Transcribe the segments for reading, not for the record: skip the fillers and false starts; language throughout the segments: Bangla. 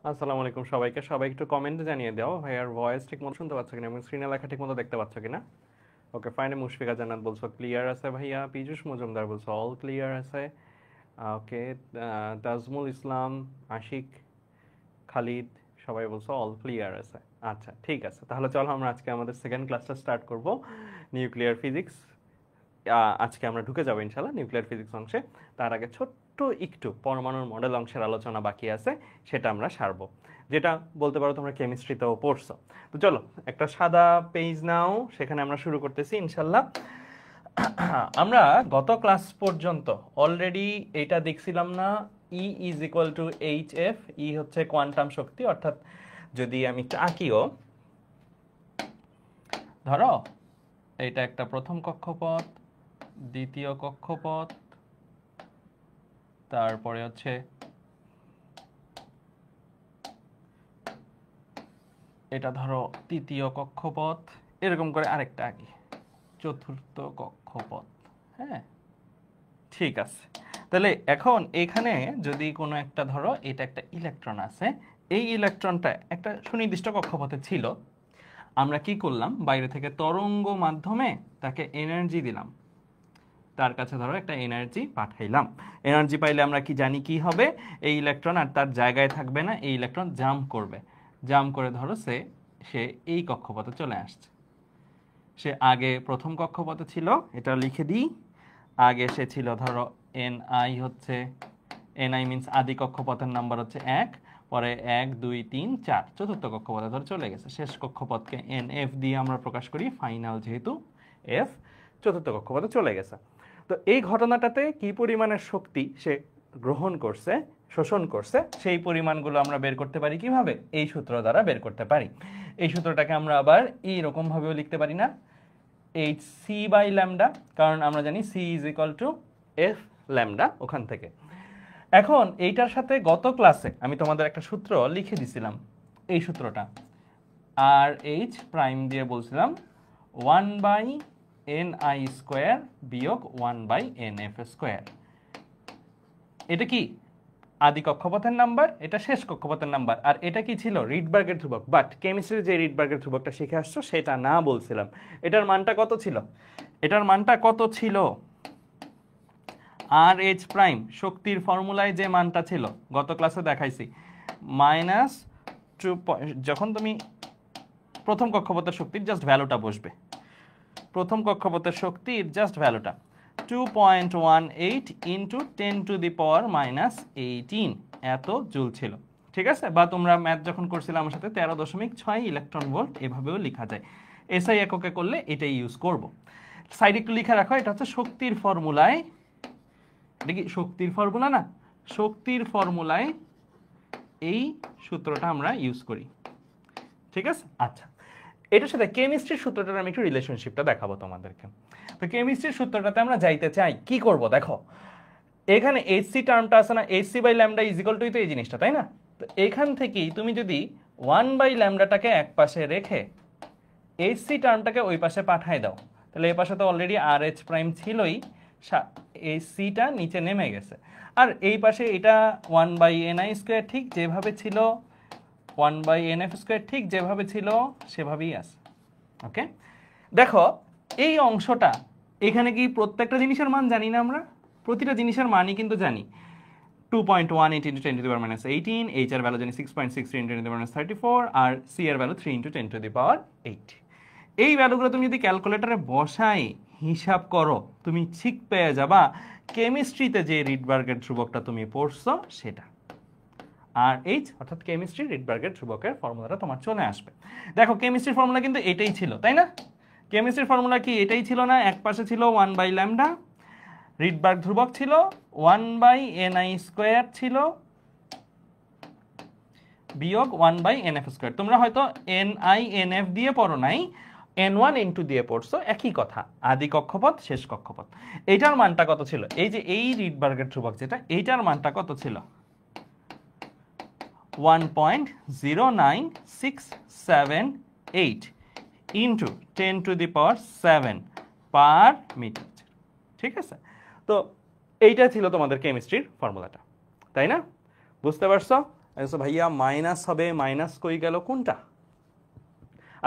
আসসালামু আলাইকুম সবাইকে। সবাই একটু কমেন্টে জানিয়ে দাও ভাইয়ার ভয়েস ঠিক মতো শুনতে পাচ্ছ কিনা এবং স্ক্রিনে লেখা ঠিক মতো দেখতে পাচ্ছ কিনা। Okay fine. মুশফিকা জান্নাত বলছো ক্লিয়ার আছে ভাইয়া। পীযূষ মজুমদার বলছো অল ক্লিয়ার আছে। ওকে। তাজমুল ইসলাম, আশিক, খালিদ সবাই বলছো অল ক্লিয়ার আছে। আচ্ছা ঠিক আছে, তাহলে চলো আমরা আজকে আমাদের সেকেন্ড ক্লাসটা স্টার্ট করব, নিউক্লিয়ার ফিজিক্স। আজকে আমরা ঢুকে যাবো ইনশাল্লাহ নিউক্লিয়ার ফিজিক্স অংশে। তার আগে ছোট্ট একটু পরমাণুর মডেল অংশের আলোচনা বাকি আছে, সেটা আমরা সারবো, যেটা বলতে পারো তোমরা কেমিস্ট্রিতেও পড়ছো। তো চলো একটা সাদা পেজ নাও, সেখানে আমরা শুরু করতেছি ইনশাল্লাহ। আমরা গত ক্লাস পর্যন্ত অলরেডি এটা দেখছিলাম না, E is equal to H F. E হচ্ছে কোয়ান্টাম শক্তি, অর্থাৎ যদি আমি আঁকিও, ধরো এটা একটা প্রথম কক্ষপথ, দ্বিতীয় কক্ষপথ, তারপরে হচ্ছে এটা ধরো তৃতীয় কক্ষপথ, এরকম করে আরেকটা আগে চতুর্থ কক্ষপথ। হ্যাঁ ঠিক আছে। তাহলে এখন এখানে যদি কোনো একটা ধরো এটা একটা ইলেকট্রন আছে, এই ইলেকট্রনটা একটা সুনির্দিষ্ট কক্ষপথে ছিল। আমরা কি করলাম, বাইরে থেকে তরঙ্গ মাধ্যমে তাকে এনার্জি দিলাম, তার কাছে ধরো একটা এনার্জি পাঠাইলাম। এনার্জি পাইলে আমরা কি জানি কি হবে, এই ইলেকট্রন আর তার জায়গায় থাকবে না, এই ইলেকট্রন জাম্প করবে। জাম্প করে ধরো সে এই কক্ষপথে চলে আসছে। সে আগে প্রথম কক্ষপথে ছিল, এটা লিখে দিই। আগে সে ছিল ধরো এন আই হচ্ছে, এন আই মিনস আদি কক্ষপথের নাম্বার হচ্ছে 1, পরে 1 2 3 4 চতুর্থ কক্ষপথে ধরে চলে গেছে। শেষ কক্ষপথকে এন এফ দিয়ে আমরা প্রকাশ করি, ফাইনাল যেহেতু এফ, চতুর্থ কক্ষপথে চলে গেছে। তো এই ঘটনাটাতে কি পরিমাণের শক্তি সে গ্রহণ করছে, শোষণ করছে, সেই পরিমাণগুলো আমরা বের করতে পারি কিভাবে, এই সূত্র দ্বারা বের করতে পারি। এই সূত্রটাকে আমরা আবার এইরকম ভাবেও লিখতে পারি না, এইচ সি বাই ল্যামডা, কারণ আমরা জানি C is equal to F lambda ওখান থেকে। এখন এইটার সাথে গত ক্লাসে আমি তোমাদের একটা সূত্র লিখে দিছিলাম, এই সূত্রটা আর এইচ প্রাইম দিয়ে বলছিলাম 1/ni স্কোয়ার বিয়োগ 1/nf স্কোয়ার। এটা কি আদি কক্ষপথের নাম্বার, এটা শেষ কক্ষপথের নাম্বার, আর এটা কি ছিল রিডবার্গের ধ্রুবক। বাট কেমিস্ট্রির যে রিডবার্গের ধ্রুবকটা শিখে আসছো সেটা না বলছিলাম। এটার মানটা কত ছিল, এটার মানটা কত ছিল, আর এইচ প্রাইম শক্তির ফর্মুলায় যে মানটা ছিল গত ক্লাসে দেখাইছি, -2, যখন তুমি প্রথম কক্ষপথের শক্তির জাস্ট ভ্যালুটা বসবে, প্রথম কক্ষপথের শক্তির জাস্ট ভ্যালুটা 2.18 ইন্টু 10⁻⁻18 এত জুল ছিল। ঠিক আছে, বা তোমরা ম্যাথ যখন করছিলে আমার সাথে 13.6 ইলেকট্রন ভোল্ট এভাবেও লেখা যায়। এসআই এককে করলে এটাই ইউজ করব। সাইডে একটু লিখে রাখো, এটা হচ্ছে শক্তির ফর্মুলায়, এটা কি শক্তির ফর্মুলা না, শক্তির ফর্মুলায় এই সূত্রটা আমরা ইউজ করি। ঠিক আছে, আচ্ছা এটার সাথে কেমিস্ট্রির সূত্রটার আমি একটু রিলেশনশিপটা দেখাবো তোমাদেরকে। তো কেমিস্ট্রির সূত্রটাতে আমরা যাইতে চাই, কি করব দেখো, এখানে এইচসি টার্মটা আছে না, HC by lambda is equal to তো এই জিনিসটা, তাই না? তো এখান থেকেই তুমি যদি 1/ল্যামডাটাকে এক পাশে রেখে এইচসি টার্মটাকে ওই পাশে পাঠায় দাও, তাহলে এই পাশে তো অলরেডি আর এইচ প্রাইম ছিলই, এই সিটা নিচে নেমে গেছে। আর এই পাশে এটা 1/ni স্কোয়ার ঠিক যেভাবে ছিল, 1/nf স্কোয়ার ঠিক যেভাবে ছিল সেভাবেই আছে। ওকে, দেখো এই অংশটা, এখানে কি প্রত্যেকটা জিনিসের মান জানি না আমরা, প্রতিটা জিনিসের মানই কিন্তু জানি। 2.18 ইন্টু 10⁻18, এইচ এর ভ্যালু জানি 6.63 ইন্টু 10⁻34, আর সি এর ভ্যালু 3 ইন্টু 10⁸। এই ভ্যালুগুলো তুমি যদি ক্যালকুলেটরে বসাই হিসাব করো, তুমি ঠিক পেয়ে যাবা কেমিস্ট্রিতে যে রিডবার্গের ধ্রুবকটা তুমি পড়ছো সেটা। আর এইচ অর্থাৎ কেমিস্ট্রি রিডবার্গের ধ্রুবকের ফর্মুলাটা তোমার চলে আসবে। দেখো কেমিস্ট্রির ফর্মুলা কিন্তু এটাই ছিল, তাই না? কেমিস্ট্রির ফর্মুলা কি এটাই ছিল না, এক পাশে ছিল 1/ল্যামডা, রিডবার্গ ধ্রুবক ছিল 1/ni স্কোয়ার ছিল বিয়োগ 1/nf স্কোয়ার। তোমরা হয়তো ni nf দিয়ে পড়ো নাই, n1 n2 দিয়ে পড়ছো, একই কথা, আদি কক্ষপথ শেষ কক্ষপথ। এইটার মানটা কত ছিল, এই যে এই রিডবার্গের ধ্রুবক যেটা, এইটার মানটা কত ছিল, 1.09678 ইন্টু 10⁻7 পার মিটার। ঠিক আছে, তো এইটা ছিল তোমাদের কেমিস্ট্রির ফর্মুলাটা, তাই না? বুঝতে পারছো? আচ্ছা ভাইয়া মাইনাস হবে, মাইনাস কই গেল কোনটা?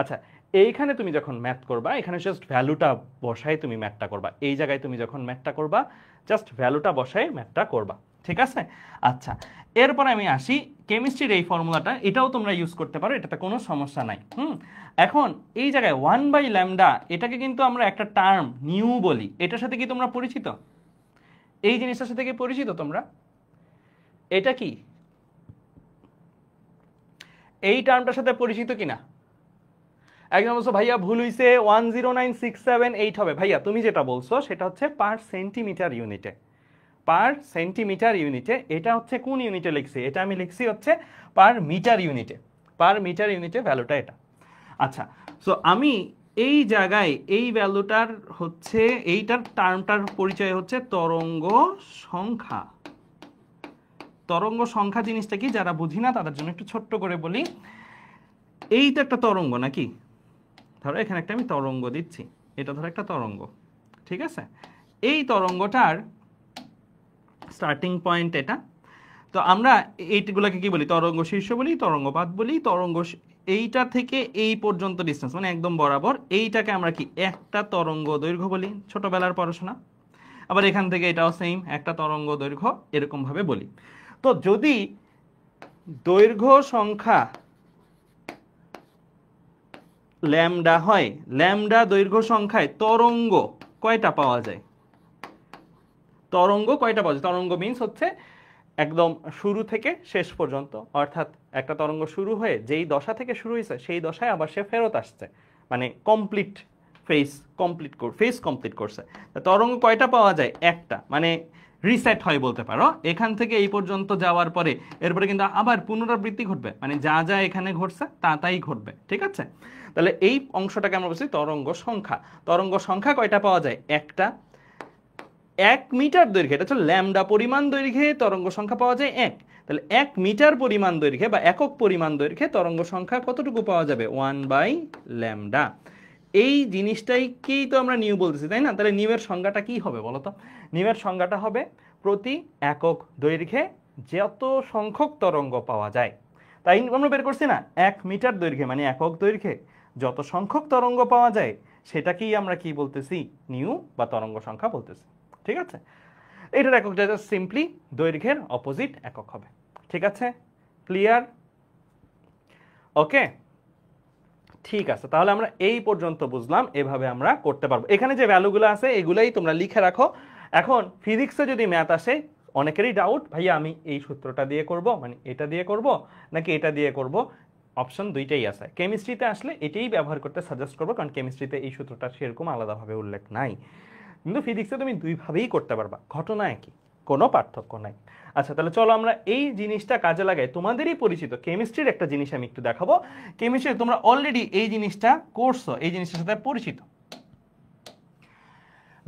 আচ্ছা এইখানে তুমি যখন ম্যাথ করবা এখানে জাস্ট ভ্যালুটা বসাই তুমি ম্যাথটা করবা, এই জায়গায় তুমি যখন ম্যাথটা করবা জাস্ট ভ্যালুটা বসাই ম্যাথটা করবা, ঠিক আছে? আচ্ছা এরপর আমি আসি কেমিস্ট্রির এই ফর্মুলাটা, এটাও তোমরা ইউজ করতে পারো, এটাতে কোনো সমস্যা নাই। এখন এই জায়গায় 1/λ এটাকে কিন্তু আমরা একটা টার্ম নিউ বলি, এটার সাথে কি তোমরা পরিচিত? এই জিনিসটার সাথে কি পরিচিত তোমরা? এটা কি এই টার্মটার সাথে পরিচিত কিনা? একজন বলছো ভাইয়া ভুল হইছে 10967 হবে। ভাইয়া তুমি যেটা বলছো সেটা হচ্ছে পার সেন্টিমিটার ইউনিটে, পার সেন্টিমিটার ইউনিটে। এটা হচ্ছে কোন ইউনিটে লিখছি? এটা আমি লিখছি হচ্ছে পার মিটার ইউনিটে, পার মিটার ইউনিটে ভ্যালুটা এটা। আচ্ছা সো আমি এই জায়গায় এই ভ্যালুটার হচ্ছে এইটার টার্মটার পরিচয় হচ্ছে তরঙ্গ সংখ্যা। তরঙ্গ সংখ্যা জিনিসটা কি যারা বুঝি না তাদের জন্য একটু ছোট্ট করে বলি, এই তো একটা তরঙ্গ নাকি, ধরো এখানে একটা আমি তরঙ্গ দিচ্ছি, এটা ধরো একটা তরঙ্গ, ঠিক আছে? এই তরঙ্গটার স্টার্টিং পয়েন্ট এটা। তো আমরা এইগুলোকে কি বলি? তরঙ্গ শীর্ষ বলি, তরঙ্গপাত বলি। তরঙ্গ এইটা থেকে এই পর্যন্ত ডিসটেন্স মানে একদম বরাবর, এইটাকে আমরা কি একটা তরঙ্গ দৈর্ঘ্য বলি, ছোটবেলার পড়াশোনা। আবার এখান থেকে এটাও সেম একটা তরঙ্গ দৈর্ঘ্য এরকম ভাবে বলি। তো যদি দৈর্ঘ্য সংখ্যা ল্যামডা হয়, ল্যামডা দৈর্ঘ্য সংখ্যায় তরঙ্গ কয়টা পাওয়া যায়? তরঙ্গ কয়টা পাওয়া যায়? তরঙ্গ মিন্স হচ্ছে একদম শুরু থেকে শেষ পর্যন্ত, অর্থাৎ একটা তরঙ্গ শুরু হয়ে যেই দশা থেকে শুরু হয়েছে সেই দশায় আবার সে ফেরত আসছে, মানে কমপ্লিট ফেস কমপ্লিট করছে। তরঙ্গ কয়টা পাওয়া যায়? একটা, মানে রিসেট হয় বলতে পারো। এখান থেকে এই পর্যন্ত যাওয়ার পরে এরপরে কিন্তু আবার পুনরাবৃত্তি ঘটবে, মানে যা যা এখানে ঘটছে তা তাই ঘটবে, ঠিক আছে? তাহলে এই অংশটাকে আমরা বলছি তরঙ্গ সংখ্যা। তরঙ্গ সংখ্যা কয়টা পাওয়া যায়? একটা। 1 মিটার দৈর্ঘ্যে, এটা হচ্ছে ল্যামডা পরিমাণ দৈর্ঘ্যে তরঙ্গ সংখ্যা পাওয়া যায় 1। তাহলে 1 মিটার পরিমাণ দৈর্ঘ্যে বা একক পরিমাণ দৈর্ঘ্যে তরঙ্গ সংখ্যা কতটুকু পাওয়া যাবে? 1/λ। এই জিনিসটাইকেই তো আমরা নিউ বলতেছি, তাই না? তাহলে নিউ এর সংজ্ঞাটা কি হবে বলো তো? নিউ এর সংজ্ঞাটা হবে প্রতি একক দৈর্ঘ্যে যত সংখ্যক তরঙ্গ পাওয়া যায়। তাই আমরা বের করছি না, 1 মিটার দৈর্ঘ্যে মানে একক দৈর্ঘ্যে যত সংখ্যক তরঙ্গ পাওয়া যায় সেটাকেই আমরা কি বলতেছি? নিউ বা তরঙ্গ সংখ্যা বলতেছি, ঠিক আছে? এটার এককটা জাস্ট সিম্পলি দৈর্ঘ্যের অপোজিট একক হবে, ঠিক আছে? ক্লিয়ার? ওকে ঠিক আছে, তাহলে আমরা এই পর্যন্ত বুঝলাম, এভাবে আমরা করতে পারবো। এখানে যে ভ্যালুগুলো আছে এগুলাই তোমরা লিখে রাখো। এখন ফিজিক্সে যদি ম্যাথ আসে, অনেকেরই ডাউট ভাইয়া আমি এই সূত্রটা দিয়ে করব, মানে এটা দিয়ে করব নাকি এটা দিয়ে করব? অপশন দুইটাই আছে। কেমিস্ট্রিতে আসলে এটাই ব্যবহার করতে সাজেস্ট করবো, কারণ কেমিস্ট্রিতে এই সূত্রটা সেরকম আলাদাভাবে উল্লেখ নাই। কিন্তু ফিজিক্সে তুমি দুইভাবেই করতে পারবা, ঘটনা একই, কোনো পার্থক্য নাই। আচ্ছা তাহলে চলো আমরা এই জিনিসটা কাজে লাগাই। তোমাদেরই পরিচিত কেমিস্ট্রির একটা জিনিস আমি একটু দেখাবো। কেমিস্ট্রি তোমরা অলরেডি এই জিনিসটা করছো, এই জিনিসটার সাথে পরিচিত।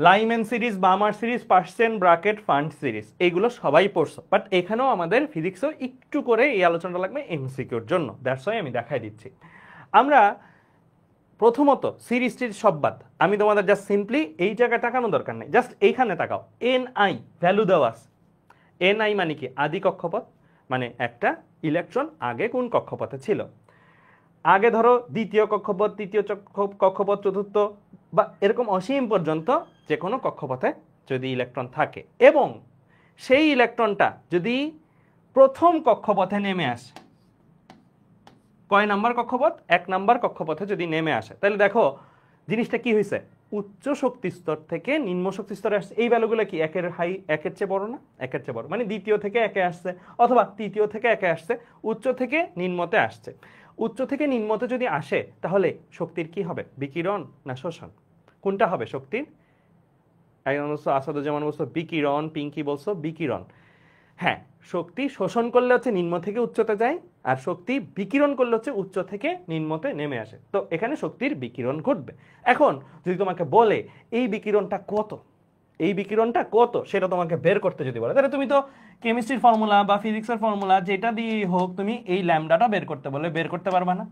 Lyman series, Balmer series, Paschen Brackett Pfund series, এইগুলো সবাই পড়ছো, বাট এখানেও আমাদের ফিজিক্সও একটু করে এই আলোচনাটা লাগবে এমসিকিউর জন্য, দ্যাটস ওয়াই আমি দেখাই দিচ্ছি। আমরা প্রথমত সিরিজটির সব বাদ, আমি তোমাদের জাস্ট সিম্পলি এই জায়গায় তাকানো দরকার নেই, জাস্ট এইখানে তাকাও। এনআই ভ্যালু দেওয়া আছে। এনআই মানে কি? আদি কক্ষপথ, মানে একটা ইলেকট্রন আগে কোন কক্ষপথে ছিল। আগে ধরো দ্বিতীয় কক্ষপথ, তৃতীয় কক্ষপথ, চতুর্থ বা এরকম অসীম পর্যন্ত যে কোনো কক্ষপথে যদি ইলেকট্রন থাকে, এবং সেই ইলেকট্রনটা যদি প্রথম কক্ষপথে নেমে আসে, কয় নাম্বার কক্ষপথ? 1 নাম্বার কক্ষপথে যদি নেমে আসে, তাহলে দেখো জিনিসটা কি হয়েছে? উচ্চ শক্তি স্তর থেকে নিম্ন শক্তি স্তরে আসছে। এই ভ্যালুগুলো কি একের চেয়ে বড় না? একের চেয়ে বড়, মানে দ্বিতীয় থেকে একে আসছে, অথবা তৃতীয় থেকে একে আসছে, উচ্চ থেকে নিম্নতে আসছে। উচ্চ থেকে নিম্নতে যদি আসে তাহলে শক্তির কি হবে? বিকিরণ না শোষণ? কোনটা হবে শক্তির? একজন বলছো আসাদুজ্জামান বলছো বিকিরণ, পিঙ্কি বলছো বিকিরণ। হ্যাঁ, শক্তি শোষণ করলে হচ্ছে নিম্ন থেকে উচ্চতে যায়, আর শক্তি বিকিরণ করলে হচ্ছে উচ্চ থেকে নিম্নতে নেমে আসে। তো এখানে শক্তির বিকিরণ ঘটবে। এখন যদি তোমাকে বলে এই বিকিরণটা কত, এই বিকিরণটা কত সেটা তোমাকে বের করতে যদি বলে, তাহলে তুমি তো কেমিস্ট্রির ফর্মুলা বা ফিজিক্সের ফর্মুলা যেটা দিয়ে হোক তুমি এই ল্যামডাটা বের করতে বলে বের করতে পারবা না?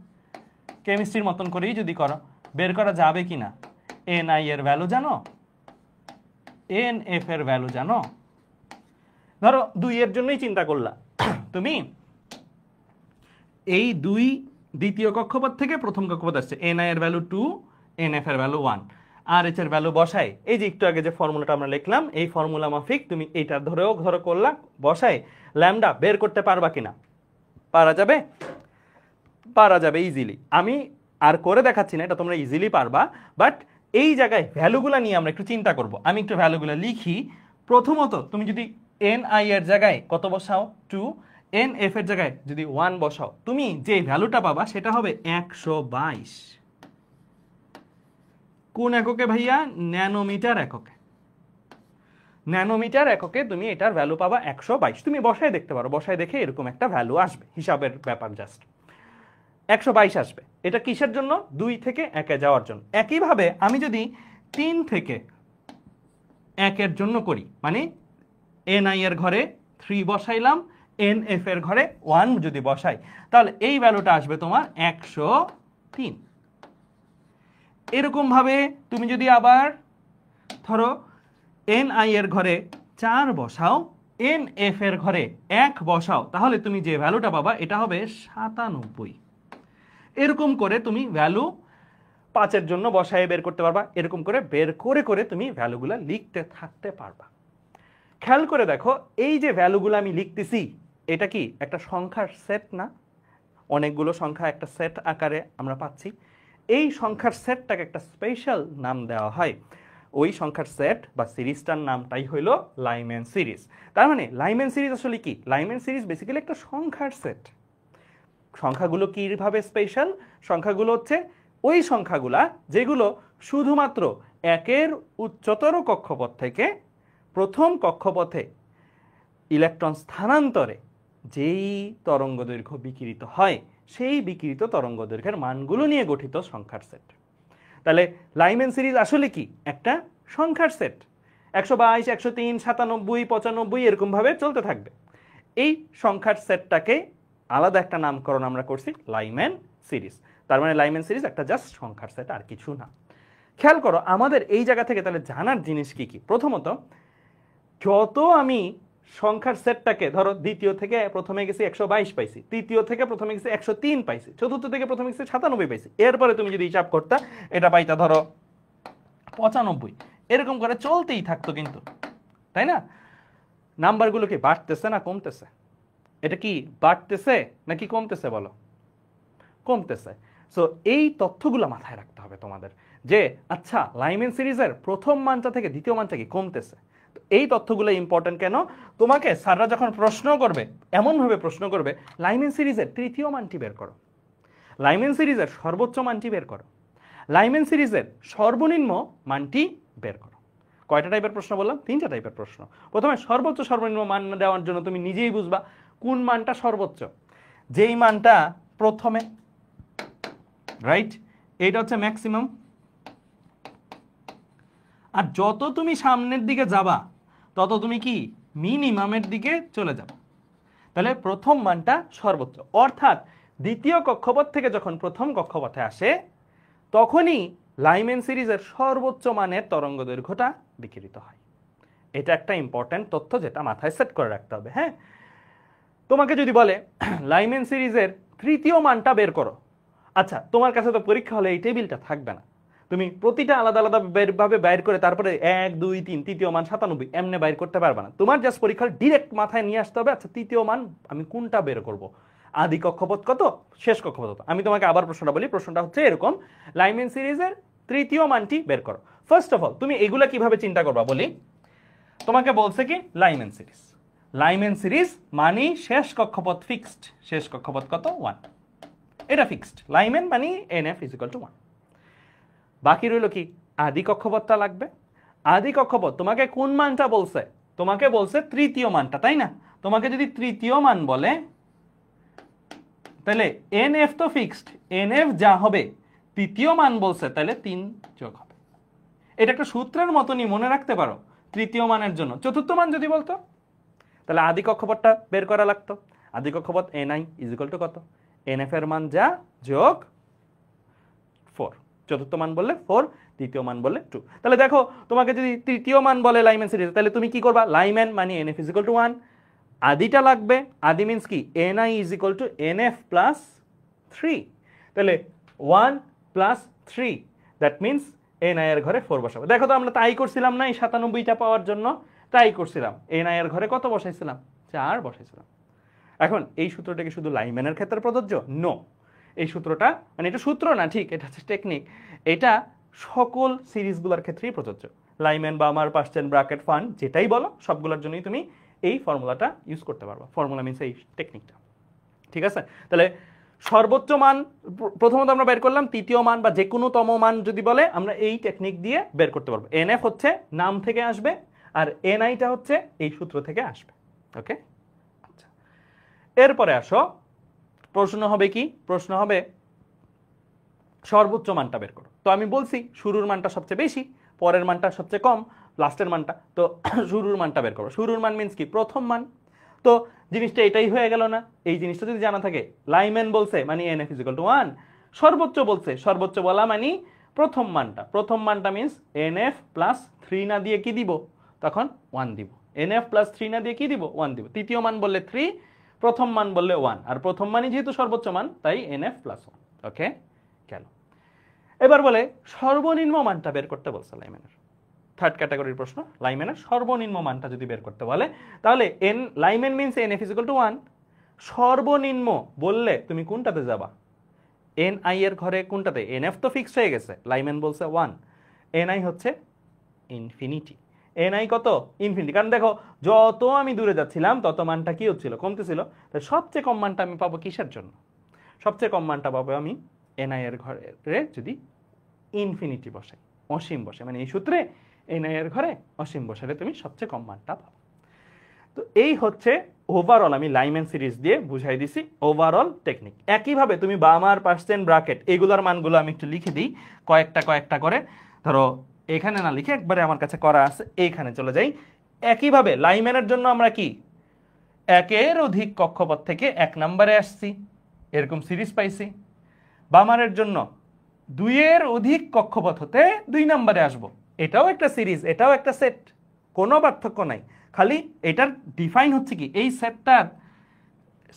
কেমিস্ট্রির মতন করেই যদি করো বের করা যাবে কি না? এনআই এর ভ্যালু জানো? এনএফ এর ভ্যালু জানো? ধরো 2 এর জন্যই চিন্তা করলা তুমি, এই দুই দ্বিতীয় কক্ষপথ থেকে প্রথম কক্ষপথ আসছে, এন আই এর ভ্যালু 2, এন এফ এর ভ্যালু 1, আর এইচ এর ভ্যালু বসাই, এই যে একটু আগে যে ফর্মুলাটা আমরা লিখলাম এই ফর্মুলা মাফিক তুমি এইটা ধরো করলা বসাই ল্যামডা বের করতে পারবা কিনা? পারা যাবে? পারা যাবে ইজিলি। আমি আর করে দেখাচ্ছি না, এটা তোমরা ইজিলি পারবা। বাট এই জায়গায় ভ্যালুগুলো নিয়ে আমরা একটু চিন্তা করব। আমি একটু ভ্যালুগুলো লিখি। প্রথমত তুমি যদি এন আই এর জায়গায় কত বসাও 2, এন এফ এর জায়গায় যদি 1 বসাও, তুমি যে ভ্যালুটা পাবা সেটা হবে 122। কোন এককে ভাইয়া? ন্যানোমিটার এককে। ন্যানোমিটার এককে তুমি এটার ভ্যালু পাবা 122। তুমি বসায় দেখতে পারো, বসায় দেখে এরকম একটা ভ্যালু আসবে, হিসাবের ব্যাপার জাস্ট 122 আসবে। এটা কিসের জন্য? 2 থেকে 1-এ যাওয়ার জন্য। একইভাবে আমি যদি 3 থেকে 1-এর জন্য করি, মানে এন আই এর ঘরে 3 বসাইলাম, এন এফ এর ঘরে 1 যদি বসাই, তাহলে এই ভ্যালুটা আসবে তোমার 103। এরকম ভাবে তুমি যদি আবার ধরো এন আই এর ঘরে 4 বসাও, এন এফ এর ঘরে 1 বসাও, তাহলে তুমি যে ভ্যালুটা পাবা এটা হবে 97। এরকম করে তুমি ভ্যালু 5-এর জন্য বসায় বের করতে পারবা। এরকম করে বের করে করে তুমি ভ্যালুগুলা লিখতে থাকতে পারবা। খেয়াল করে দেখো, এই যে ভ্যালুগুলো আমি লিখতেছি এটা কি একটা সংখ্যার সেট না? অনেকগুলো সংখ্যা একটা সেট আকারে আমরা পাচ্ছি। এই সংখ্যার সেটটাকে একটা স্পেশাল নাম দেওয়া হয়। ওই সংখ্যার সেট বা সিরিজটার নামটাই হইল লাইম্যান সিরিজ। তার মানে লাইম্যান সিরিজ আসলে কি? লাইম্যান সিরিজ বেসিক্যালি একটা সংখ্যার সেট। সংখ্যাগুলো কিভাবে স্পেশাল? সংখ্যাগুলো হচ্ছে ওই সংখ্যাগুলা যেগুলো শুধুমাত্র 1-এর উচ্চতর কক্ষপথ থেকে প্রথম কক্ষপথে ইলেকট্রন স্থানান্তরে যেই তরঙ্গদৈর্ঘ্য বিকিরিত হয় সেই বিকিরিত তরঙ্গদৈর্ঘ্যের মানগুলো নিয়ে গঠিত সংখ্যার সেট। তাহলে লাইম্যান সিরিজ আসলে কি? একটা সংখ্যার সেট। 122, 103, 97, 95 এরকমভাবে চলতে থাকবে। এই সংখ্যার সেটটাকে আলাদা একটা নামকরণ আমরা করছি লাইম্যান সিরিজ। তার মানে লাইম্যান সিরিজ একটা জাস্ট সংখ্যার সেট, আর কিছু না। খেয়াল করো আমাদের এই জায়গা থেকে তাহলে জানার জিনিস কি কি? প্রথমত, যত আমি সংখ্যার সেটটাকে ধরো দ্বিতীয় থেকে প্রথমে গেছি 122 পাইছি, তৃতীয় থেকে প্রথমে গেছি 103 পাইছি, চতুর্থ থেকে প্রথমে গেছি 97 পাইছি, এরপরে তুমি যদি হিসাব করতা এটা পাইতা ধরো 95। এরকম করে চলতেই থাকতো কিন্তু, তাই না? নাম্বারগুলো কি বাড়তেছে না কমতেছে? এটা কি বাড়তেছে নাকি কমতেছে বলো? কমতেছে। সো এই তথ্যগুলো মাথায় রাখতে হবে তোমাদের যে আচ্ছা লাইম্যান সিরিজের প্রথম মানটা থেকে দ্বিতীয় মানটা কি কমতেছে। এই তথ্যগুলো ইম্পর্টেন্ট কেন? তোমাকে স্যাররা যখন প্রশ্ন করবে এমনভাবে প্রশ্ন করবে, লাইম্যান সিরিজের তৃতীয় মানটি বের করো, লাইম্যান সিরিজের সর্বোচ্চ মানটি বের করো, লাইম্যান সিরিজের সর্বনিম্ন মানটি বের করো। কয়টা টাইপের প্রশ্ন বললাম? 3টা টাইপের প্রশ্ন। প্রথমে সর্বোচ্চ সর্বনিম্ন মান দেওয়ার জন্য তুমি নিজেই বুঝবা কোন মানটা সর্বোচ্চ, যেই মানটা প্রথমে, রাইট, এইটা হচ্ছে ম্যাক্সিমাম। আর যত তুমি সামনের দিকে যাবা তত তুমি কি মিনিমামের দিকে চলে যাবে। তাহলে প্রথম মানটা সর্বোচ্চ, অর্থাৎ দ্বিতীয় কক্ষপথ থেকে যখন প্রথম কক্ষপথে আসে তখনই লাইম্যান সিরিজের সর্বোচ্চ মানের তরঙ্গদৈর্ঘ্যটা বিকিরিত হয়। এটা একটা ইম্পর্টেন্ট তথ্য যেটা মাথায় সেট করে রাখতে হবে। হ্যাঁ, তোমাকে যদি বলে লাইম্যান সিরিজের তৃতীয় মানটা বের করো, আচ্ছা তোমার কাছে তো পরীক্ষা হলে এই টেবিলটা থাকবে না, তুমি প্রতিটা আলাদা আলাদা ভাবে বাইর করে তারপরে 1, 2, 3 তৃতীয় মান 97 এমনি বাইর করতে পারবে না। তোমার জাস্ট পরীক্ষার ডিরেক্ট মাথায় নিয়ে আসতে হবে আচ্ছা তৃতীয় মান আমি কোনটা বের করব, আদি কক্ষপথ কত, শেষ কক্ষপথ কত। আমি তোমাকে আবার প্রশ্নটা বলি, প্রশ্নটা হচ্ছে এরকম, লাইম্যান সিরিজের তৃতীয় মানটি বের করো। ফার্স্ট অফ অল তুমি এগুলা কিভাবে চিন্তা করবা বলি। তোমাকে বলছে কি লাইম্যান সিরিজ, লাইম্যান সিরিজ মানে শেষ কক্ষপথ ফিক্সড, শেষ কক্ষপথ কত 1, এটা ফিক্সড। লাইম্যান মানে NF = 1। বাকি রইল কি আদি কক্ষপথটা লাগবে। আদি কক্ষপথ তোমাকে কোন মানটা বলছে? তোমাকে বলছে তৃতীয় মানটা, তাই না? তোমাকে যদি তৃতীয় মান বলে তাহলে NF তো ফিক্সড, NF যা হবে তৃতীয় মান বলছে তাহলে 3 যোগ হবে। এটা একটা সূত্রের মতনই মনে রাখতে পারো। তৃতীয় মানের জন্য চতুর্থ মান যদি বলতো তাহলে আদি কক্ষপথটা বের করা লাগতো। আদি কক্ষপথ NI = কত? NF এর মান যা যোগ 4, চতুর্থ মান বললে 4, তৃতীয় মান বললে 2। তাহলে দেখো তোমাকে যদি তৃতীয় মান বলে লাইম্যান সিরিজ তাহলে তুমি কি করবা? লাইম্যান মানে NF = 1, আদিটা লাগবে। আদি মিন্স কি NI = NF + 3, তাহলে 1 প্লাস 3, দ্যাট মিনস ni এর ঘরে 4 বসাবো। দেখো তো আমরা তাই করছিলাম না, এই 97টা পাওয়ার জন্য তাই করছিলাম, ni এর ঘরে কত বসাইছিলাম? 4 বসাইছিলাম। এখন এই সূত্রটা কি শুধু লাইম্যানের ক্ষেত্রে প্রযোজ্য? নো, এই সূত্রটা মানে এটা সূত্র না, ঠিক, এটা হচ্ছে টেকনিক, এটা সকল সিরিজগুলোর ক্ষেত্রেই প্রযোজ্য। লাইম্যান বা আমার পার্সেন্ট ব্র্যাকেট ফান্ড যেটাই বলো সবগুলোর জন্যই তুমি এই ফর্মুলাটা ইউজ করতে পারবা। ফর্মুলা মিনস এই টেকনিকটা, ঠিক আছে? তাহলে সর্বোচ্চ মান প্রথমত আমরা বের করলাম, তৃতীয় মান বা যে কোনো তম মান যদি বলে আমরা এই টেকনিক দিয়ে বের করতে পারবো। এনএফ হচ্ছে নাম থেকে আসবে আর এনআইটা হচ্ছে এই সূত্র থেকে আসবে। ওকে, আচ্ছা, এরপরে আসো, প্রশ্ন হবে কি? প্রশ্ন হবে সর্বোচ্চ মানটা বের করো। তো আমি বলছি শুরুর মানটা সবচেয়ে বেশি, পরের মানটা সবচেয়ে কম, লাস্টের মানটা, তো শুরুর মানটা বের করো। শুরুর মান মিন্স কি? প্রথম মান। তো জিনিসটা এটাই হয়ে গেল না? এই জিনিসটা যদি জানা থাকে, লাইম্যান বলছে মানে এনএফ ইজ ইকুয়াল টু 1, সর্বোচ্চ বলছে, সর্বোচ্চ বলা মানে প্রথম মানটা, প্রথম মানটা মিন্স এনএফ প্লাস 3 না দিয়ে কি দিব? তখন 1 দিব। এনএফ প্লাস 3 না দিয়ে কি দিব? 1 দিব। তৃতীয় মান বললে 3, প্রথম মান বললে 1, আর প্রথম মানই যেহেতু সর্বোচ্চ মান তাই এনএফ প্লাস 1। ওকে, কেন? এবার বলে সর্বনিম্ন মানটা বের করতে বলছে লাইম্যানের। থার্ড ক্যাটাগরির প্রশ্ন, লাইম্যানের সর্বনিম্ন মানটা যদি বের করতে বলে তাহলে Lyman means NF is equal to 1, সর্বনিম্ন বললে তুমি কোনটাতে যাবা? এনআই এর ঘরে কোনটাতে? এনএফ তো ফিক্সড হয়ে গেছে, লাইম্যান বলছে 1, এনআই হচ্ছে ইনফিনিটি। এনআই কত? ইনফিনিটি। কারণ দেখো যত আমি দূরে যাচ্ছিলাম তত মানটা কি হচ্ছিল? কমতেছিল। তাই সবচেয়ে কম মানটা আমি পাবো কিসের জন্য? সবচেয়ে কম মানটা পাবো আমি এনআই এর ঘরে যদি ইনফিনিটি বসাই, অসীম বসে, মানে এই সূত্রে এনআই এর ঘরে অসীম বসালে তুমি সবচেয়ে কম মানটা পাবো। তো এই হচ্ছে ওভারঅল, আমি লাইম্যান সিরিজ দিয়ে বুঝাই দিছি ওভারঅল টেকনিক। একইভাবে তুমি বামার পার্সেন্ট ব্র্যাকেট এগুলোর মানগুলো আমি একটু লিখে দিই কয়েকটা করে। ধরো এখানে না লিখে একবারে আমার কাছে করা আছে, এইখানে চলে যাই। একইভাবে লাইম্যানের জন্য আমরা কি একের অধিক কক্ষপথ থেকে 1 নম্বরে আসছি, এরকম সিরিজ পাইছি। বামারের জন্য 2 এর অধিক কক্ষপথ হতে 2 নম্বরে আসবো, এটাও একটা সিরিজ, এটাও একটা সেট, কোনো পার্থক্য নাই। খালি এটার ডিফাইন হচ্ছে কি, এই সেটটার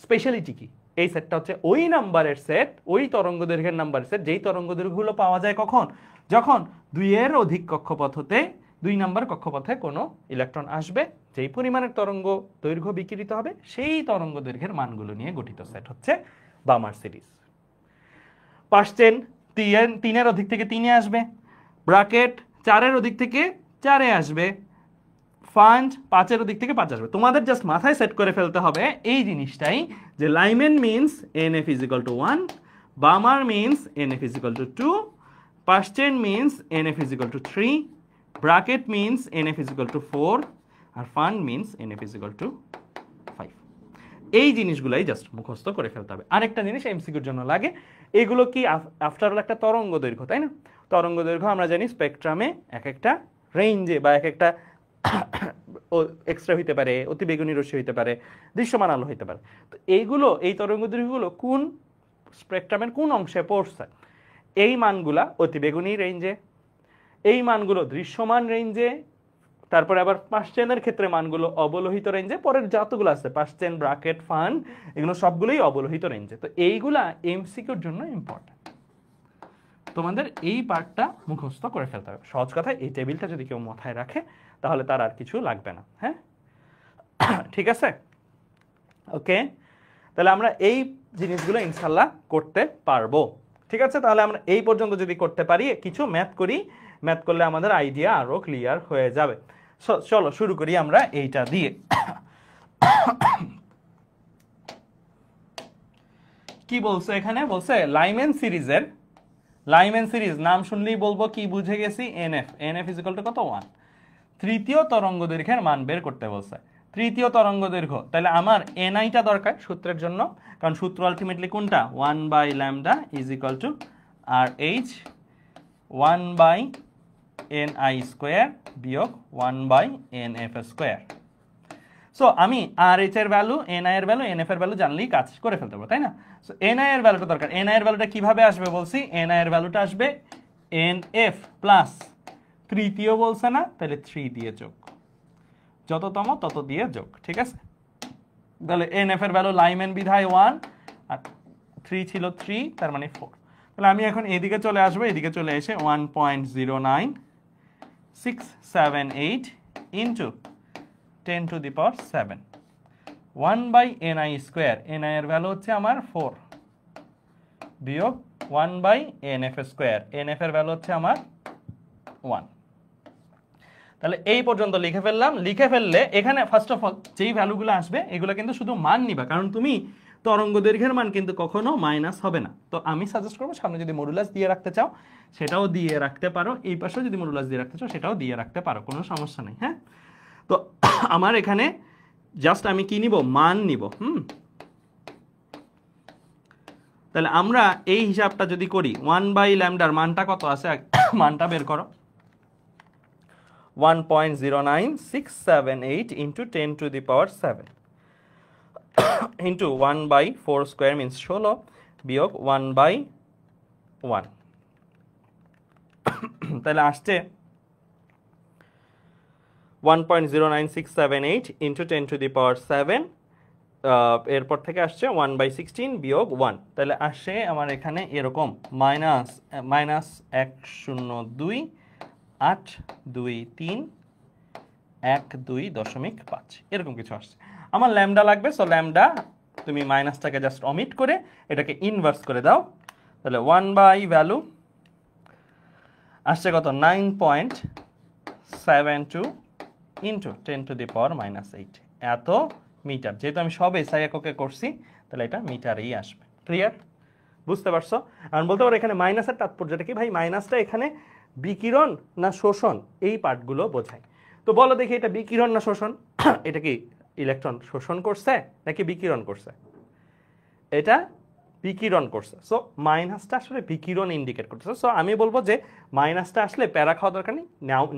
স্পেশালিটি কি? এই সেটটা হচ্ছে ওই নাম্বারের সেট, ওই তরঙ্গ দৈর্ঘ্যের নাম্বারের সেট, যেই তরঙ্গ দৈর্ঘ্যগুলো পাওয়া যায় কখন? যখন 2 এর অধিক কক্ষপথ হতে 2 নম্বর কক্ষপথে কোনো ইলেকট্রন আসবে, যেই পরিমাণের তরঙ্গ দৈর্ঘ্য বিকিরিত হবে সেই তরঙ্গ দৈর্ঘ্যের মানগুলো নিয়ে গঠিত সেট হচ্ছে বামার সিরিজ। পার্সেন্ট 3 এর অধিক থেকে 3 এ আসবে, ব্র্যাকেট 4 এর অধিক থেকে 4 এ আসবে, ফান্ড 5 এর অধিক থেকে 5 আসবে। তোমাদের জাস্ট মাথায় সেট করে ফেলতে হবে এই জিনিসটাই, যে Lyman means NF is equal to 1, Balmer means NF is equal to 2, পার্সেন্ট means NF is equal to 3, Brackett means NF is equal to 4, আর Pfund means NF is equal to 5। এই জিনিসগুলাই জাস্ট মুখস্থ করে ফেলতে হবে। আরেকটা জিনিস এমসিকিউর জন্য লাগে, এগুলো কি আফটার অল একটা তরঙ্গ দৈর্ঘ্য, তাই না? তরঙ্গ দৈর্ঘ্য আমরা জানি স্পেকট্রামে এক একটা রেঞ্জে বা এক একটা এক্সট্রা হইতে পারে, অতিবেগুনি রশ্মি হইতে পারে, দৃশ্যমান আলো হইতে পারে। তো এইগুলো, এই তরঙ্গ দৈর্ঘ্যগুলো কোন স্পেকট্রামের কোন অংশে পড়ছে? এই মানগুলা অতিবেগুনি রেঞ্জে, এই মানগুলো দৃশ্যমান রেঞ্জে, তারপরে আবার পার্সেন্টের ক্ষেত্রে মানগুলো অবলোহিত রেঞ্জে, পরের যতগুলো আছে পার্সেন্ট, ব্র্যাকেট, ফান্ড, এগুলো সবগুলোই অবলোহিত রেঞ্জে। তো এইগুলা এমসিকিউর জন্য ইম্পর্টেন্ট, তোমাদের এই পার্টটা মুখস্থ করে ফেলতে হবে। সহজ কথায় এই টেবিলটা যদি কেউ মাথায় রাখে তাহলে তার আর কিছু লাগবে না। হ্যাঁ, ঠিক আছে, ওকে। তাহলে আমরা এই জিনিসগুলো ইনশাল্লাহ করতে পারবো, ঠিক আছে? তাহলে আমরা এই পর্যন্ত যদি করতে পারি, কিছু ম্যাথ করি, ম্যাথ করলে আমাদের আইডিয়া আরো ক্লিয়ার হয়ে যাবে। চলো শুরু করি আমরা এইটা দিয়ে। কি বলছে এখানে? বলছে লাইম্যান সিরিজ নাম শুনলেই বলবো কি বুঝে গেছি, এনএফ ইজ ইকুয়াল টু কত? 1। তৃতীয় তরঙ্গ দৈর্ঘ্যের মান বের করতে বলছে। তৃতীয় তরঙ্গ দৈর্ঘ্য, তাহলে আমার এনআইটা দরকার সূত্রের জন্য, কারণ সূত্র আলটিমেটলি কোনটা? 1/λ is equal to R H 1/ni square বিয়োগ 1/nf স্কোয়ার। সো আমি আর এইচ এর ভ্যালু, এনআই এর ভ্যালু, এনএফ এর ভ্যালু জানলেই কাজ করে ফেলতে পারবো, তাই না? সো এনআই এর ভ্যালুটা দরকার। এনআই এর ভ্যালুটা কিভাবে আসবে বলছি? এনআই এর ভ্যালুটা আসবে এনএফ প্লাস তৃতীয় বলছে না, তাহলে 3 দিয়ে যোগ, যততম তত দিয়ে যোগ, ঠিক আছে? তাহলে এনএফ এর ভ্যালু লাইম্যান বিধায় 1 আর 3 ছিল 3, তার মানে 4। তাহলে আমি এখন এদিকে চলে আসবো, এদিকে চলে এসে 1.09678 ইন্টু 10⁻7 1/ni স্কোয়ার, ni এর ভ্যালু হচ্ছে আমার 4, বিয়োগ 1/nf স্কোয়ার, nf এর ভ্যালু হচ্ছে আমার 1। তাহলে এই পর্যন্ত লিখে ফেললাম। লিখে ফেললে এখানে ফার্স্ট অফ অল যেই ভ্যালুগুলো আসবে এগুলো কিন্তু শুধু মান নিবা, কারণ তুমি তরঙ্গ দৈর্ঘ্যের মান কিন্তু কখনো মাইনাস হবে না। তো আমি সাজেস্ট করবো সামনে যদি মডুলাস দিয়ে রাখতে চাও সেটাও দিয়ে রাখতে পারো, এই পাশেও যদি মডুলাস দিয়ে রাখতে চাও সেটাও দিয়ে রাখতে পারো, কোনো সমস্যা নেই। হ্যাঁ, তো আমার এখানে জাস্ট আমি কি নিব, মান নিব। তাহলে আমরা এই হিসাবটা যদি করি 1/λ মানটা কত আছে, মানটা বের করো। 1.09678 ইন্টু 10⁻7 ইন্টু 1/4 স্কোয়ার মিনস 16 বিয়োগ 1/1, তাহলে আসছে 1.09678 ইন্টু 10�7, এরপর থেকে আসছে 1/16 বিয়োগ 1, তাহলে আসছে আমার এখানে এরকম -102382312.5 এরকম কিছু আসছে। আমার ল্যামডা লাগবে, সো ল্যামডা তুমি মাইনাসটাকে জাস্ট অমিট করে এটাকে ইনভার্স করে দাও, তাহলে 1/ভ্যালু আসছে কত, 9.72 ইন্টু 10⁻8 এত মিটার। যেহেতু আমি সব এসআই এককে করছি তাহলে এটা মিটারেই আসবে। ক্লিয়ার, বুঝতে পারছো? আমি বলতে পারো এখানে মাইনাসের তাৎপর্যটা কি, ভাই মাইনাসটা এখানে বিকিরণ না শোষণ এই পার্টগুলো বোঝায়। তো বলো দেখি এটা বিকিরণ না শোষণ? এটা কি ইলেকট্রন শোষণ করছে নাকি বিকিরণ করছে? এটা বিকিরণ করছে, সো মাইনাসটা আসলে বিকিরণ ইন্ডিকেট করতেছে। সো আমি বলবো যে মাইনাসটা আসলে প্যারা খাওয়া দরকার নেই,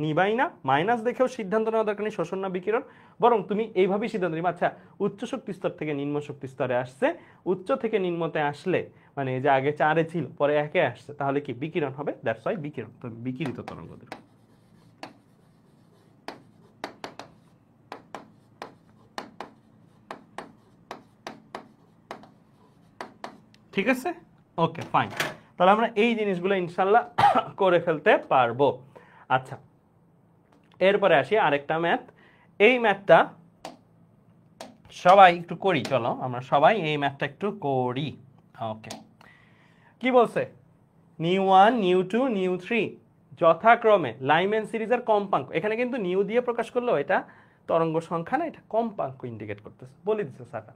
নিবাই না। মাইনাস দেখেও সিদ্ধান্ত নেওয়া দরকার নেই শোষণ না বিকিরণ, বরং তুমি এইভাবেই সিদ্ধান্ত নিবা, আচ্ছা উচ্চ শক্তি স্তর থেকে নিম্ন শক্তি স্তরে আসছে, উচ্চ থেকে নিম্নতে আসলে মানে যে আগে 4-এ ছিল পরে 1-এ আসছে, তাহলে কি বিকিরণ হবে, দ্যাটস ওয়াই বিকিরণ, তো বিকিরিত তরঙ্গ দৈর্ঘ্য। ঠিক আছে, ওকে ফাইন। তাহলে আমরা এই জিনিসগুলো ইনশাল্লাহ করে ফেলতে পারবো। আচ্ছা, এরপরে আসি আরেকটা ম্যাথ। এই ম্যাথটা সবাই একটু করি, চলো আমরা সবাই এই ম্যাথটা একটু করি। ওকে, কি বলছে, নিউ 1 নিউ 2 নিউ 3 যথাক্রমে লাইম্যান সিরিজের কম্পাঙ্ক, এখানে কিন্তু নিউ দিয়ে প্রকাশ করলো এটা তরঙ্গ সংখ্যা না, এটা কম্পাঙ্ক ইন্ডিকেট করতেছে, বলে দিচ্ছে স্যারটা।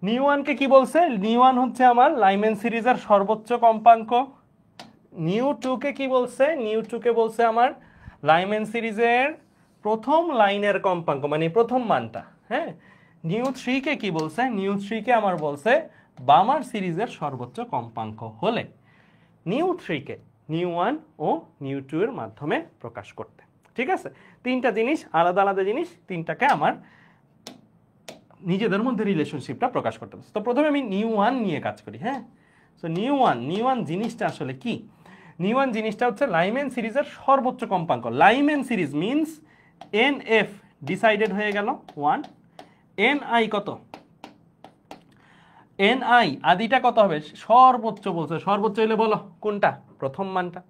নিউ 1 কে কি বলছে, নিউ 1 হচ্ছে আমার লাইম্যান সিরিজের সর্বোচ্চ কম্পাঙ্ক। নিউ 2 কে কি বলছে, নিউ 2 কে বলছে আমার লাইম্যান সিরিজের প্রথম লাইনের কম্পাঙ্ক, মানে প্রথম মানটা। হ্যাঁ, নিউ 3 কে কি বলছে, নিউ 3 কে আমার বলছে বামার সিরিজের সর্বোচ্চ কম্পাঙ্ক হলে নিউ 3 কে নিউ 1 ও নিউ 2 এর মাধ্যমে প্রকাশ করতে। ঠিক আছে, তিনটা জিনিস আলাদা আলাদা জিনিস, তিনটাকে আমার নিজেদের মধ্যে রিলেশনশিপটা প্রকাশ করতে হবে। তো প্রথমে আমি নিউ 1 নিয়ে কাজ করি। হ্যাঁ, সো নিউ 1 জিনিসটা আসলে কি, নিউ 1 জিনিসটা হচ্ছে লাইম্যান সিরিজের সর্বোচ্চ কম্পাঙ্ক। Lyman series means NF decided হয়ে গেল 1, এনআই কত, এনআই আদিটা কত হবে, সর্বোচ্চ বলছে, সর্বোচ্চ হলে বলো কোনটা, প্রথম মানটা,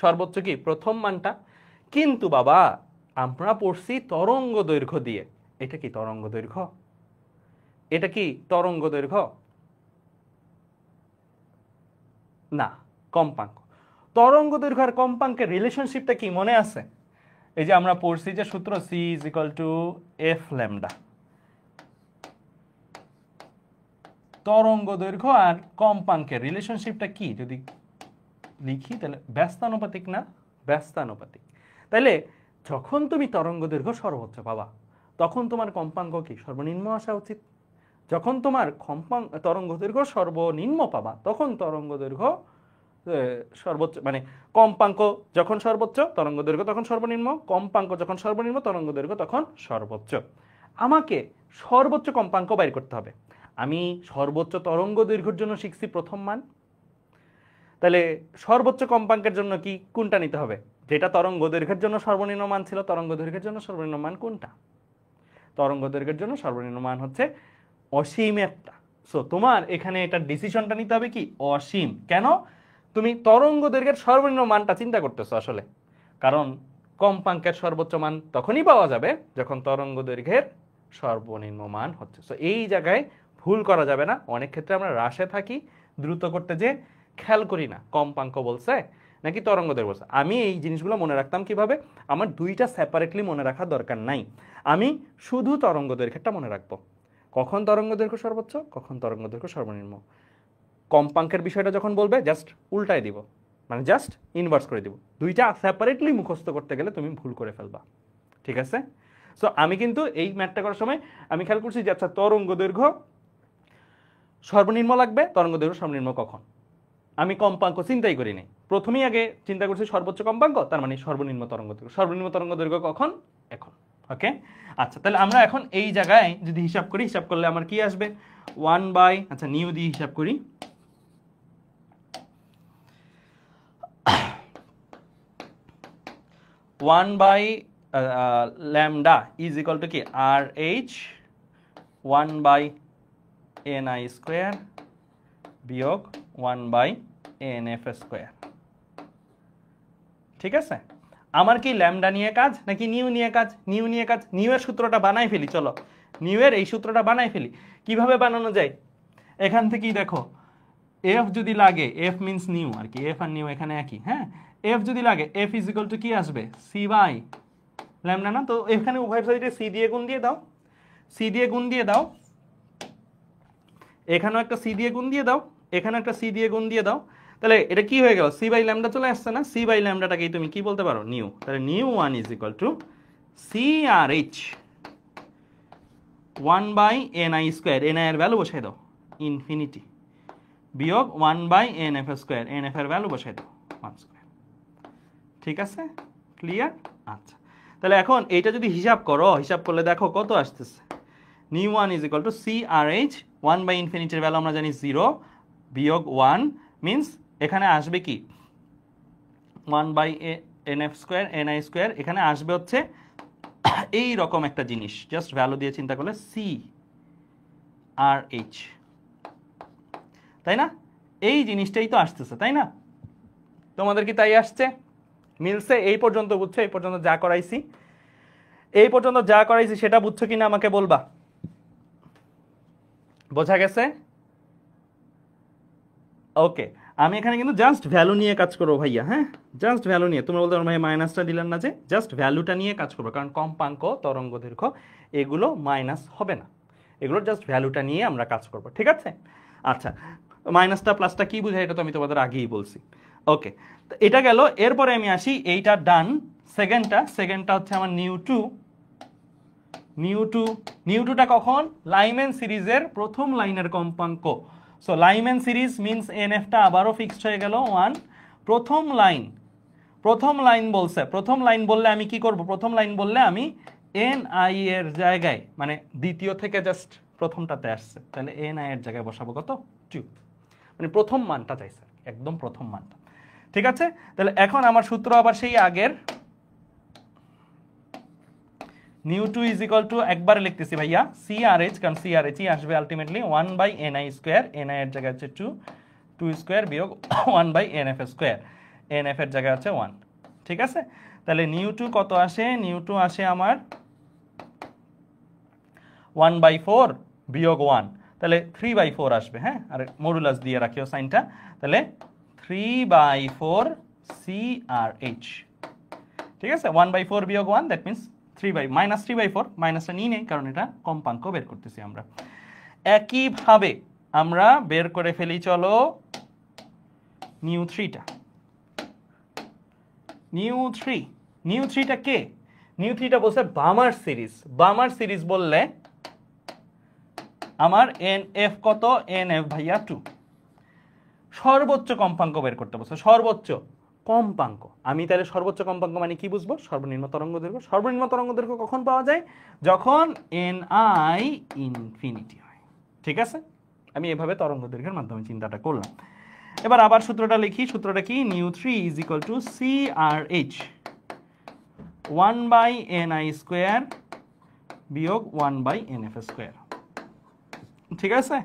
সর্বোচ্চ কি প্রথম মানটা। কিন্তু বাবা আমরা পড়ছি তরঙ্গ দৈর্ঘ্য দিয়ে, এটা কি তরঙ্গ দৈর্ঘ্য, এটা কি তরঙ্গ দৈর্ঘ্য না, কম্পাঙ্ক। তরঙ্গ দৈর্ঘ্য আর কম্পাঙ্কের রিলেশনশিপটা কি মনে আছে? এই যে আমরা পড়ছি যে সূত্র C = F ল্যামডা। তরঙ্গ দৈর্ঘ্য আর কম্পাঙ্কের রিলেশনশিপটা কি যদি লিখি তাহলে ব্যস্তানুপাতিক না, ব্যস্তানুপাতিক। তাহলে যখন তুমি তরঙ্গ দৈর্ঘ্য সর্বোচ্চ পাবা তখন তোমার কম্পাঙ্ক কি সর্বনিম্ন আসা উচিত। যখন তোমার তরঙ্গ দৈর্ঘ্য সর্বনিম্ন পাবা তখন তরঙ্গ দৈর্ঘ্য সর্বোচ্চ, মানে কম্পাঙ্ক যখন সর্বোচ্চ তরঙ্গ দৈর্ঘ্য তখন সর্বনিম্ন, কম্পাঙ্ক যখন সর্বনিম্ন তরঙ্গ দৈর্ঘ্য তখন সর্বোচ্চ। আমাকে সর্বোচ্চ কম্পাঙ্ক বাইর করতে হবে। আমি সর্বোচ্চ তরঙ্গ দৈর্ঘ্যের জন্য শিখছি প্রথম মান, তাহলে সর্বোচ্চ কম্পাঙ্কের জন্য কি কোনটা নিতে হবে, যেটা তরঙ্গ দৈর্ঘ্যের জন্য সর্বনিম্ন মান ছিল। তরঙ্গ দৈর্ঘ্যের জন্য সর্বনিম্ন মান কোনটা, তরঙ্গ দৈর্ঘ্যের জন্য সর্বনিম্ন মান হচ্ছে অসীমেরটা। সো তোমার এখানে এটা ডিসিশনটা নিতে হবে কি অসীম। কেন? তুমি তরঙ্গ দৈর্ঘ্যের সর্বনিম্ন মানটা চিন্তা করতেছো আসলে, কারণ কম্পাঙ্কের সর্বোচ্চ মান তখনই পাওয়া যাবে যখন তরঙ্গ দৈর্ঘ্যের সর্বনিম্ন মান হচ্ছে। সো এই জায়গায় ভুল করা যাবে না। অনেক ক্ষেত্রে আমরা হ্রাসে থাকি, দ্রুত করতে যে খেয়াল করি না কম্পাঙ্ক বলছে নাকি তরঙ্গ দৈর্ঘ্য বলছে। আমি এই জিনিসগুলো মনে রাখতাম কিভাবে, আমার দুইটা সেপারেটলি মনে রাখার দরকার নাই, আমি শুধু তরঙ্গ দৈর্ঘ্যটা মনে রাখবো, কখন তরঙ্গ দৈর্ঘ্য সর্বোচ্চ, কখন তরঙ্গ দৈর্ঘ্য সর্বনিম্ন। কম্পাঙ্কের বিষয়টা যখন বলবে জাস্ট উল্টায় দিব, মানে জাস্ট ইনভার্স করে দিব। দুইটা সেপারেটলি মুখস্থ করতে গেলে তুমি ভুল করে ফেলবা, ঠিক আছে? সো আমি কিন্তু এই ম্যাথটা করার সময় আমি খেয়াল করছি যে আচ্ছা তরঙ্গ দৈর্ঘ্য সর্বনিম্ন লাগবে, তরঙ্গ দৈর্ঘ্য সর্বনিম্ন কখন, আমি কম্পাঙ্ক চিন্তাই করি নাই, প্রথমেই আগে চিন্তা করছি সর্বোচ্চ কম্পাঙ্ক, তার মানে সর্বনিম্ন তরঙ্গ দৈর্ঘ্য, সর্বনিম্ন তরঙ্গ দৈর্ঘ্য কখন, এখন। ওকে, আচ্ছা তাহলে আমরা এখন এই জায়গায় যদি হিসাব করি, হিসাব করলে আমার কি আসবে 1 বাই, আচ্ছা নিউ দিয়ে হিসাব করি, 1 by lambda is equal to কি R H 1 by N I square বিয়োগ 1 বাই এন এফ স্কোয়ার। ঠিক আছে, আমার কি ল্যামডা নিয়ে কাজ নাকি নিউ নিয়ে কাজ? নিউ নিয়ে কাজ। নিউ এর সূত্রটা বানাই ফেলি, চলো নিউ এর এই সূত্রটা বানাই ফেলি। কিভাবে বানানো যায়? এখান থেকেই দেখো, এফ যদি লাগে, এফ মিন্স নিউ আর কি, এফ আর নিউ এখানে একই, হ্যাঁ। এফ যদি লাগে, এফ ইজ ইকুয়াল টু কি আসবে সি বাই ল্যামডা না? তো এখানে উভয় সাইডে সি দিয়ে গুণ দিয়ে দাও, সি দিয়ে গুণ দিয়ে দাও, এখানেও একটা সি দিয়ে গুণ দিয়ে দাও, এখানে একটা সি দিয়ে গুণ দিয়ে দাও, তাহলে এটা কি হয়ে গেল সি বাই ল্যামডা চলে আসছে না? সি বাই ল্যামডাটাকেই তুমি কি বলতে পারো নিউ। তাহলে nu 1 is equal to C R H 1 by N I square, N I এর ভ্যালু বসাই দাও ইনফিনিটি, বিয়োগ 1 by N F square, N F এর ভ্যালু বসাই দাও 1 স্কোয়ার। ঠিক আছে, ক্লিয়ার? আচ্ছা তাহলে এখন এইটা যদি হিসাব করো, হিসাব করলে দেখো কত আসতেছে, nu 1 is equal to C R H 1 by ইনফিনিটির ভ্যালু আমরা জানি 0 বিয়োগ 1 মিন্স এখানে আসবে কি 1 by N F square N I square, এখানে আসবে হচ্ছে এই রকম একটা জিনিস, জাস্ট ভ্যালু দিয়ে চিন্তা করলে সি আর এইচ, তাই না? এই জিনিসটাই তো আসতেছে, তাই না? তোমাদের কি তাই আসছে? মিলছে? এই পর্যন্ত বুঝছো? এই পর্যন্ত যা করাইছি, এই পর্যন্ত যা করাইছি সেটা বুঝছো কিনা আমাকে বলবা। বোঝা গেছে? ওকে, আমি এখানে কিন্তু জাস্ট ভ্যালু নিয়ে কাজ করবো ভাইয়া, হ্যাঁ, জাস্ট ভ্যালু নিয়ে। তোমরা বলতে পারো ভাই মাইনাসটা দিলেন না যে, জাস্ট ভ্যালুটা নিয়ে কাজ করবো, কারণ কম্পাঙ্ক তরঙ্গ দৈর্ঘ্য এগুলো মাইনাস হবে না, এগুলোর জাস্ট ভ্যালুটা নিয়ে আমরা কাজ করব। ঠিক আছে, আচ্ছা মাইনাসটা প্লাসটা কি বুঝায় এটা তো আমি তোমাদের আগেই বলছি। ওকে, তো এটা গেল। এরপরে আমি আসি এইটা ডান, সেকেন্ডটা হচ্ছে আমার নিউ টু। নিউ টুটা কখন? লাইম্যান সিরিজের প্রথম লাইনের কম্পাঙ্ক। সো লাইম্যান সিরিজ মিন্স এনএফটা আবারও ফিক্সড হয়ে গেল 1। প্রথম লাইন বলছে, প্রথম লাইন বললে আমি কি করব? প্রথম লাইন বললে আমি এন আই এর জায়গায়, মানে দ্বিতীয় থেকে জাস্ট প্রথমটাতে আসছে, তাহলে এন আই এর জায়গায় বসাবো কত 2, মানে প্রথম মানটা চাইছে, একদম প্রথম মানটা। ঠিক আছে, তাহলে এখন আমার সূত্র আবার সেই আগের, nu two is equal to একবারে লিখতেছি ভাইয়া সি আর এইচ, কারণ সি আর এইচই আসবে ultimately 1 by N I square, N I এর জায়গায় হচ্ছে 2 স্কোয়ার বিয়োগ 1 by N F square, N F এর জায়গায় হচ্ছে 1। ঠিক আছে, তাহলে নিউ টু কত আসে? নিউ টু আসে আমার 1 বাই 4 বিয়োগ 1, তাহলে 3 বাই 4 আসবে, হ্যাঁ, আর মডুলাস দিয়ে রাখিও সাইনটা, তাহলে 3 বাই 4 সি আর এইচ। ঠিক আছে, 1 বাই 4 বিয়োগ 1, দ্যাট মিনস 3 বাই -3/4, মাইনাসটা নিয়ে নেই কারণ এটা কম্পাঙ্ক বের করতেছি আমরা। একইভাবে আমরা বের করে ফেলি, চলো নিউ 3টা। নিউ 3টা কে? নিউ 3টা বলছে বামার সিরিজ বললে আমার এন এফ কত? এন এফ ভাইয়া 2। সর্বোচ্চ কম্পাঙ্ক বের করতে বলছে, সর্বোচ্চ কম্পাঙ্ক। আমি তাহলে সর্বোচ্চ কম্পাঙ্ক মানে কি বুঝবো? সর্বনিম্ন তরঙ্গ দৈর্ঘ্য। সর্বনিম্ন তরঙ্গ দৈর্ঘ্য কখন পাওয়া যায়? যখন এন আই ইনফিনিটি হয়। ঠিক আছে, আমি এভাবে তরঙ্গ দৈর্ঘ্যের মাধ্যমে চিন্তাটা করলাম। এবার আবার সূত্রটা লিখি, সূত্রটা কি? Nu 3 is equal to C R H 1 by N I square বিয়োগ 1 বাই এন এফ স্কোয়ার। ঠিক আছে,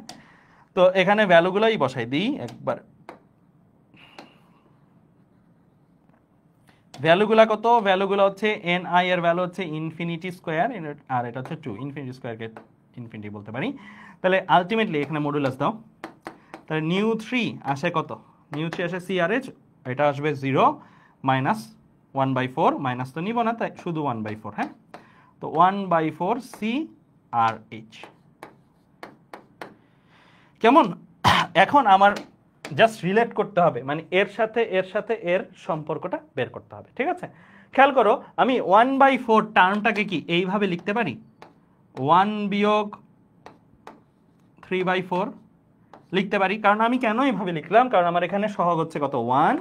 তো এখানে ভ্যালুগুলোই বসাই দিই একবার। ভ্যালুগুলা কত? ভ্যালুগুলো হচ্ছে ni এর ভ্যালু হচ্ছে ইনফিনিটি স্কোয়ার, আর এটা হচ্ছে 2, ইনফিনিটি স্কোয়ারকে ইনফিনিটি বলতে পারি। তাহলে আলটিমেটলি এখানে মডুলাস দাও, তাহলে নিউ 3 আসে কত? নিউ 3 আসে CRH, এটা আসবে 0 মাইনাস 1/4, মাইনাস তো নিব না তাই শুধু 1/4। হ্যাঁ, তো 1/4 CRH কেমন? এখন আমার জাস্ট রিলেট করতে হবে, মানে এর সাথে এর সম্পর্কটা বের করতে হবে। ঠিক আছে, খেয়াল করো, আমি 1/4 টার্মটাকে কি এইভাবে লিখতে পারি, 1 বিয়োগ 3/4 লিখতে পারি। কারণ আমি কেন এইভাবে লিখলাম, কারণ আমার এখানে সহগ হচ্ছে কত 1,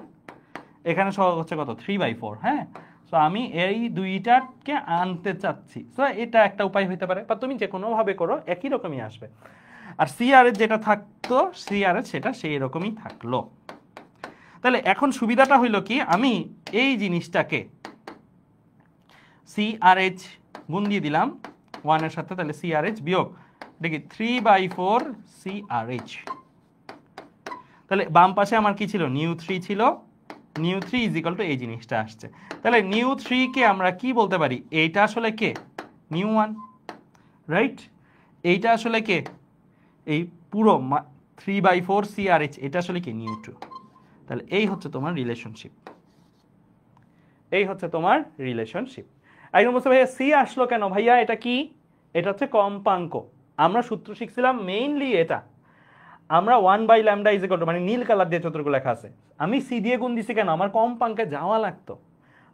এখানে সহগ হচ্ছে কত 3/4। হ্যাঁ, সো আমি এই দুইটাকে আনতে চাচ্ছি, সো এটা একটা উপায় হতে পারে, বা তুমি যে কোনোভাবে করো একই রকমই আসবে। আর CRH যেটা থাকতো, CRH সেটা সেই রকমই থাকলো। তাহলে এখন সুবিধাটা হইল কি, আমি এই জিনিসটাকে CRH গুণ দিয়ে দিলাম 1 এর সাথে, তাহলে CRH বিয়োগ দেখি 3/4 CRH। তাহলে বাম পাশে আমার কি ছিল, নিউ 3 ছিল, নিউ 3 ইজ ইকুয়াল টু এই জিনিসটা আসছে। তাহলে নিউ 3 কে আমরা কি বলতে পারি, এইটা আসলে কে, নিউ 1, রাইট? এইটা আসলে কে, এই পুরো 3/4 CRH, এটা আসলে কি, নিউ 2। তাহলে এই হচ্ছে তোমার রিলেশনশিপ, এই হচ্ছে তোমার রিলেশনশিপ। একদম বলছে ভাইয়া সি আসলো কেন ভাইয়া, এটা কি, এটা হচ্ছে কম্পাঙ্ক। আমরা সূত্র শিখছিলাম মেইনলি এটা, আমরা 1/λ ইজ ইকুয়াল টু, মানে নীল কালার দিয়ে চতুর্থ লেখা আছে, আমি সি দিয়ে গুণ দিছি কেন, আমার কম্পাঙ্কে যাওয়া লাগতো,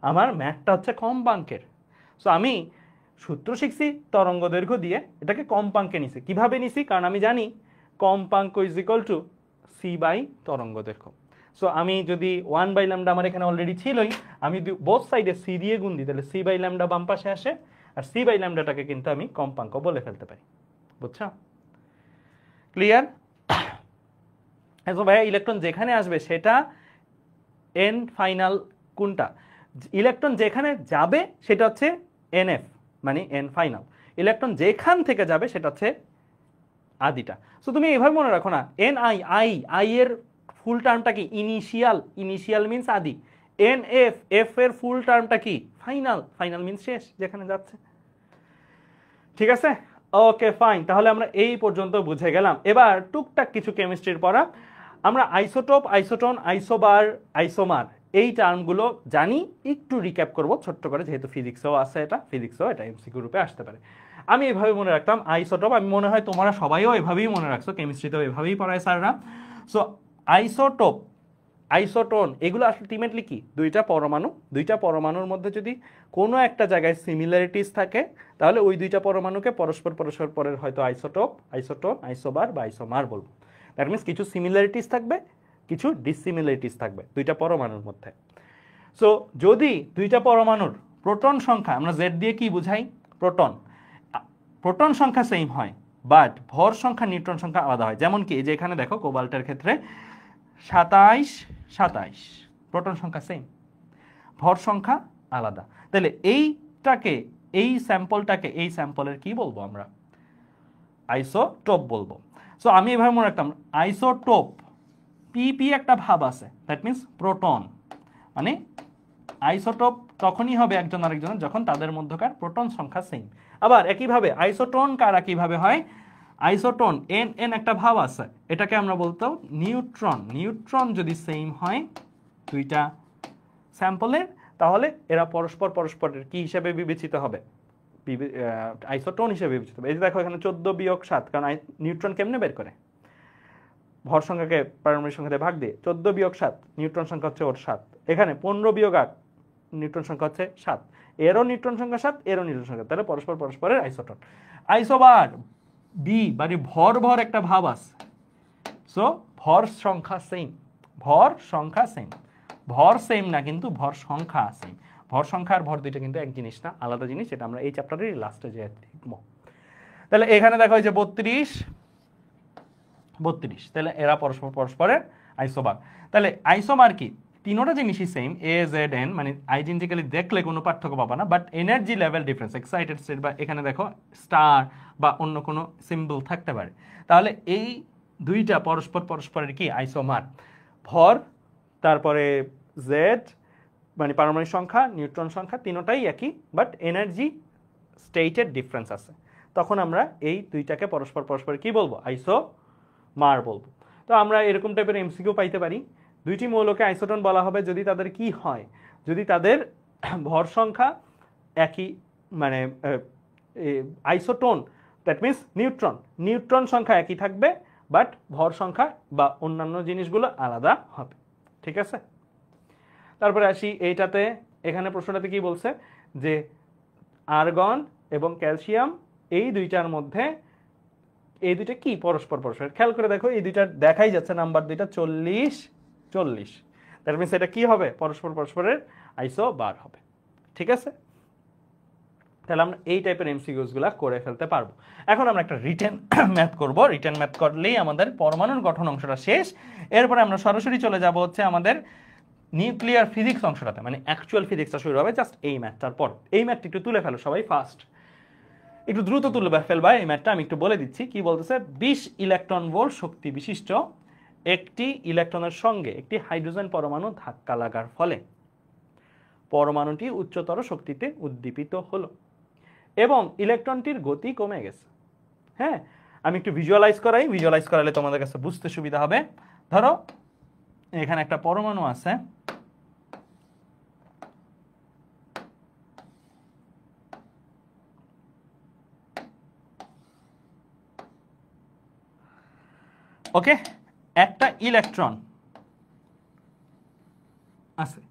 আমার ম্যাথটা হচ্ছে কম্পাঙ্কের। সো আমি সূত্র শিখছি তরঙ্গ দৈর্ঘ্য দিয়ে, এটাকে কম্পাঙ্কে নিছি। কিভাবে নিছি, কারণ আমি জানি কম্পাঙ্ক is equal to C by তরঙ্গ দৈর্ঘ্য। সো আমি যদি 1/λ আমার এখানে অলরেডি ছিলই, আমি যদি বোথ সাইডে সি দিয়ে গুণ দিই, তাহলে c/λ বাম পাশে আসে, আর c/λটাকে কিন্তু আমি কম্পাঙ্ক বলে ফেলতে পারি। বুঝছো? ক্লিয়ার? ভাইয়া ইলেকট্রন যেখানে আসবে সেটা এন ফাইনাল কোনটা, ইলেকট্রন যেখানে যাবে সেটা হচ্ছে NF, মানে এন ফাইনাল। ইলেকট্রন যেখান থেকে যাবে সেটা হচ্ছে আদিটা। সো তুমি এভাবে মনে রাখো না, NI, আই এর ফুল টার্মটা কি, ইনিশিয়াল, ইনিশিয়াল মিন্স আদি। NF, এফ এর ফুল টার্মটা কি, ফাইনাল, ফাইনাল মিন্স শেষ, যেখানে যাচ্ছে। ঠিক আছে, ওকে ফাইন, তাহলে আমরা এই পর্যন্ত বুঝে গেলাম। এবার টুকটাক কিছু কেমিস্ট্রির পড়া, আমরা আইসোটোপ, আইসোটোন, আইসোবার, আইসোমার এই টার্মগুলো জানি, একটু রিক্যাপ করব ছোট্ট করে, যেহেতু ফিজিক্সেও আছে, এটা ফিজিক্সও এটা এমসিকিউ রূপে আসতে পারে। আমি এভাবে মনে রাখতাম আইসোটোপ, আমি মনে হয় তোমরা সবাইও এভাবেই মনে রাখছো, কেমিস্ট্রিতেও এভাবেই পড়ায় স্যাররা। সো আইসোটোপ, আইসোটোন, এগুলো আলটিমেটলি কি, দুইটা পরমাণু, দুইটা পরমাণুর মধ্যে যদি কোনো একটা জায়গায় সিমিলারিটিস থাকে, তাহলে ওই দুইটা পরমাণুকে পরস্পর পরের হয়তো আইসোটোপ, আইসোটোন, আইসোবার বা আইসোমার বলবো। দ্যাট মিনস কিছু সিমিলারিটিস থাকবে, কিছু ডিসিমিলারিটিস থাকবে দুইটা পরমাণুর মধ্যে। সো যদি দুইটা পরমাণুর প্রোটন সংখ্যা, আমরা জেড দিয়ে কি বুঝাই, প্রোটন, প্রোটন সংখ্যা সেম হয়, বাট ভর সংখ্যা, নিউট্রন সংখ্যা আলাদা হয়। যেমন কি, যে এখানে দেখো কোবাল্টের ক্ষেত্রে 27, প্রোটন সংখ্যা সেম, ভর সংখ্যা আলাদা। তাহলে এইটাকে, এই স্যাম্পলটাকে, এই স্যাম্পলের কি বলবো আমরা, আইসোটোপ বলবো। সো আমি এভাবে মনে রাখতাম, আইসোটোপ PP একটা ভাব আছে, দ্যাট মিনস প্রোটন, মানে আইসোটোপ তখনই হবে একজন আরেকজনের যখন তাদের মধ্যকার প্রোটন সংখ্যা সেম। আবার একইভাবে আইসোটোন কারা কিভাবে হয়, আইসোটোন এন একটা ভাব আছে, এটাকে আমরা বলতো নিউট্রন। নিউট্রন যদি সেম হয় দুইটা স্যাম্পলের, তাহলে এরা পরস্পরের কি হিসেবে বিবেচিত হবে, আইসোটোন হিসেবে বিবেচিত হবে। এই যে দেখো এখানে 14 বিয়োগ 7, কারণ নিউট্রন কেমনে বের করে, ভর সংখ্যাকে পারমাণবিক সংখ্যা দিয়ে ভাগ দিয়ে, 14 বিয়োগ 7, নিউট্রন সংখ্যা হচ্ছে ওর 7। এখানে 15 বিয়োগ 8, নিউট্রন সংখ্যা হচ্ছে 7, এরও নিউট্রন সংখ্যা 7, এরও নিউট্রন সংখ্যা, তাহলে পরস্পরের আইসোটোন। আইসোবার বি, মানে ভর একটা ভাব আছে, সো ভর সংখ্যা সেম, ভর সংখ্যা সেম, ভর সেম না কিন্তু ভর সংখ্যা সেম। ভর সংখ্যা আর ভর দুইটা কিন্তু এক জিনিস না, আলাদা জিনিস, এটা আমরা এই চ্যাপ্টারের লাস্টে যে দেখব। তাহলে এখানে দেখা হয়েছে 32, তাহলে এরা পরস্পরের আইসোবার। তাহলে আইসোমার কি, তিনোটা জিনিসই সেম, AZN, মানে আইডেন্টিক্যালি দেখলে কোনো পার্থক্য পাবা না, but energy level difference, excited state বা এখানে দেখো স্টার বা অন্য কোনো সিম্বল থাকতে পারে। তাহলে এই দুইটা পরস্পর পরস্পরের কি আইসোমার, ভর, তারপরে জেড মানে পারমাণবিক সংখ্যা, নিউট্রন সংখ্যা তিনটাই একই, বাট এনার্জি স্টেটের ডিফারেন্স আছে, তখন আমরা এই দুইটাকে পরস্পর পরস্পর কি বলবো, আইসোমার বলবো। তো আমরা এরকম টাইপের এমসিকিউ পাইতে পারি। দুইটি মৌলকে আইসোটোন বলা হবে যদি তাদের কি হয়, যদি তাদের ভর সংখ্যা একই, মানে আইসোটোন দ্যাট মিনস নিউট্রন সংখ্যা একই থাকবে, বাট ভর সংখ্যা বা অন্যান্য জিনিসগুলো আলাদা হবে। ঠিক আছে, তারপরে আসি এইটাতে, এখানে প্রশ্নটাতে কি বলছে যে আর্গন এবং ক্যালসিয়াম এই দুইটার মধ্যে, এই দুইটা কি পরস্পর পরস্পর, খেয়াল করে দেখো এই দুইটা দেখাই যাচ্ছে নাম্বার দুইটা 40-40, দ্যাট মিনস এটা কি হবে, পরস্পর পরস্পরের আইসোবার হবে। ঠিক আছে, তাহলে আমরা এই টাইপের এমসিকিউস গুলা করে ফেলতে পারবো। এখন আমরা একটা রিটেন ম্যাথ করব, রিটেন ম্যাথ করলেই আমাদের পরমাণুর গঠন অংশটা শেষ। এরপরে আমরা সরাসরি চলে যাব হচ্ছে আমাদের নিউক্লিয়ার ফিজিক্স অংশটাতে, মানে অ্যাকচুয়াল ফিজিক্সটা শুরু হবে জাস্ট এই ম্যাথটার পর। এই ম্যাথটা একটু তুলে ফেলো সবাই, ফাস্ট একটু দ্রুত তুলে ফেলবা এই ম্যাথটা। আমি একটু বলে দিচ্ছি কি বলতেছে। 20 ইলেকট্রন ভোল্ট শক্তি বিশিষ্ট একটি ইলেকট্রনের সঙ্গে একটি হাইড্রোজেন পরমাণু ধাক্কা লাগার ফলে পরমাণুটি উচ্চতর শক্তিতে উদ্দীপিত হলো এবং ইলেকট্রনটির গতি কমে গেছে। হ্যাঁ, আমি একটু ভিজুয়ালাইজ করালে তোমাদের কাছে বুঝতে সুবিধা হবে। ধরো এখানে একটা পরমাণু আছে, ওকে, একটা ইলেকট্রন আছে।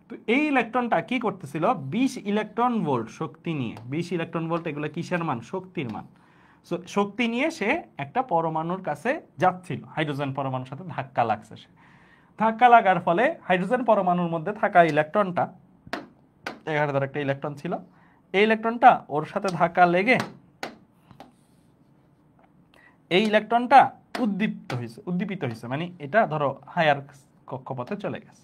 তো এই ইলেকট্রনটা কি করতেছিল, 20 ইলেকট্রন ভোল্ট শক্তি নিয়ে, 20 ইলেকট্রন ভোল্ট এগুলো কিসের মান, শক্তির মান। শক্তি নিয়ে সে একটা পরমাণুর কাছে যাচ্ছিল, হাইড্রোজেন পরমাণুর সাথে ধাক্কা লাগছে। সে ধাক্কা লাগার ফলে হাইড্রোজেন পরমাণুর মধ্যে থাকা ইলেকট্রনটা, এখানে ধর একটা ইলেকট্রন ছিল, এই ইলেকট্রনটা ওর সাথে ধাক্কা লেগে এই ইলেকট্রনটা উদ্দীপিত হয়েছে, মানে এটা ধরো হায়ার কক্ষপথে চলে গেছে।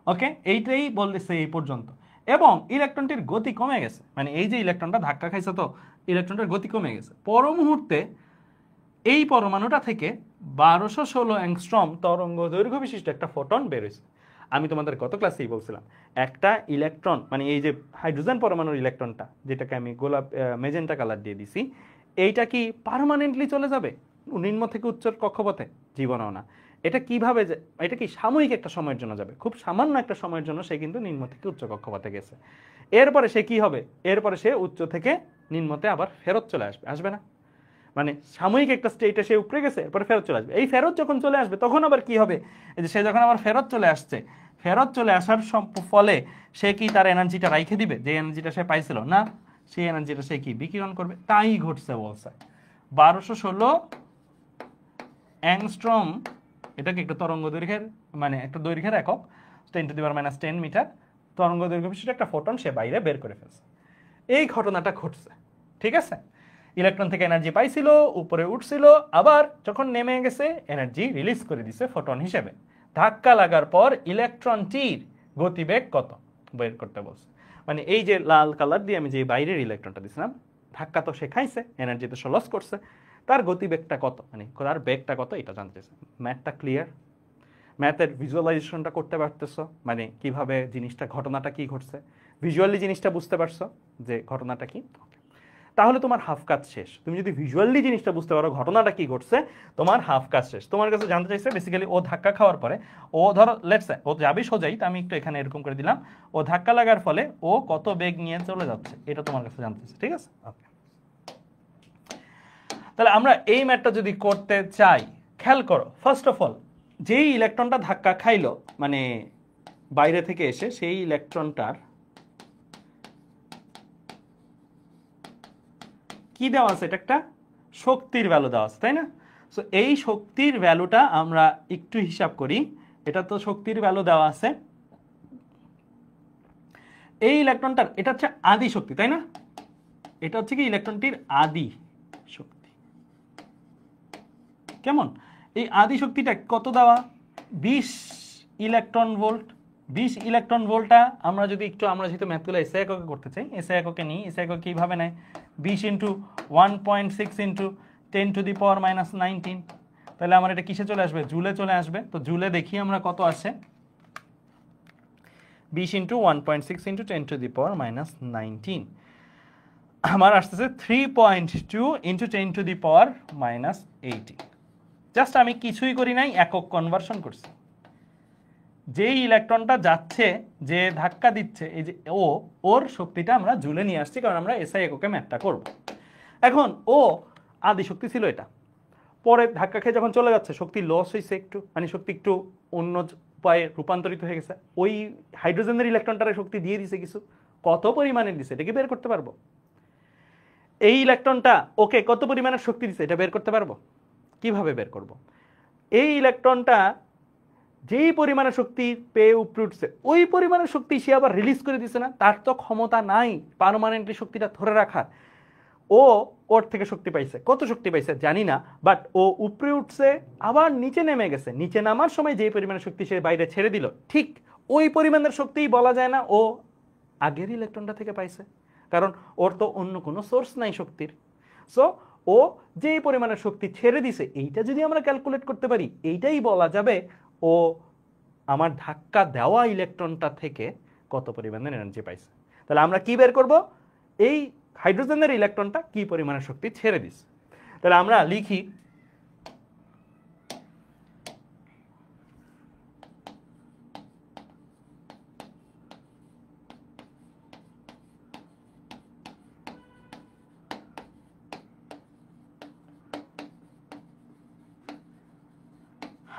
ওকে, এইটাই বলতেছে এই পর্যন্ত। এবং ইলেকট্রনটির গতি কমে গেছে, মানে এই যে ইলেকট্রনটা ধাক্কা খাইছে, তো ইলেকট্রনটার গতি কমে গেছে। পর মুহূর্তে এই পরমাণুটা থেকে 1216 অ্যাংস্ট্রম তরঙ্গ দৈর্ঘ্য বিশিষ্ট একটা ফোটন বের হয়েছে। আমি তোমাদের গত ক্লাসেই বলছিলাম, একটা ইলেকট্রন মানে এই যে হাইড্রোজেন পরমাণুর ইলেকট্রনটা, যেটাকে আমি গোলাপ মেজেন্টা কালার দিয়ে দিছি, এইটা কি পার্মানেন্টলি চলে যাবে নিম্ন থেকে উচ্চ কক্ষপথে? জীবনেও না। এটা কিভাবে, এটা কি সাময়িক একটা সময়ের জন্য যাবে, খুব সামান্য একটা সময়ের জন্য সে কিন্তু নিম্ন থেকে উচ্চ কক্ষপথে গেছে। এরপরে সে কি হবে, এরপরে সে উচ্চ থেকে নিম্নতে আবার ফেরত চলে আসবে না? মানে সাময়িক একটা স্টেটে সে উপরে গেছে, এরপরে ফেরত চলে আসবে। এই ফেরত যখন চলে আসবে তখন আবার কি হবে, এই যে সে যখন আবার ফেরত চলে আসছে, ফেরত চলে আসার ফলে সে কি তার এনার্জিটা রাইখে দিবে, যে এনার্জিটা সে পাইছিল না, সেই এনার্জিটা সে কি বিকিরণ করবে। তাই ঘটছে বলছে। 1216 অ্যাংস্ট্রম, এটাকে একটা তরঙ্গ দৈর্ঘ্যের, মানে একটা দৈর্ঘ্যের একক, 10⁻⁻10 মিটার তরঙ্গ দৈর্ঘ্য বিশিষ্ট একটা ফোটন সে বাইরে বের করে ফেলছে। এই ঘটনাটা ঘটছে। ঠিক আছে, ইলেকট্রন থেকে এনার্জি পাইছিল, উপরে উঠছিল, আবার যখন নেমে গেছে এনার্জি রিলিজ করে দিছে ফোটন হিসেবে। ধাক্কা লাগার পর ইলেকট্রনটির গতিবেগ কত বের করতে বলছে। মানে এই যে লাল কালার দিয়ে আমি যে বাইরের ইলেকট্রনটা দিছিলাম, ধাক্কা তো সে খাইছে, এনার্জি তো সে লস করছে, তার গতিবেগটা কত, মানে তার বেগটা কত, এটা জানতে চাইছে। ম্যাথটা ক্লিয়ার? ম্যাথের ভিজুয়ালাইজেশনটা করতে পারতেছো, মানে কিভাবে জিনিসটা, ঘটনাটা কি ঘটছে, ভিজুয়ালি জিনিসটা বুঝতে পারছো যে ঘটনাটা কি। তাহলে তোমার হাফ কাজ শেষ। তুমি যদি ভিজুয়ালি জিনিসটা বুঝতে পারো ঘটনাটা কি ঘটছে, তোমার হাফ কাজ শেষ। তোমার কাছে জানতে চাইছে বেসিক্যালি ও ধাক্কা খাওয়ার পরে, ও ধরো লেটস সে ও যাবে সোজাই, তো আমি একটু এখানে এরকম করে দিলাম, ও ধাক্কা লাগার ফলে ও কত বেগ নিয়ে চলে যাচ্ছে, এটা তোমার কাছে জানতে চাইছে। ঠিক আছে, ওকে। তাহলে আমরা এই ম্যাথটা যদি করতে চাই, খেয়াল করো, ফার্স্ট অফ অল যেই ইলেকট্রনটা ধাক্কা খাইলো, মানে বাইরে থেকে এসে, সেই ইলেকট্রনটার কি দেওয়া আছে, এটা একটা শক্তির ভ্যালু দেওয়া আছে, তাই না? সো এই শক্তির ভ্যালুটা আমরা একটু হিসাব করি। এটা তো শক্তির ভ্যালু দেওয়া আছে, এই ইলেকট্রনটার এটা হচ্ছে আদি শক্তি, তাই না? এটা হচ্ছে কি ইলেকট্রনটির আদি শক্তি। কেমন? এই আদি শক্তিটা কত দেওয়া, 20 ইলেকট্রন ভোল্ট। 20 ইলেকট্রন ভোল্টটা আমরা যদি একটু, আমরা যেহেতু ম্যাথগুলো এসআই এককে করতে চাই, এসআই এককে নিই। এসআই একক কিভাবে নেয়, 20 × 1.6 × 10⁻⁹ তাহলে আমার এটা কিসে চলে আসবে, জুলে চলে আসবে। তো জুলে দেখি আমরা কত আসে, 20 ইন্টু 1.6 ইন্টু 10⁻⁻19 আমার আসতেছে 3.2 ইন্টু 10⁻⁻18। জাস্ট আমি কিছুই করি নাই, একক কনভার্সন করছি। যেই ইলেকট্রনটা যাচ্ছে, যে ধাক্কা দিচ্ছে, এই যে ওর শক্তিটা আমরা জুলে নিয়ে আসছি, কারণ আমরা এসআই এককে ম্যাথটা করব। এখন আদি শক্তি ছিল এটা, পরে ধাক্কা খেয়ে যখন চলে যাচ্ছে শক্তি লস হয়েছে একটু, মানে শক্তি একটু অন্য উপায়ে রূপান্তরিত হয়ে গেছে। ওই হাইড্রোজেনের ইলেকট্রনটারে শক্তি দিয়ে দিছে কিছু, কত পরিমাণের দিছে এটা কি বের করতে পারবো? এই ইলেকট্রনটা ওকে কত পরিমাণের শক্তি দিছে এটা বের করতে পারবো? কিভাবে বের করব? এই ইলেকট্রনটা যেই পরিমাণের শক্তি পেয়ে উপরে উঠছে, ওই পরিমাণের শক্তি সে আবার রিলিজ করে দিছে না, তার তো ক্ষমতা নাই পার্মানেন্টলি শক্তিটা ধরে রাখার। ওর থেকে শক্তি পাইছে, কত শক্তি পাইছে জানি না, বাট ও উপরে উঠছে আবার নিচে নেমে গেছে। নিচে নামার সময় যে পরিমাণের শক্তি সে বাইরে ছেড়ে দিল, ঠিক ওই পরিমাণের শক্তিই বলা যায় না ও আগের ইলেকট্রনটা থেকে পাইছে, কারণ ওর তো অন্য কোনো সোর্স নাই শক্তির। সো ও যেই পরিমাণের শক্তি ছেড়ে দিছে, এইটা যদি আমরা ক্যালকুলেট করতে পারি, এইটাই বলা যাবে ও আমার ধাক্কা দেওয়া ইলেকট্রনটা থেকে কত পরিমাণের এনার্জি পাইছে। তাহলে আমরা কি বের করব? এই হাইড্রোজেনের ইলেকট্রনটা কি পরিমাণের শক্তি ছেড়ে দিছে। তাহলে আমরা লিখি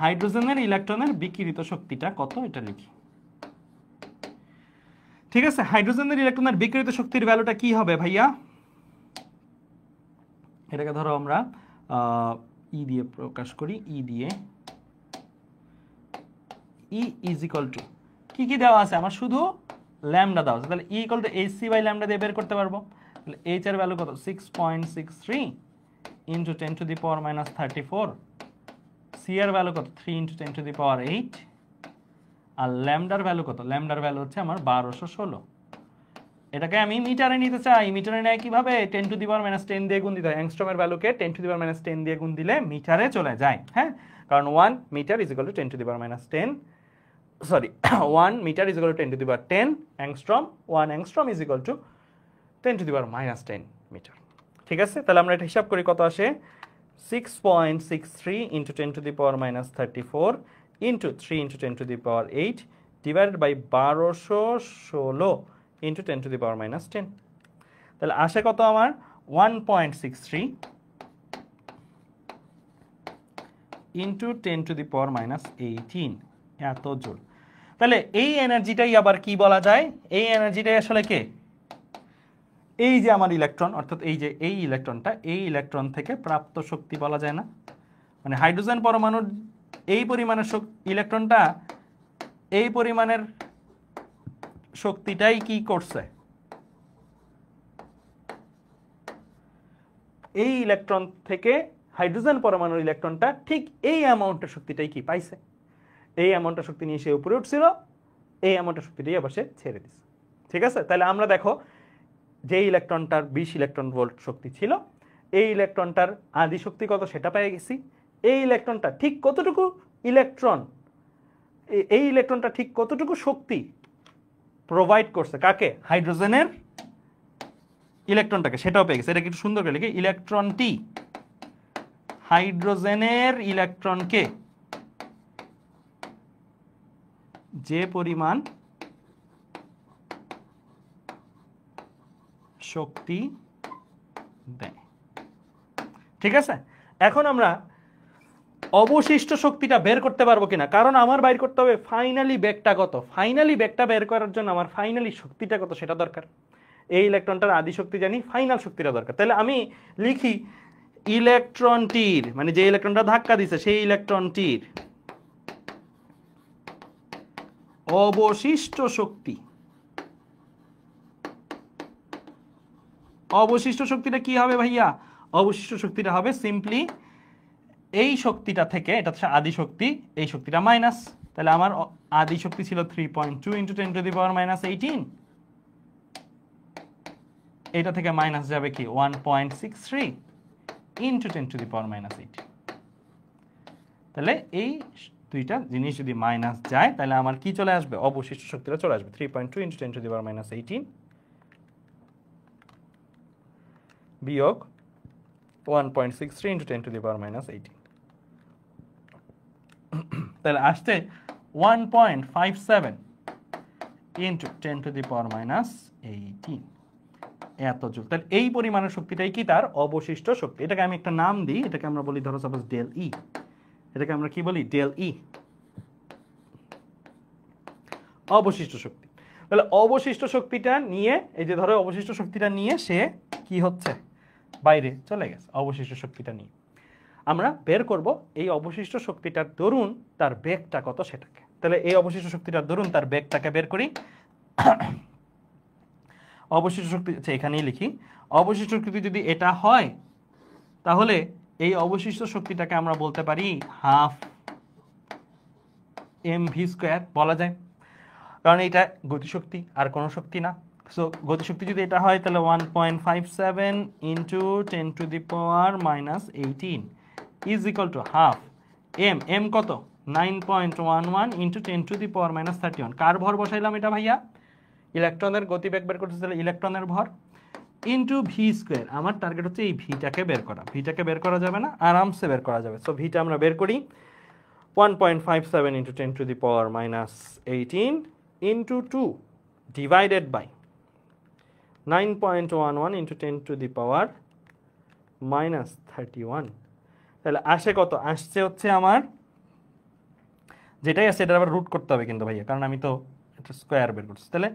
হাইড্রোজেনের ইলেকট্রনের বিকিরিত শক্তিটা কত, এটা লিখি। ঠিক আছে, হাইড্রোজেনের ইলেকট্রনের বিকিরিত শক্তির ভ্যালুটা কি হবে ভাইয়া? এটাকে ধরো আমরা ই দিয়ে প্রকাশ করি, ই দিয়ে, ই ইজ ইকুয়াল টু কি কি দেওয়া আছে আমার, শুধু ল্যামডা দেওয়া আছে। তাহলে E equal to H C by lambda দিয়ে বের করতে পারবো। তাহলে এইচ এর ভ্যালু কত, 6.63 ইন্টু 10⁻⁻34, সি এর ভ্যালু কত, 3 ইন্টু 10⁸, আর ল্যামডার ভ্যালু কত, ল্যামডার ভ্যালু হচ্ছে আমার 1216। এটাকে আমি মিটারে নিতে চাই, মিটারে নেয় কিভাবে, 10⁻10 দিয়ে গুণ দিতে হয়। অ্যাংস্ট্রমের ভ্যালুকে 10⁻10 দিয়ে গুণ দিলে মিটারে চলে যায়। হ্যাঁ, কারণ 1 metre is equal to 10⁻10, sorry 1 metre is equal to 10⁻10 angstrom, 1 angstrom is equal to 10⁻10 metre. ঠিক আছে, তাহলে আমরা এটা হিসাব করি, কত আসে, 6.63 into 10⁻34 into 3 into 10⁸ divided by 1216 into 10⁻10। তাহলে আসে কত আমার, 1.63 ইন্টু 10⁻18 এত জুল। তাহলে এই এনার্জিটাই আবার কি বলা যায়, এই এনার্জিটাই আসলে কে, এই যে আমার ইলেকট্রন, অর্থাৎ এই যে এই ইলেকট্রনটা, এই ইলেকট্রন থেকে প্রাপ্ত শক্তি বলা যায় না। মানে হাইড্রোজেন পরমাণুর এই পরিমাণের ইলেকট্রনটা এই পরিমাণের শক্তিটাই কি করছে, এই ইলেকট্রন থেকে হাইড্রোজেন পরমাণুর ইলেকট্রনটা ঠিক এই অ্যামাউন্টের শক্তিটাই কি পাইছে। এই অ্যামাউন্টের শক্তি নিয়ে সে উপরে উঠছিল, এই অ্যামাউন্টের শক্তিটাই আবার সে ছেড়ে দিচ্ছে। ঠিক আছে, তাহলে আমরা দেখো যে ইলেকট্রনটার 20 ইলেকট্রন ভোল্ট শক্তি ছিল, এই ইলেকট্রনটার আদি শক্তি কত সেটা পেয়ে গেছি। এই ইলেকট্রনটা ঠিক কতটুকু এই ইলেকট্রনটা ঠিক কতটুকু শক্তি প্রোভাইড করছে কাকে, হাইড্রোজেনের ইলেকট্রনটাকে, সেটাও পেয়ে গেছে। এটা একটু সুন্দর করে লিখি, ইলেকট্রনটি হাইড্রোজেনের ইলেকট্রনকে যে পরিমাণ শক্তি দেয়। ঠিক আছে, এখন আমরা অবশিষ্ট শক্তিটা বের করতে পারবো কিনা, কারণ আমার বাইর করতে হবে ফাইনালি বেগটা কত। ফাইনালি বেগটা বের করার জন্য আমার ফাইনালি শক্তিটা কত সেটা দরকার। এই ইলেকট্রনটার আদি শক্তি জানি, ফাইনাল শক্তিটা দরকার। তাহলে আমি লিখি ইলেকট্রনটির, মানে যে ইলেকট্রনটা ধাক্কা দিছে সেই ইলেকট্রনটির অবশিষ্ট শক্তি। অবশিষ্ট শক্তিটা কি হবে ভাইয়া, অবশিষ্ট শক্তিটা হবে সিম্পলি এই শক্তিটা থেকে, এটা হচ্ছে আদি শক্তি, এই শক্তিটা মাইনাস। তাহলে আমার আদি শক্তি ছিল 3.2 ইন্টু 10⁻18, এটা থেকে মাইনাস যাবে কি 1.63 ইন্টু 10⁻18। তাহলে এই দুইটা জিনিস যদি মাইনাস যায় তাহলে আমার কি চলে আসবে, অবশিষ্ট শক্তিটা চলে আসবে 3.2 × 10⁻18 বিয়োগ 1.63 × 10⁻18, তাহলে আসছে 1.57 × 10⁻18 এত জুল। তাহলে এই পরিমাণের শক্তিটাই কি তার অবশিষ্ট শক্তি। এটাকে আমি একটা নাম দিই, এটাকে আমরা বলি ধরো সাপোজ ডেল ই, এটাকে আমরা কি বলি, ডেল ই, অবশিষ্ট শক্তি। তাহলে অবশিষ্ট শক্তিটা নিয়ে, এই যে ধরো অবশিষ্ট শক্তিটা নিয়ে সে কি হচ্ছে, বাইরে চলে গেছে অবশিষ্ট শক্তিটা নিয়ে। আমরা বের করব এই অবশিষ্ট শক্তিটার দরুন তার বেগটা কত সেটাকে। তাহলে এই অবশিষ্ট শক্তিটার দরুন তার বেগটাকে বের করি। অবশিষ্ট শক্তি এখানেই লিখি, অবশিষ্ট শক্তি যদি এটা হয় তাহলে এই অবশিষ্ট শক্তিটাকে আমরা বলতে পারি হাফ mv² বলা যায়, কারণ এটা গতিশক্তি আর কোনো শক্তি না। সো গতিশক্তি যদি এটা হয় তাহলে 1.57 × 10⁻18 is equal to half m কত 9.11 × 10⁻31। কার ভর বসাইলাম এটা ভাইয়া, ইলেকট্রনের গতিবেগ বের করতে চাইলে ইলেকট্রনের ভর ইন্টু v²। আমার টার্গেট হচ্ছে এই ভিটাকে বের করা, ভিটাকে বের করা যাবে না, আরামসে বের করা যাবে। সো ভিটা আমরা বের করি 1.57 × 10⁻18 into 2 divided by 9.11 × 10⁻31। তাহলে আসে কত, আসছে হচ্ছে আমার যেটাই আছে এটা আবার রুট করতে হবে কিন্তু ভাইয়া, কারণ আমি তো এটা স্কোয়ার বের করছি। তাহলে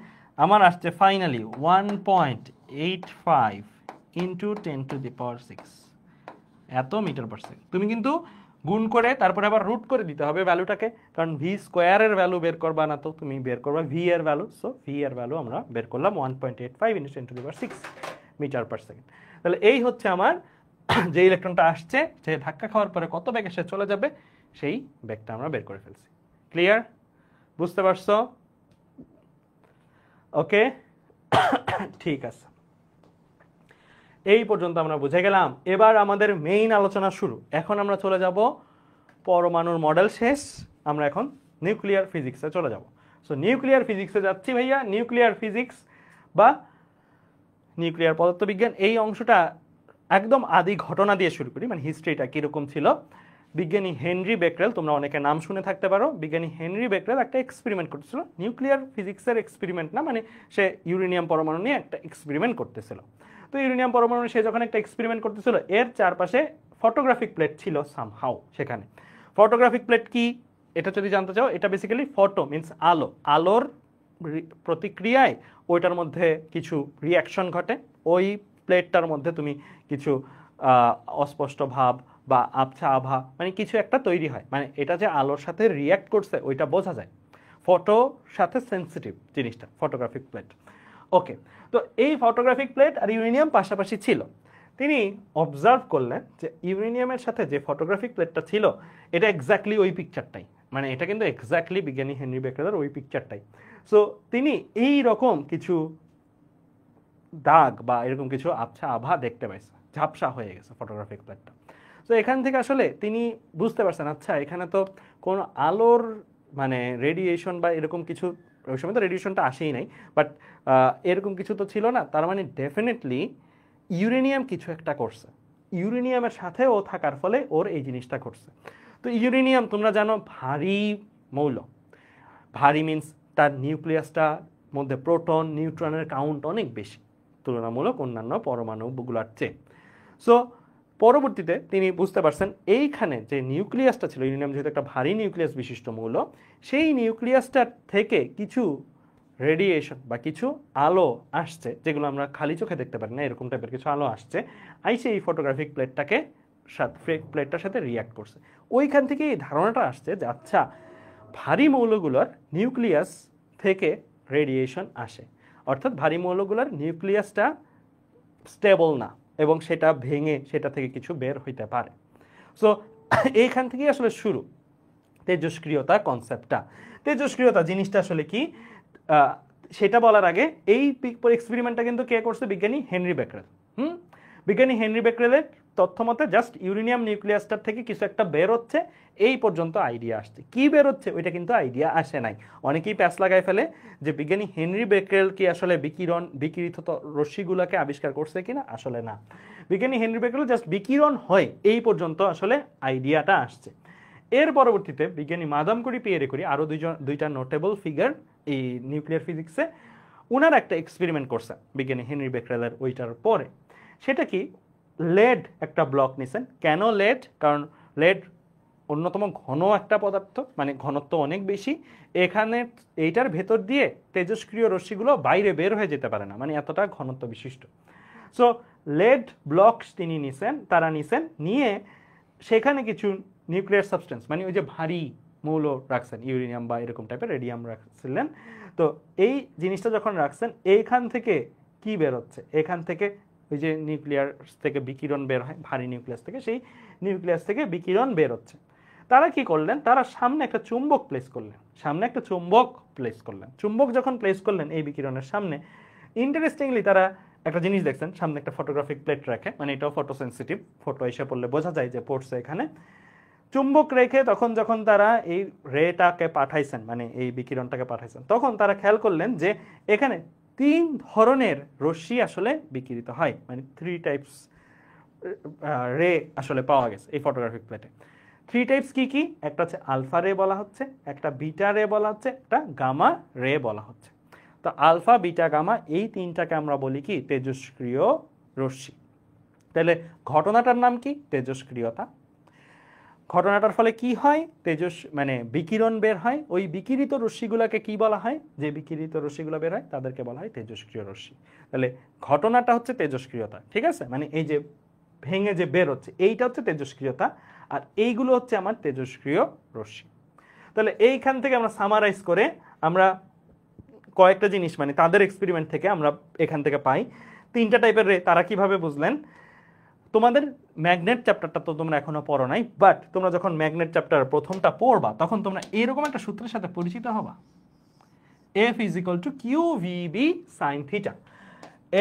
আমার আসছে ফাইনালি 1.85 × 10⁻6 এত মিটার পার সেকেন্ড। তুমি কিন্তু গুণ করে তারপরে আবার রুট করে দিতে হবে ভ্যালুটাকে, কারণ v² এর ভ্যালু বের করবা না, তো তুমি বের করবা v এর ভ্যালু। সো v এর ভ্যালু আমরা বের করলাম 1.85 × 10⁻6 মিটার পার সেকেন্ড। তাহলে এই হচ্ছে আমার যে ইলেকট্রনটা আসছে, যে ধাক্কা খাওয়ার পরে কত বেগে সে চলে যাবে সেই বেগটা আমরা বের করে ফেলছি। ক্লিয়ার, বুঝতে পারছো? ওকে, ঠিক আছে, এই পর্যন্ত আমরা বুঝে গেলাম। এবার আমাদের মেইন আলোচনা শুরু। এখন আমরা চলে যাব পরমাণুর মডেল শেষ, আমরা এখন নিউক্লিয়ার ফিজিক্সে চলে যাব। সো নিউক্লিয়ার ফিজিক্সে যাচ্ছি ভাইয়া। নিউক্লিয়ার ফিজিক্স বা নিউক্লিয়ার পদার্থবিজ্ঞান এই অংশটা একদম আদি ঘটনা দিয়ে শুরু করি, মানে হিস্ট্রিটা কীরকম ছিল। বিজ্ঞানী হেনরি বেকরেল, তোমরা অনেকে নাম শুনে থাকতে পারো, বিজ্ঞানী হেনরি বেকরেল একটা এক্সপেরিমেন্ট করতেছিল, নিউক্লিয়ার ফিজিক্সের এক্সপেরিমেন্ট না, মানে সে ইউরেনিয়াম পরমাণু নিয়ে একটা এক্সপেরিমেন্ট করতেছিল। তো ইউরেনিয়াম পরমাণু সে যখন একটা এক্সপেরিমেন্ট করতেছিল, এর চারপাশে ফটোগ্রাফিক প্লেট ছিল সামহাউ। সেখানে ফটোগ্রাফিক প্লেট কি এটা যদি জানতে চাও, এটা বেসিক্যালি ফটো মিন্স আলো, আলোর প্রতিক্রিয়ায় ওইটার মধ্যে কিছু রিয়াকশন ঘটে, ওই প্লেটটার মধ্যে তুমি কিছু অস্পষ্ট ভাব বা আবছা আভা মানে কিছু একটা তৈরি হয়, মানে এটা যে আলোর সাথে রিয়াক্ট করছে ওইটা বোঝা যায়। ফটোর সাথে সেন্সিটিভ জিনিসটা ফটোগ্রাফিক প্লেট। ওকে, তো এই ফটোগ্রাফিক প্লেট আর ইউরেনিয়াম পাশাপাশি ছিল। তিনি অবজার্ভ করলেন যে ইউরেনিয়ামের সাথে যে ফটোগ্রাফিক প্লেটটা ছিল এটা এক্স্যাক্টলি ওই পিকচারটাই, মানে এটা কিন্তু এক্স্যাক্টলি বিজ্ঞানী হেনরি বেকরেলের ওই পিকচারটাই। সো তিনি এই রকম কিছু দাগ বা এরকম কিছু আবছা আভা দেখতে পাইছে, ঝাপসা হয়ে গেছে ফটোগ্রাফিক প্লেটটা। সো এখান থেকে আসলে তিনি বুঝতে পারছেন আচ্ছা এখানে তো কোনো আলোর মানে রেডিয়েশন বা এরকম কিছু, ওই সময় তো রেডিয়েশনটা আসেই নাই, বাট এরকম কিছু তো ছিল না, তার মানে ডেফিনেটলি ইউরেনিয়াম কিছু একটা করছে, ইউরেনিয়ামের সাথে ও থাকার ফলে ওর এই জিনিসটা ঘটছে। তো ইউরেনিয়াম তোমরা জানো ভারী মৌল, ভারী মিন্স তার নিউক্লিয়াসটা মধ্যে প্রোটন নিউট্রনের কাউন্ট অনেক বেশি তুলনামূলক অন্যান্য পরমাণুগুলোর চেয়ে। সো পরবর্তীতে তিনি বুঝতে পারছেন এইখানে যে নিউক্লিয়াসটা ছিল, ইউরেনিয়াম যেহেতু একটা ভারী নিউক্লিয়াস বিশিষ্ট মৌল, সেই নিউক্লিয়াসটার থেকে কিছু রেডিয়েশন বা কিছু আলো আসছে যেগুলো আমরা খালি চোখে দেখতে পারি না, এরকম টাইপের কিছু আলো আসছে, আইসে এই ফটোগ্রাফিক প্লেটটাকে প্লেটটার সাথে রিয়াক্ট করছে। ওইখান থেকে এই ধারণাটা আসছে যে আচ্ছা ভারী মৌলগুলোর নিউক্লিয়াস থেকে রেডিয়েশন আসে, অর্থাৎ ভারী মৌলগুলোর নিউক্লিয়াসটা স্টেবল না এবং সেটা ভেঙে সেটা থেকে কিছু বের হইতে পারে। সো এইখান থেকেই আসলে শুরু তেজস্ক্রিয়তা কনসেপ্টটা। তেজস্ক্রিয়তা জিনিসটা আসলে কি সেটা বলার আগে এই এক্সপেরিমেন্টটা কিন্তু কে করছে, বিজ্ঞানী হেনরি বেকরেল। বিজ্ঞানী হেনরি বেকরেলের তথ্য মতে জাস্ট ইউরেনিয়াম নিউক্লিয়াসটার থেকে কিছু একটা বের হচ্ছে, এই পর্যন্ত আইডিয়া আসছে। কি বের হচ্ছে ওইটা কিন্তু আইডিয়া আসে নাই। অনেকেই প্যাচ লাগায় ফেলে যে বিজ্ঞানী হেনরি বেকেরেল কি আসলে বিকিরিত রশ্মিগুলোকে আবিষ্কার করছে কিনা, আসলে না। বিজ্ঞানী হেনরি বেকেরেল জাস্ট বিকিরণ হয় এই পর্যন্ত আসলে আইডিয়াটা আসছে। এর পরবর্তীতে বিজ্ঞানী মাদাম কুরি, পিয়েরে কুরি, আরও দুইটা নোটেবল ফিগার এই নিউক্লিয়ার ফিজিক্সে, ওনারা একটা এক্সপেরিমেন্ট করছে বিজ্ঞানী হেনরি বেকেরেলের ওইটার পরে। সেটা কি, লেড একটা ব্লক নিছেন। কেন লেড? কারণ লেড অন্যতম ঘন একটা পদার্থ, মানে ঘনত্ব অনেক বেশি, এখানে এইটার ভেতর দিয়ে তেজস্ক্রিয় রশ্মিগুলো বাইরে বের হয়ে যেতে পারে না, মানে এতটা ঘনত্ব বিশিষ্ট। সো লেড ব্লকস তিনি নিছেন, তারা নিছেন, নিয়ে সেখানে কিছু নিউক্লিয়ার সাবস্টেন্স, মানে ওই যে ভারী মৌল রাখছেন, ইউরেনিয়াম বা এরকম টাইপের রেডিয়াম রাখছিলেন। তো এই জিনিসটা যখন রাখছেন, এইখান থেকে কি বের হচ্ছে, এখান থেকে ওই যে নিউক্লিয়াস থেকে বিকিরণ বের হয়, ভারী নিউক্লিয়াস থেকে, সেই নিউক্লিয়াস থেকে বিকিরণ বের হচ্ছে। তারা কি করলেন, তারা সামনে একটা চুম্বক প্লেস করলেন, সামনে একটা চুম্বক প্লেস করলেন। চুম্বক যখন প্লেস করলেন এই বিকিরণের সামনে, ইন্টারেস্টিংলি তারা একটা জিনিস দেখছেন, সামনে একটা ফটোগ্রাফিক প্লেট রাখে, মানে এটাও ফটো সেন্সিটিভ, ফটো এসে পড়লে বোঝা যায় যে পড়ছে এখানে। চুম্বক রেখে তখন যখন তারা এই রেটাকে পাঠাইছেন, মানে এই বিকিরণটাকে পাঠাইছেন, তখন তারা খেয়াল করলেন যে এখানে 3 ধরনের রশ্মি আসলে বিকিরিত হয়, মানে 3 টাইপস রে আসলে পাওয়া গেছে এই ফটোগ্রাফিক প্লেটে। 3 টাইপস কি কি? একটা হচ্ছে আলফা রে বলা হচ্ছে, একটা বিটা রে বলা হচ্ছে, একটা গামা রে বলা হচ্ছে। তো আলফা, বিটা, গামা, এই 3টাকে আমরা বলি কি, তেজস্ক্রিয় রশ্মি। তাহলে ঘটনাটার নাম কি? তেজস্ক্রিয়তা। ঘটনাটার ফলে কি হয়? মানে বিকিরণ বের হয়। ওই বিকিরিত রশ্মিগুলোকে কি বলা হয়? যে বিকিরিত রশ্মিগুলো বের হয় তাদেরকে বলা হয় তেজস্ক্রিয় রশ্মি। তাহলে ঘটনাটা হচ্ছে তেজস্ক্রিয়তা, ঠিক আছে? মানে এই যে ভেঙে যে বের হচ্ছে, এইটা হচ্ছে তেজস্ক্রিয়তা, আর এইগুলো হচ্ছে আমার তেজস্ক্রিয় রশ্মি। তাহলে এইখান থেকে আমরা সামারাইজ করে আমরা কয়েকটা জিনিস, মানে তাদের এক্সপেরিমেন্ট থেকে আমরা এখান থেকে পাই 3টা টাইপের রে। তারা কিভাবে বুঝলেন? তোমাদের ম্যাগনেট চ্যাপ্টারটা তো তোমরা এখনো পড়ো নাই, বাট তোমরা যখন ম্যাগনেট চ্যাপ্টার প্রথমটা পড়বা তখন তোমরা এরকম একটা সূত্রের সাথে পরিচিত হবা, F = QVB sin θ।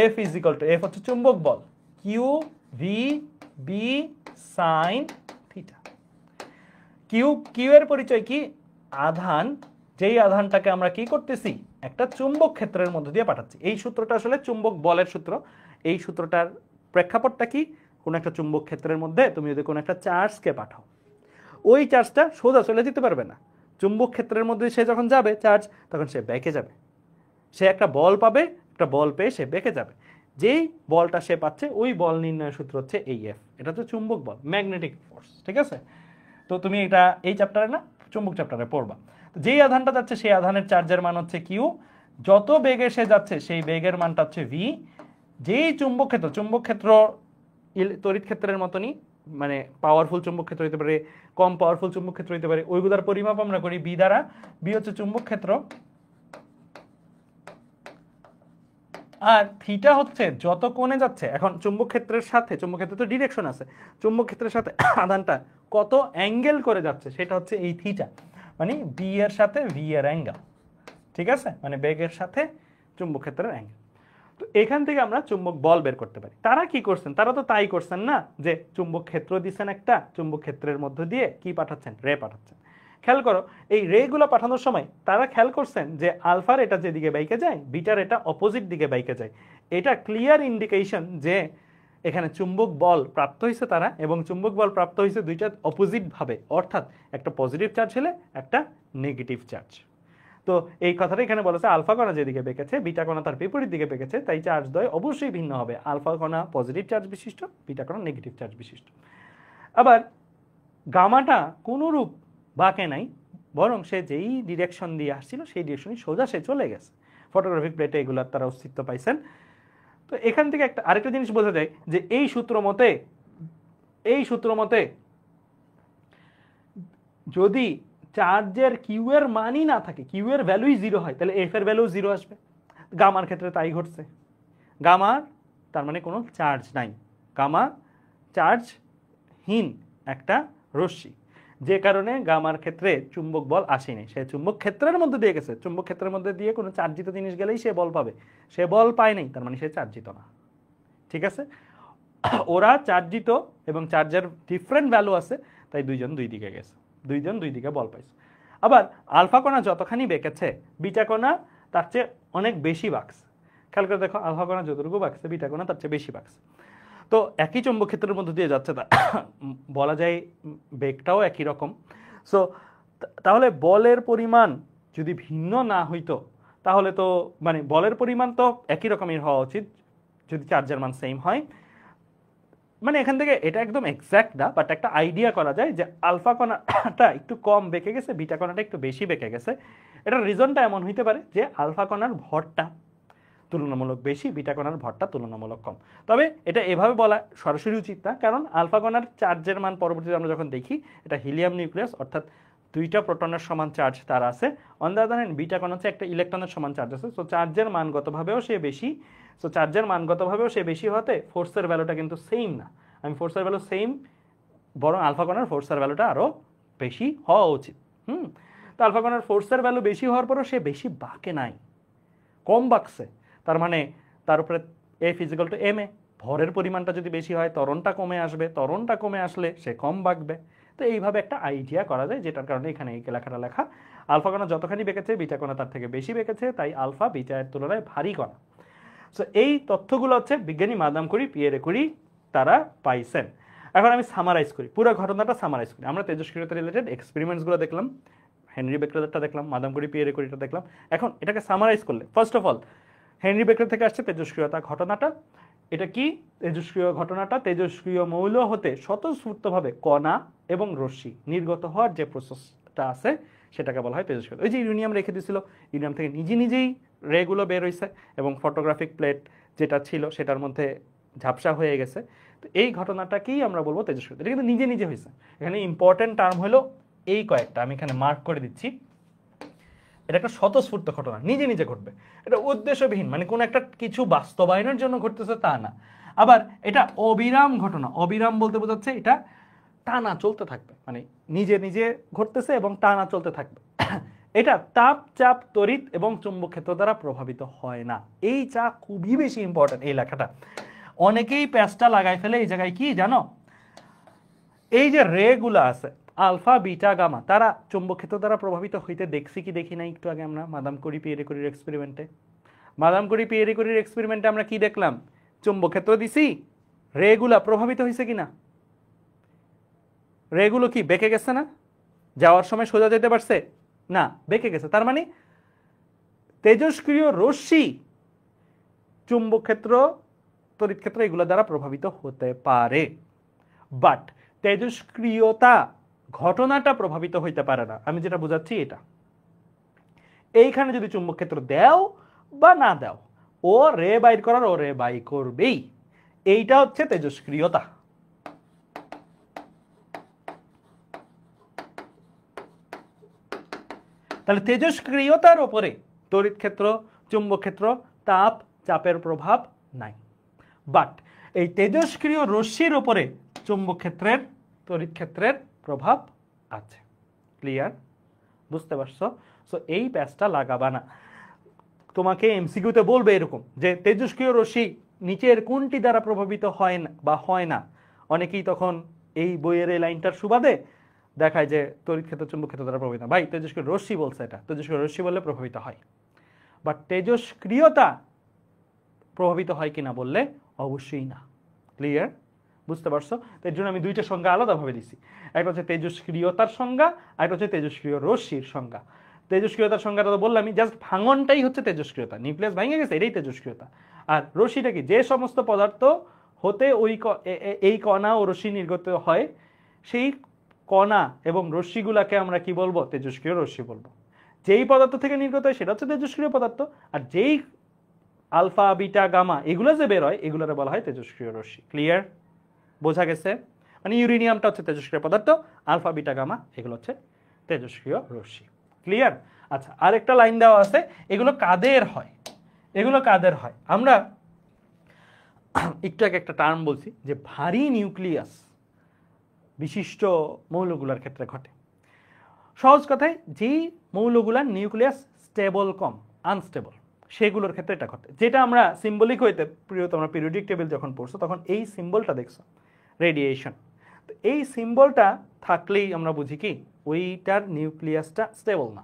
F হচ্ছে চুম্বক বল, QVB sin θ। কিউ এর পরিচয় কি? আধান, যেই আধানটাকে আমরা কি করতেছি, একটা চুম্বক ক্ষেত্রের মধ্য দিয়ে পাঠাচ্ছি। এই সূত্রটা আসলে চুম্বক বলের সূত্র। এই সূত্রটার প্রেক্ষাপটটা কি? কোন একটা চুম্বক ক্ষেত্রের মধ্যে তুমি যদি কোনো একটা চার্জকে পাঠাও, ওই চার্জটা সোজা চলে যেতে পারবে না। চুম্বক ক্ষেত্রের মধ্যে সে যখন যাবে চার্জ, তখন সে বেঁকে যাবে। সে একটা বল পাবে, একটা বল পেয়ে সে বেঁকে যাবে। যেই বলটা সে পাচ্ছে, ওই বল নির্ণয়ের সূত্র হচ্ছে এই এফ। এটা হচ্ছে চুম্বক বল, ম্যাগনেটিক ফোর্স, ঠিক আছে? তো তুমি এটা এই চ্যাপ্টারে না, চুম্বক চ্যাপ্টারে পড়বা। যেই আধানটা যাচ্ছে সেই আধানের চার্জের মান হচ্ছে কিউ, যত বেগে সে যাচ্ছে সেই বেগের মানটা হচ্ছে ভি। যেই চুম্বক ক্ষেত্র তড়িৎ ক্ষেত্রের মতনই, মানে পাওয়ারফুল চুম্বক ক্ষেত্র হতে পারে, কম পাওয়ারফুল চুম্বক ক্ষেত্র হতে পারে, ওইগুলোর পরিমাপ আমরা করি বি দ্বারা। বি হচ্ছে চুম্বক ক্ষেত্র, আর থিটা হচ্ছে যত কোণে যাচ্ছে। এখন চুম্বক ক্ষেত্রের সাথে, চুম্বক ক্ষেত্রে তো ডিরেকশন আছে, চুম্বক ক্ষেত্রের সাথে আধানটা কত অ্যাঙ্গেল করে যাচ্ছে সেটা হচ্ছে এই থিটা, মানে বি এর সাথে ভি এর অ্যাঙ্গেল, ঠিক আছে? মানে বেগের সাথে চুম্বক ক্ষেত্রের অ্যাঙ্গেল। তো এখান থেকে আমরা চুম্বক বল বের করতে পারি। তারা কি করছেন? তারা তো তাই করছেন না যে চুম্বক ক্ষেত্র দিচ্ছেন একটা, চুম্বক ক্ষেত্রের মধ্য দিয়ে কি পাঠাচ্ছেন? রে পাঠাচ্ছেন। খেয়াল করো, এই রেগুলো পাঠানোর সময় তারা খেয়াল করছেন যে আলফার এটা যেদিকে বাইকে যায়, বিটার এটা অপোজিট দিকে বাইকে যায়। এটা ক্লিয়ার ইন্ডিকেশন যে এখানে চুম্বক বল প্রাপ্ত হয়েছে তারা, এবং চুম্বক বল প্রাপ্ত হয়েছে দুইটা অপোজিট ভাবে, অর্থাৎ একটা পজিটিভ চার্জ হলে একটা নেগেটিভ চার্জ। তো এই কথাটা এখানে বলেছে, আলফা কণা যেদিকে বেঁকেছে, বিটা কণা তার বিপরীত দিকে বেঁকেছে, তাই চার্জ দ্বয় অবশ্যই ভিন্ন হবে। আলফা কণা পজিটিভ চার্জ বিশিষ্ট, বিটা কণা নেগেটিভ চার্জ বিশিষ্ট। আবার গামাটা কোনরূপ বাঁকে নাই, বরং সে যেই ডিরেকশন দিয়ে আসছিল সেই ডিরেকশনই সোজা সে চলে গেছে। ফটোগ্রাফিক প্লেটে এগুলার তারা অস্তিত্ব পাইছেন। তো এখান থেকে আরেকটা জিনিস বোঝা যায় যে এই সূত্র মতে যদি চার্জের কিউ এর মানই না থাকে, কিউ এর ভ্যালুই 0 হয়, তাহলে এফ এর ভ্যালু 0 আসবে। গামার ক্ষেত্রে তাই ঘটছে। গামার তার মানে কোনো চার্জ নাই, গামা চার্জহীন একটা রশ্মি, যে কারণে গামার ক্ষেত্রে চুম্বক বল আসেনি। সে চুম্বক ক্ষেত্রের মধ্যে দিয়ে গেছে, চুম্বক ক্ষেত্রের মধ্যে দিয়ে কোনো চার্জিত জিনিস গেলেই সে বল পাবে, সে বল পায় নাই, তার মানে সে চার্জিত না, ঠিক আছে? ওরা চার্জিত এবং চার্জের ডিফারেন্ট ভ্যালু আছে, তাই দুইজন দুই দিকে গেছে, দুইজন দুই দিকে বল পাইছে। আবার আলফা কণা যতখানি বেঁকেছে বিটা কণা তার চেয়ে অনেক বেশি বাঁকছে। খেয়াল করে দেখো, আলফা কণা যতটুকু বাঁকছে বিটা কণা তার চেয়ে বেশি বাঁকছে। তো একই চৌম্বক ক্ষেত্রের মধ্যে দিয়ে যাচ্ছে, তা বলা যায় বেগটাও একই রকম। সো তাহলে বলের পরিমাণ যদি ভিন্ন না হইতো তাহলে তো মানে বলের পরিমাণ তো একই রকমের হওয়া উচিত যদি চার্জের মান সেম হয়। মানে এখান থেকে এটা একদম এক্স্যাক্ট না, বাট একটা আইডিয়া করা যায় যে আলফা কণাটা একটু কম বেঁকে গেছে, বিটা কণাটা একটু বেশি বেঁকে গেছে। এটার রিজনটা এমন হইতে পারে যে আলফা কণার ভরটা তুলনামূলক বেশি, বিটা কণার ভরটা তুলনামূলক কম। তবে এটা এভাবে বলা সরাসরি উচিত না, কারণ আলফা কণার চার্জের মান পরবর্তীতে আমরা যখন দেখি এটা হিলিয়াম নিউক্লিয়াস, অর্থাৎ দুইটা প্রোটনের সমান চার্জ তার আছে। On the other hand beta কণা হচ্ছে একটা ইলেকট্রনের সমান চার্জ আছে। সো চার্জের মানগতভাবেও সে বেশি, সো চার্জের মানগতভাবেও সে বেশি হতে ফোর্সের ভ্যালুটা কিন্তু সেম না। আমি ফোর্সের ভ্যালু সেম, বরং আলফা কণার ফোর্সের ভ্যালুটা আরও বেশি হওয়া উচিত। তো আলফা কণার ফোর্সের ভ্যালু বেশি হওয়ার পরও সে বেশি বাঁকে নাই, কম বাঁকছে। তার মানে তার উপরে F is equal two M A, ভরের পরিমাণটা যদি বেশি হয় ত্বরণটা কমে আসবে, ত্বরণটা কমে আসলে সে কম বাঁকবে। তো এইভাবে একটা আইডিয়া করা যায়, যেটার কারণে এখানে এই লেখাটা লেখা। আলফা কণা যতখানি বেঁকেছে বিটা কণা তার থেকে বেশি বেঁকেছে, তাই আলফা বিটা এর তুলনায় ভারী কণা। সো এই তথ্যগুলো হচ্ছে বিজ্ঞানী মাদাম কুরি, পিয়েরে কুরি তারা পাইছেন। এখন আমি সামারাইজ করি, পুরো ঘটনাটা সামারাইজ করি। আমরা তেজস্ক্রিয়তা রিলেটেড এক্সপেরিমেন্টসগুলো দেখলাম, হেনরি বেকরেলটা দেখলাম, মাদাম কুরি পিয়েরে কুরিটা দেখলাম। এখন এটাকে সামারাইজ করলে ফার্স্ট অফ অল হেনরি বেকরেল থেকে আসছে তেজস্ক্রিয়তা ঘটনাটা। এটা কি তেজস্ক্রিয় ঘটনাটা? তেজস্ক্রিয় মৌল হতে স্বতঃস্ফূর্তভাবে কণা এবং রশ্মি নির্গত হওয়ার যে প্রসেসটা আছে সেটাকে বলা হয় তেজস্ক্রিয়তা। ওই যে ইউরেনিয়াম রেখে দিয়েছিল, ইউরেনিয়াম থেকে নিজেই রেগুলো বের হয়েছে এবং ফটোগ্রাফিক প্লেট যেটা ছিল সেটার মধ্যে ঝাপসা হয়ে গেছে। তো এই ঘটনাটাকেই আমরা বলবো তেজস্ক্রিয়তা। এটা কিন্তু নিজে হয়েছে। এখানে ইম্পর্টেন্ট টার্ম হলো এই কয়েকটা, আমি এখানে মার্ক করে দিচ্ছি। এটা একটা স্বতঃস্ফূর্ত ঘটনা, নিজে ঘটবে। এটা উদ্দেশ্যবিহীন, মানে কোনো একটা কিছু বাস্তবায়নের জন্য ঘটতেছে তা না। আবার এটা অবিরাম ঘটনা, অবিরাম বলতে বোঝাচ্ছে এটা টানা চলতে থাকবে, মানে নিজে ঘটতেছে এবং টানা চলতে থাকবে। এটা তাপ, চাপ, তড়িৎ এবং চুম্বক ক্ষেত্র দ্বারা প্রভাবিত হয় না। এই চা খুবই বেশি ইম্পর্টেন্ট এই লেখাটা। অনেকেই প্যাচটা লাগাই ফেলে এই জায়গায়, কি জানো, এই যে রেগুলো আছে আলফা বিটা গামা, তারা চুম্বক ক্ষেত্র দ্বারা প্রভাবিত হইতে দেখছি কি দেখি না একটু আগে আমরা Madame Curie Pierre কুরির এক্সপেরিমেন্টে। Madame Curie Pierre কুরির এক্সপেরিমেন্টে আমরা কি দেখলাম? চুম্বক ক্ষেত্র দিছি, রেগুলা প্রভাবিত হয়েছে কিনা? রেগুলো কি বেঁকে গেছে না? যাওয়ার সময় সোজা যেতে পারছে না, বেঁকে গেছে। তার মানে তেজস্ক্রিয় রশ্মি চুম্বক ক্ষেত্র, তড়িৎ ক্ষেত্র এগুলো দ্বারা প্রভাবিত হতে পারে, বাট তেজস্ক্রিয়তা ঘটনাটা প্রভাবিত হইতে পারে না। আমি যেটা বুঝাচ্ছি এটা, এইখানে যদি চুম্বক ক্ষেত্র দাও বা না দাও, ও রে বাইর করার ও রে বাই করবেই। এইটা হচ্ছে তেজস্ক্রিয়তা। তাহলে তেজস্ক্রিয়তার উপরে তড়িৎ ক্ষেত্র, চুম্বক ক্ষেত্র, তাপ, চাপের প্রভাব নাই, বাট এই তেজস্ক্রিয় রশ্মির উপরে চুম্বক ক্ষেত্রের, তড়িৎ ক্ষেত্রের প্রভাব আছে। ক্লিয়ার? বুঝতে পারছো? সো এই প্যাচটা লাগাবা না। তোমাকে এমসিকিউতে বলবে এরকম যে তেজস্ক্রিয় রশ্মি নিচের কোনটি দ্বারা প্রভাবিত হয় না বা হয় না। অনেকেই তখন এই বইয়ের এই লাইনটার সুবাদে দেখায় যে তড়িৎ ক্ষেত্র, চুম্বক ক্ষেত্র দ্বারা প্রভাবিত। ভাই তেজস্ক্রিয় রশ্মি বলছে, এটা তেজস্ক্রিয় রশ্মি বললে প্রভাবিত হয়, বাট তেজস্ক্রিয়তা প্রভাবিত হয় কিনা বললে অবশ্যই না। ক্লিয়ার? বুঝতে পারছো? এর জন্য আমি দুইটা সংজ্ঞা আলাদাভাবে দিছি। একটা হচ্ছে তেজস্ক্রিয়তার সংজ্ঞা, আর একটা হচ্ছে তেজস্ক্রিয় রশ্মির সংজ্ঞা। তেজস্ক্রিয়তার সংজ্ঞাটা তো বললাম, জাস্ট ভাঙনটাই হচ্ছে তেজস্ক্রিয়তা, নিউক্লিয়াস ভেঙে গেছে, এটাই তেজস্ক্রিয়তা। আর রশ্মিটা কি? যে সমস্ত পদার্থ হতে ওই এই কণা ও রশ্মি নির্গত হয়, সেই কণা এবং রশ্মিগুলাকে আমরা কি বলবো? তেজস্ক্রিয় রশ্মি বলবো। যেই পদার্থ থেকে নির্গত হয় সেটা হচ্ছে তেজস্ক্রিয় পদার্থ, আর যেই আলফা বিটা গামা এগুলো যে বের হয় এগুলোরে বলা হয় তেজস্ক্রিয় রশ্মি। ক্লিয়ার? বোঝা গেছে? মানে ইউরেনিয়ামটা হচ্ছে তেজস্ক্রিয় পদার্থ, আলফা বিটা গামা এগুলো হচ্ছে তেজস্ক্রিয় রশ্মি। ক্লিয়ার? আচ্ছা, আরেকটা লাইন দেওয়া আছে, এগুলো কাদের হয়? এগুলো কাদের হয়? আমরা একটু আগে একটা টার্ম বলছি যে ভারী নিউক্লিয়াস বিশিষ্ট মৌলগুলোর ক্ষেত্রে ঘটে। সহজ কথায়, যেই মৌলগুলার নিউক্লিয়াস স্টেবল কম, আনস্টেবল, সেগুলোর ক্ষেত্রে এটা ঘটে। যেটা আমরা সিম্বলিক হইতে প্রিয়, তোমরা পিরিয়ডিক টেবিল যখন পড়ছো তখন এই সিম্বলটা দেখছো, রেডিয়েশন। তো এই সিম্বলটা থাকলেই আমরা বুঝি কি ওইটার নিউক্লিয়াসটা স্টেবল না,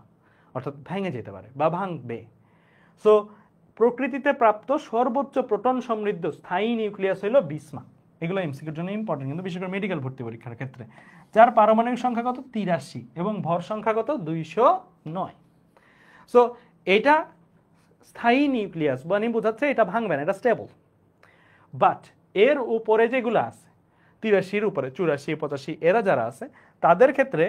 অর্থাৎ ভেঙে যেতে পারে বা ভাঙবে। সো প্রকৃতিতে প্রাপ্ত সর্বোচ্চ প্রোটন সমৃদ্ধ স্থায়ী নিউক্লিয়াস হলো বিসমা। এগুলো এমসিকিউর জন্য ইম্পর্টেন্ট, কিন্তু বিশেষ করে মেডিকেল ভর্তি পরীক্ষার ক্ষেত্রে। যার পারমাণবিক সংখ্যা কত 83 এবং ভর সংখ্যা কত 209। সো এটা স্থায়ী নিউক্লিয়াস মানে বোঝাচ্ছে এটা ভাঙবে না, এটা স্টেবল। বাট এর উপরে যেগুলো আছে 83-র উপরে 84, 85 এরা যারা আছে তাদের ক্ষেত্রে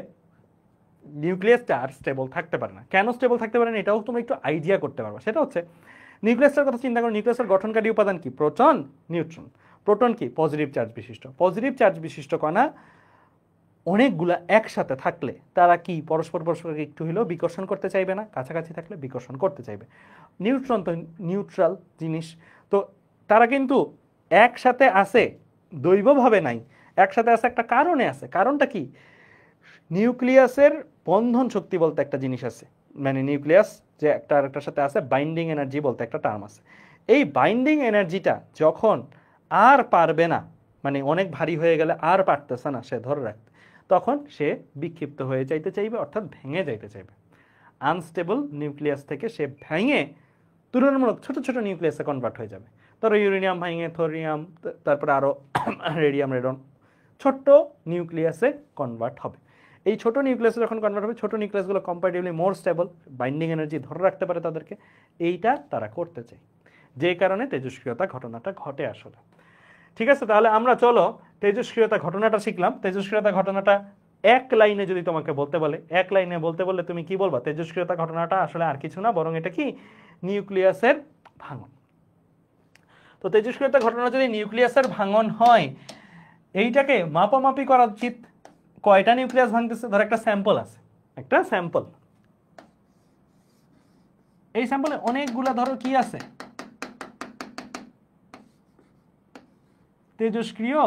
নিউক্লিয়াসটা আর স্টেবল থাকতে পারে না। কেন স্টেবল থাকতে পারে না এটাও তোমরা একটু আইডিয়া করতে পারবে। সেটা হচ্ছে নিউক্লিয়াসের কথা চিন্তা করো, নিউক্লিয়াসের গঠনকারী উপাদান কি? Proton, neutron. প্রোটন কি? পজিটিভ চার্জ বিশিষ্ট। পজিটিভ চার্জ বিশিষ্ট কণা অনেকগুলা একসাথে থাকলে তারা কি পরস্পরকে একটু হলেও বিকর্ষণ করতে চাইবে না? কাছাকাছি থাকলে বিকর্ষণ করতে চাইবে। নিউট্রন তো নিউট্রাল জিনিস, তো তারা কিন্তু একসাথে আছে দৈবভাবে নাই, একসাথে আছে একটা কারণে আছে। কারণটা কি? নিউক্লিয়াসের বন্ধন শক্তি বলতে একটা জিনিস আছে, মানে নিউক্লিয়াস যে একটা আরেকটার সাথে আছে বাইন্ডিং এনার্জি বলতে একটা টার্ম আছে। এই বাইন্ডিং এনার্জিটা যখন আর পারবে না, মানে অনেক ভারী হয়ে গেলে আর পারতেছে না সে ধরে রাখতে, তখন সে বিক্ষিপ্ত হয়ে যাইতে চাইবে, অর্থাৎ ভেঙে যাইতে চাইবে। আনস্টেবল নিউক্লিয়াস থেকে সে ভেঙে তুলনামূলক ছোট ছোট নিউক্লিয়াসে কনভার্ট হয়ে যাবে। ধরো ইউরেনিয়াম ভেঙে থোরিয়াম, তারপরে আরও রেডিয়াম, রেডন, ছোট্ট নিউক্লিয়াসে কনভার্ট হবে। এই ছোট নিউক্লিয়াসে যখন কনভার্ট হবে, ছোট নিউক্লিয়াসগুলো comparatively more stable, binding energy ধরে রাখতে পারে তাদেরকে, এইটা তারা করতে চায়, যে কারণে তেজস্ক্রিয়তা ঘটনাটা ঘটে আসলে। ঠিক আছে, তাহলে আমরা চলো তেজস্ক্রিয়তা ঘটনাটা শিখলাম। তেজস্ক্রিয়তা ঘটনাটা এক লাইনে যদি তোমাকে বলতে বলে, এক লাইনে বলতে বললে তুমি কি বলবা? তেজস্ক্রিয়তা ঘটনাটা আসলে আর কিছু না, বরং এটা কি নিউক্লিয়াসের ভাঙন। তো তেজস্ক্রিয়তা ঘটনা যদি নিউক্লিয়াসের ভাঙন হয়, এইটাকে মাপামাপি করা উচিত। কয়টা নিউক্লিয়াস ভাঙতেছে? ধর একটা স্যাম্পল আছে, একটা স্যাম্পল, এই স্যাম্পলে অনেকগুলা ধরো কি আছে তেজস্ক্রিয়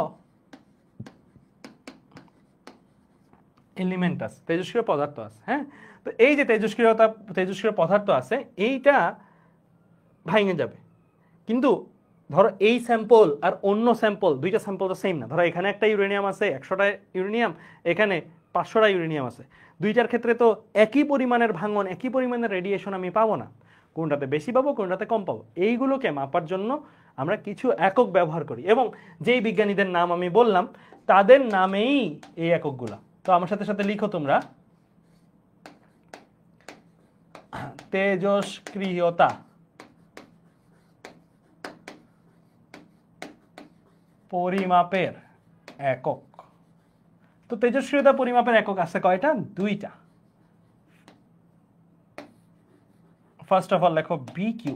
এলিমেন্ট আছে, তেজস্ক্রিয় পদার্থ আছে। হ্যাঁ, তো এই যে তেজস্ক্রিয় পদার্থ আছে এইটা ভাঙে যাবে, কিন্তু ধরো এই স্যাম্পল আর অন্য স্যাম্পল, দুইটা স্যাম্পল তো সেম না। ধরো এখানে একটা ইউরেনিয়াম আছে 100টা ইউরেনিয়াম, এখানে 500টা ইউরেনিয়াম আছে। দুইটার ক্ষেত্রে তো একই পরিমাণের ভাঙন, একই পরিমাণের রেডিয়েশন আমি পাবো না। কোনটাতে বেশি পাবো, কোনটাতে কম পাবো। এইগুলোকে মাপার জন্য আমরা কিছু একক ব্যবহার করি, এবং যেই বিজ্ঞানীদের নাম আমি বললাম তাদের নামেই এই এককগুলা। তো আমার সাথে সাথে লিখো তোমরা, তেজস্ক্রিয়তা পরিমাপের একক। তো তেজস্ক্রিয়তা পরিমাপের একক আছে কয়টা? দুইটা। ফার্স্ট অফ অল লেখো বিকিউ,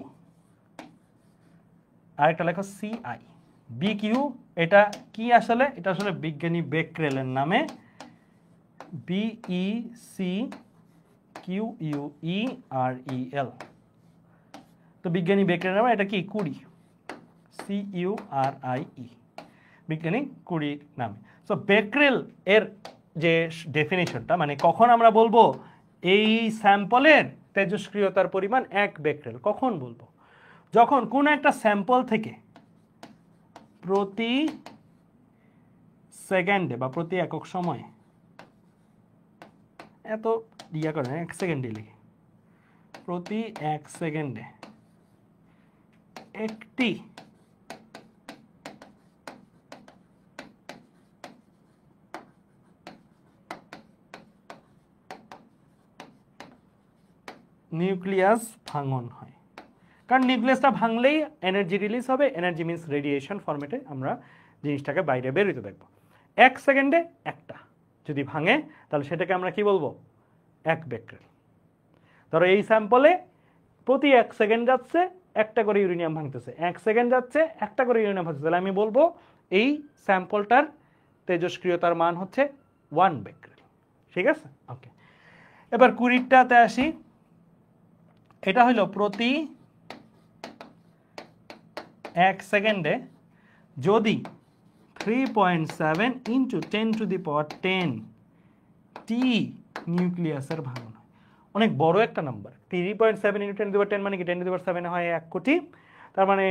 আরেকটা লেখো সিআই। বিকিউ এটা কি আসলে? এটা আসলে বিজ্ঞানী বেকরেলের নামে, BECQUEREL। তো বিজ্ঞানী বেকরেলের নামে এটা কি? কুরি, CURIE, বিজ্ঞানী কুরির নামে। সো বেকরেল এর যে ডেফিনিশনটা, মানে কখন আমরা বলবো এই স্যাম্পলের তেজস্ক্রিয়তার পরিমাণ 1 বেকরেল, কখন বলবো? যখন কোন একটা স্যাম্পল থেকে প্রতি সেকেন্ডে বা প্রতি একক সময়ে, এত ইয়া করে 1 সেকেন্ডে লিখে, প্রতি 1 সেকেন্ডে একটি নিউক্লিয়াস ভাঙন হয়। কারণ নিউক্লিয়াসটা ভাঙলেই এনার্জি রিলিজ হবে, এনার্জি মিন্স রেডিয়েশন ফরম্যাটে আমরা জিনিসটাকে বাইরে বের হইতে দেখবো। 1 সেকেন্ডে একটা যদি ভাঙে তাহলে সেটাকে আমরা কি বলবো? 1 বেকরেল। ধরো এই স্যাম্পলে প্রতি 1 সেকেন্ড যাচ্ছে একটা করে ইউরেনিয়াম ভাঙতেছে, 1 সেকেন্ড যাচ্ছে একটা করে ইউরেনিয়াম ভাঙতেছে, তাহলে আমি বলবো এই স্যাম্পলটার তেজস্ক্রিয়তার মান হচ্ছে 1 বেকরেল। ঠিক আছে, ওকে। এবার কুড়িটাতে আসি। এটা হলো প্রতি 1 সেকেন্ডে যদি 3.7 × 10⁻10 টি নিউক্লিয়াসের ভাঙন হয়। অনেক বড় একটা নাম্বার। 3.7 ইন্টু 10^10 মানে কি 10^7 হয় 1 কোটি, তার মানে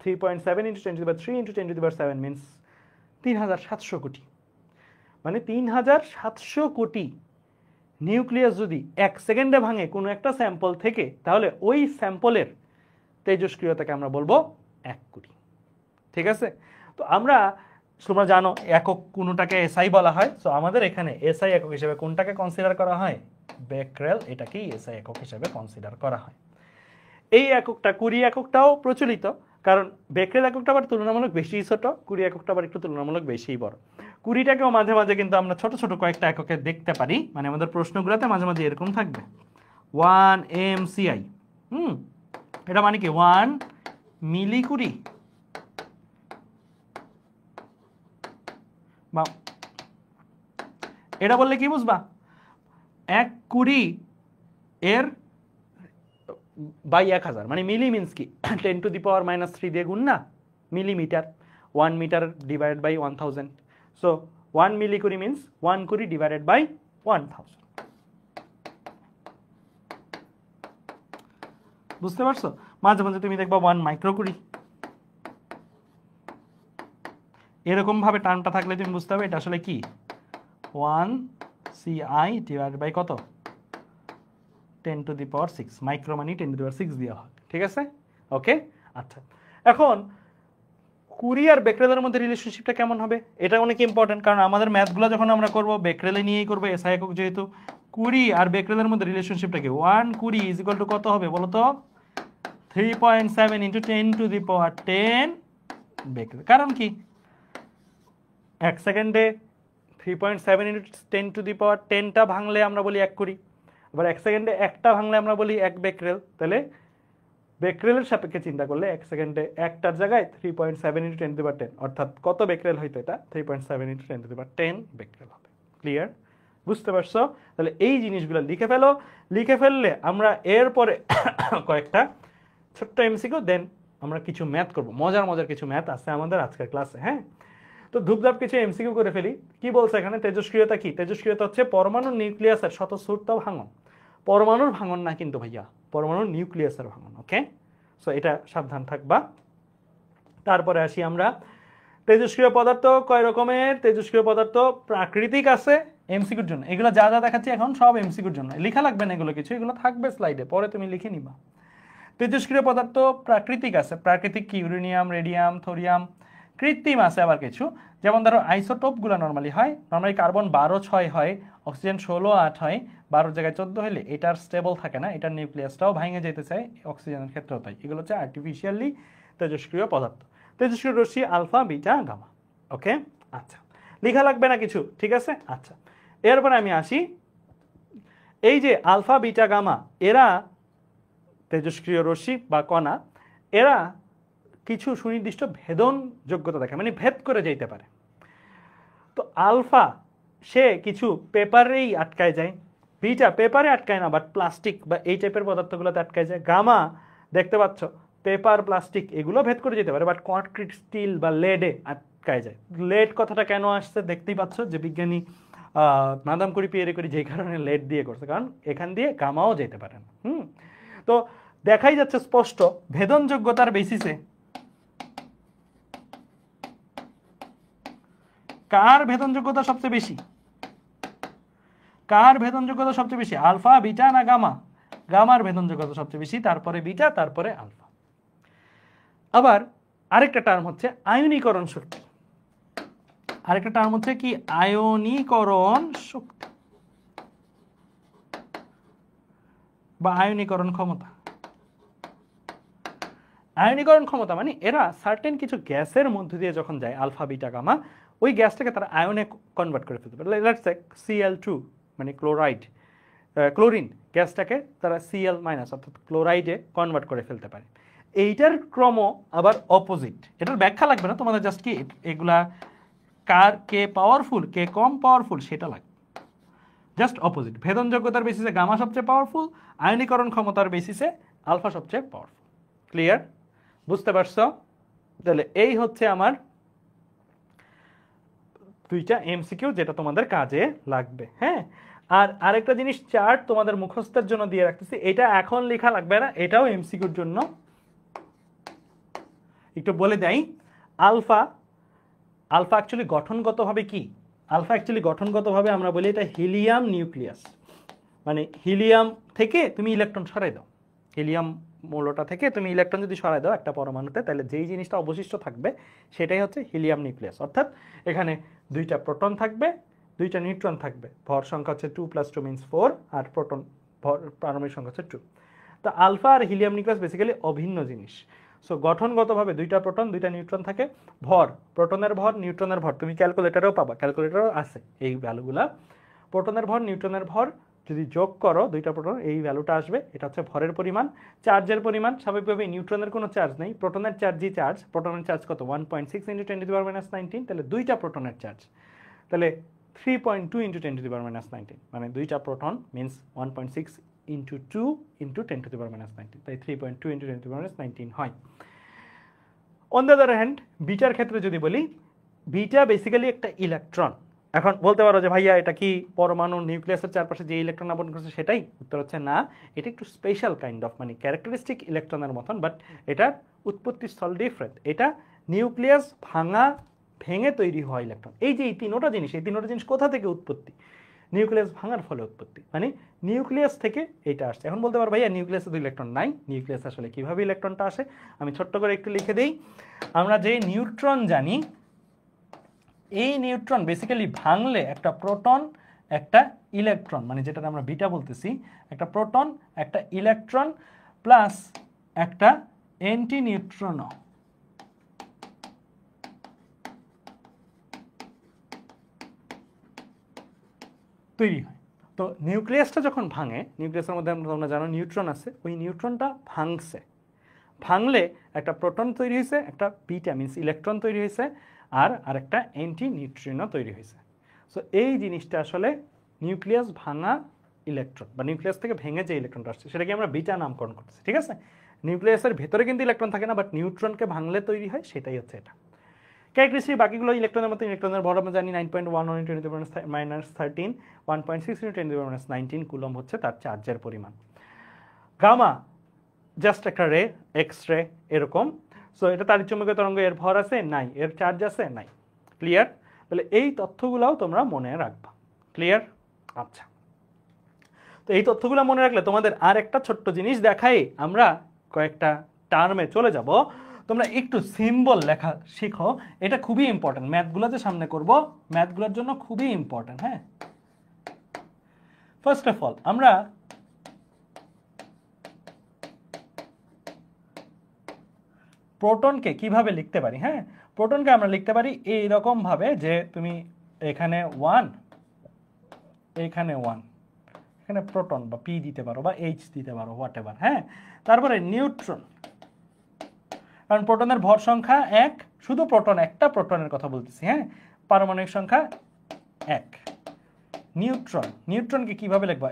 3.7 ইন্টু 10^3 ইন্টু 10^7 মিনস 3700 কোটি। মানে 3700 কোটি নিউক্লিয়াস যদি 1 সেকেন্ডে ভাঙে কোনো একটা স্যাম্পল থেকে, তাহলে ওই স্যাম্পলের তেজস্ক্রিয়তাকে আমরা বলবো 1 কোটি। ঠিক আছে? তো আমরা, তোমরা জানো একক কোনটাকে এসআই বলা হয়, সো আমাদের এখানে এসআই একক হিসেবে কোনটাকে কনসিডার করা হয়? বেক্রেল, এটাকেই এসআই একক হিসেবে কনসিডার করা হয়। এই এককটা কুরি এককটাও প্রচলিত, কারণ বেক্রেল এককটা আবার তুলনামূলক বেশি ছোট, কুরি এককটা আবার একটু তুলনামূলক বেশিই বড়। কুড়িটাকেও মাঝে মাঝে কিন্তু আমরা ছোট ছোট কয়েকটা এককে দেখতে পারি, মানে আমাদের প্রশ্নগুলোতে মাঝে মাঝে এরকম থাকবে 1 mCi। এটা মানে কি 1 মিলি কুরি, বা এটা বললে কি বুঝবা? 1 কুড়ি এর বাই 1000, মানে মিলি মিনস কি 10⁻³ দিয়ে গুণ না, millimetre. 1 metre divided by 1000, so 1 milli কুড়ি মিনস 1 কুড়ি ডিভাইডেড বাই 1000। বুঝতে পারছো? মাঝে মাঝে তুমি দেখবা 1 মাইক্রো কুড়ি, এরকম ভাবে টার্মটা থাকলে তুমি বুঝতে হবে এটা আসলে কি 1 CI ডিভাইডেড বাই কত 10⁶, মাইক্রো মানে 10⁶ দেওয়া হয়। ঠিক আছে? ওকে, আচ্ছা। এখন কুরি আর বেক্রেলের মধ্যে রিলেশনশিপটা কেমন হবে? এটা অনেক ইম্পর্টেন্ট, কারণ আমাদের ম্যাথগুলো যখন আমরা করব বেক্রেলে নিয়েই করবো, এসআই একক যেহেতু। কুরি আর বেক্রেলের মধ্যে রিলেশনশিপটা কি? 1 কুরি ইজ ইকুয়াল টু কত হবে বলো তো? 3.7 ইন্টু 10⁻10 বেক্রেল। কারণ কি 1 সেকেন্ডে 3.7 ইন্টু 10⁻10টা ভাঙলে আমরা বলি 1 কুড়ি, আবার 1 সেকেন্ডে একটা ভাঙলে আমরা বলি 1 বেক্রেল। তাহলে বেক্রেলের সাপেক্ষে চিন্তা করলে 1 সেকেন্ডে একটার জায়গায় 3.7 ইন্টু 10⁻10, অর্থাৎ কত বেক্রেল হইতো? এটা 3.7 ইন্টু 10⁻10 বেক্রেল হবে। ক্লিয়ার? বুঝতে পারছো? তাহলে এই জিনিসগুলো লিখে ফেলো। লিখে ফেললে আমরা এরপরে কয়েকটা ছোট্ট এমসিকিউ, দেন আমরা কিছু ম্যাথ করব। মজার মজার কিছু ম্যাথ আছে আমাদের আজকের ক্লাসে। হ্যাঁ, তো ধূপধাপ কিছু এমসিকিউ করে ফেলি। কি বলছে এখানে? তেজস্ক্রিয়তা কি? তেজস্ক্রিয়তা হচ্ছে পরমাণুর নিউক্লিয়াসের স্বতঃস্ফূর্ত ভাঙন। পরমাণুর ভাঙন না কিন্তু ভাইয়া, পরমাণুর নিউক্লিয়াসের ভাঙন। ওকে, সো এটা সাবধান থাকবা। তারপরে আসি আমরা, তেজস্ক্রিয় পদার্থ কয় রকমের? তেজস্ক্রিয় পদার্থ প্রাকৃতিক আছে এমসিকিউর জন্য। এগুলো যা যা দেখাচ্ছি এখন সব এমসিকিউর জন্য, লেখা লাগবে না এগুলো কিছু, এগুলো থাকবে স্লাইডে, পরে তুমি লিখে নিবা। তেজস্ক্রিয় পদার্থ প্রাকৃতিক আছে। প্রাকৃতিক কি? Uranium, radium, thorium. কৃত্রিম আছে আবার কিছু, যেমন ধরো আইসোটোপগুলো নর্মালি হয়, নর্মালি কার্বন 12-6 হয়, অক্সিজেন 16-8 হয়, 12 জায়গায় 14 হলে এটার স্টেবল থাকে না, এটার নিউক্লিয়াসটাও ভেঙে যেতে চায়, অক্সিজেনের ক্ষেত্রেও তাই। এগুলো হচ্ছে আর্টিফিশিয়ালি তেজস্ক্রিয় পদার্থ। তেজস্ক্রিয় রশ্মি আলফা, বিটা, গামা। ওকে, আচ্ছা, লেখা লাগবে না কিছু, ঠিক আছে? আচ্ছা, এরপরে আমি আসি, এই যে আলফা, বিটা, গামা, এরা তেজস্ক্রিয় রশ্মি বা কণা, এরা কিছু সুনির্দিষ্ট ভেদন যোগ্যতা দেখে, মানে ভেদ করে যেতে পারে। তো আলফা সে কিছু পেপারেই আটকায় যায়, বিটা পেপারে আটকায় না, বাট প্লাস্টিক বা এই টাইপের পদার্থগুলোতে আটকায় যায়। গামা দেখতে পাচ্ছ পেপার, প্লাস্টিক এগুলো ভেদ করে যেতে পারে, বাট কনক্রিট, স্টিল বা লেডে আটকায় যায়। লেড কথাটা কেন আসছে দেখতেই পাচ্ছ, যে বিজ্ঞানী মাদাম করি পিয়েরে করি যেই কারণে লেড দিয়ে করছে, কারণ এখান দিয়ে গামাও যেতে পারে না। তো দেখাই যাচ্ছে স্পষ্ট ভেদন যোগ্যতার বেসিসে কার ভেদন যোগ্যতা সবচেয়ে বেশি? কার ভেদন যোগ্যতা সবচেয়ে বেশি? আলফা, বিটা না গামা? গামার ভেদন যোগ্যতা সবচেয়ে বেশি, তারপরে বিটা, তারপরে আলফা। আবার আরেকটা টার্ম হচ্ছে আয়নীকরণ শক্তি। আরেকটা টার্ম হচ্ছে কি? আয়নীকরণ শক্তি বা আয়নীকরণ ক্ষমতা। আয়নীকরণ ক্ষমতা মানে এরা সার্টেন কিছু গ্যাসের মধ্যে দিয়ে যখন যায়, আলফা, বিটা, গামা, ওই গ্যাসটাকে তারা আয়নে কনভার্ট করে ফেলতে পারে। লেটস সে Cl2 মানে ক্লোরাইড, ক্লোরিন গ্যাসটাকে তারা Cl- অর্থাৎ ক্লোরাইডে কনভার্ট করে ফেলতে পারে। এইটার ক্রম আবার অপোজিট। এটার ব্যাখ্যা লাগবে না তোমাদের, জাস্ট কি এগুলা কার কে পাওয়ারফুল, কে কম পাওয়ারফুল সেটা লাগবে, জাস্ট অপোজিট। ভেদন যোগ্যতার বেসিসে গামা সবচেয়ে পাওয়ারফুল, আয়নীকরণ ক্ষমতার বেসিসে আলফা সবচেয়ে পাওয়ারফুল। ক্লিয়ার? বুঝতে পারছো? তাহলে এই হচ্ছে আমার দুইটা এমসিকিউ যেটা তোমাদের কাজে লাগবে। হ্যাঁ, আর আরেকটা জিনিস চার্ট তোমাদের মুখস্থের জন্য দিয়ে রাখতেছি, এটা এখন লেখা লাগবে না, এটাও এমসিকিউর জন্য একটু বলে দেই। আলফা অ্যাকচুয়ালি গঠনগতভাবে কি, আলফা অ্যাকচুয়ালি গঠনগতভাবে আমরা বলি এটা হিলিয়াম নিউক্লিয়াস, মানে হিলিয়াম থেকে তুমি ইলেকট্রন সরাই দাও, হিলিয়াম মৌলটা থেকে তুমি ইলেকট্রন যদি সরাই দাও একটা পরমাণুতে, তাহলে যেই জিনিসটা অবশিষ্ট থাকবে সেটাই হচ্ছে হিলিয়াম নিউক্লিয়াস। অর্থাৎ এখানে দুইটা প্রোটন থাকবে, দুইটা নিউট্রন থাকবে, ভর সংখ্যা হচ্ছে 2 + 2 = 4, আর প্রোটন পারমাণবিক সংখ্যা হচ্ছে 2। তো আলফা আর হিলিয়াম নিউক্লিয়াস বেসিক্যালি অভিন্ন জিনিস। সো গঠনগতভাবে দুইটা প্রোটন দুইটা নিউট্রন থাকে, ভর প্রোটনের ভর নিউট্রনের ভর তুমি ক্যালকুলেটরেও পাবা, ক্যালকুলেটরও আছে এই ভ্যালুগুলা। প্রোটনের ভর নিউট্রনের ভর যদি যোগ করো দুইটা প্রোটন, এই ভ্যালুটা আসবে, এটা হচ্ছে ভরের পরিমাণ। চার্জের পরিমাণ স্বাভাবিকভাবে নিউট্রনের কোনো চার্জ নেই, প্রোটনের চার্জই চার্জ। প্রোটনের চার্জ কত? 1.6 × 10⁻⁻⁹, তাহলে দুইটা প্রোটনের চার্জ, তাহলে 3.2 × 10⁻⁹, মানে দুইটা প্রোটন মিনস 1.6 × 2 × 10⁻⁹, তাই 3.2 × 10⁻⁹ হয়। On the other hand bitter ক্ষেত্রে যদি বলি, বিটা বেসিক্যালি একটা ইলেকট্রন। এখন বলতে পারো যে ভাইয়া এটা কি পরমাণু নিউক্লিয়াসের চারপাশে যে ইলেকট্রন আবরণ করছে সেটাই? উত্তর হচ্ছে না, এটা একটু স্পেশাল কাইন্ড অফ, মানে ক্যারেক্টারিস্টিক ইলেকট্রনের মতন, বাট এটার উৎপত্তি স্থল ডিফারেন্ট। এটা নিউক্লিয়াস ভেঙে তৈরি হওয়া ইলেকট্রন। এই যে এই তিনোটা জিনিস কোথা থেকে উৎপত্তি? নিউক্লিয়াস ভাঙার ফলে উৎপত্তি, মানে নিউক্লিয়াস থেকে এটা আসছে। এখন বলতে পারো ভাইয়া নিউক্লিয়াসে তো ইলেকট্রন নাই, নিউক্লিয়াস আসলে কিভাবে ইলেকট্রনটা আসে আমি ছোট্ট করে একটু লিখে দিই। আমরা যে নিউট্রন জানি, এই নিউট্রন বেসিক্যালি ভাঙলে একটা প্রোটন একটা ইলেকট্রন, মানে যেটা আমরা বিটা বলতেছি, একটা প্রোটন একটা ইলেকট্রন প্লাস একটা অ্যান্টি নিউট্রনও তৈরি হয়। তো নিউক্লিয়াসটা যখন ভাঙে, নিউক্লিয়াসের মধ্যে তোমরা জানো নিউট্রন আছে, ওই নিউট্রনটা ভাঙলে একটা প্রোটন তৈরি হয়েছে, একটা বিটা মিনস ইলেকট্রন তৈরি হয়েছে, আর আরেকটা অ্যান্টি নিউট্রিনো তৈরি হয়েছে। সো এই জিনিসটা আসলে নিউক্লিয়াস ভাঙা ইলেকট্রন, বা নিউক্লিয়াস থেকে ভেঙে যে ইলেকট্রনটা আসছে সেটাকে আমরা বিটা নামকরণ করতেছি, ঠিক আছে? নিউক্লিয়াসের ভেতরে কিন্তু ইলেকট্রন থাকে না, বাট নিউট্রনকে ভাঙলে তৈরি হয়, সেটাই হচ্ছে এটা। ক্যারেক্টারিস্টিক বাকিগুলো ইলেকট্রনের মতো, ইলেকট্রনের ভর আমরা জানি 9.11 × 10⁻⁻13, 1.6 × 10⁻⁹ কুলম্ব হচ্ছে তার চার্জের পরিমাণ। গামা জাস্ট একটা রে, এক্স রে এরকম। সো এটা তাড়িৎচুম্বকীয় তরঙ্গ, এর ভর আছে নাই, এর চার্জ আছে নাই। ক্লিয়ার? তাহলে এই তথ্যগুলোও তোমরা মনে রাখবা। ক্লিয়ার? আচ্ছা, তো এই তথ্যগুলো মনে রাখলে তোমাদের আর একটা ছোট্ট জিনিস দেখাই, আমরা কয়েকটা টার্মে চলে যাব। তোমরা একটু সিম্বল লেখা শিখো, এটা খুবই ইম্পর্টেন্ট। ম্যাথগুলো যে সামনে করব, ম্যাথগুলোর জন্য খুবই ইম্পর্টেন্ট। হ্যাঁ, ফার্স্ট অফ অল আমরা প্রোটনকে কিভাবে লিখতে পারি? হ্যাঁ, প্রোটনকে আমরা লিখতে পারি এইরকম ভাবে যে তুমি এখানে 1, এখানে 1, এখানে প্রোটন বা পি দিতে পারো বা এইচ দিতে পারো, হোয়াট এভার। হ্যাঁ, তারপরে নিউট্রন, কারণ প্রোটনের ভর সংখ্যা 1, শুধু প্রোটন, একটা প্রোটনের কথা বলতেছি। হ্যাঁ, পারমাণবিক সংখ্যা 1। নিউট্রনকে কিভাবে লিখবা?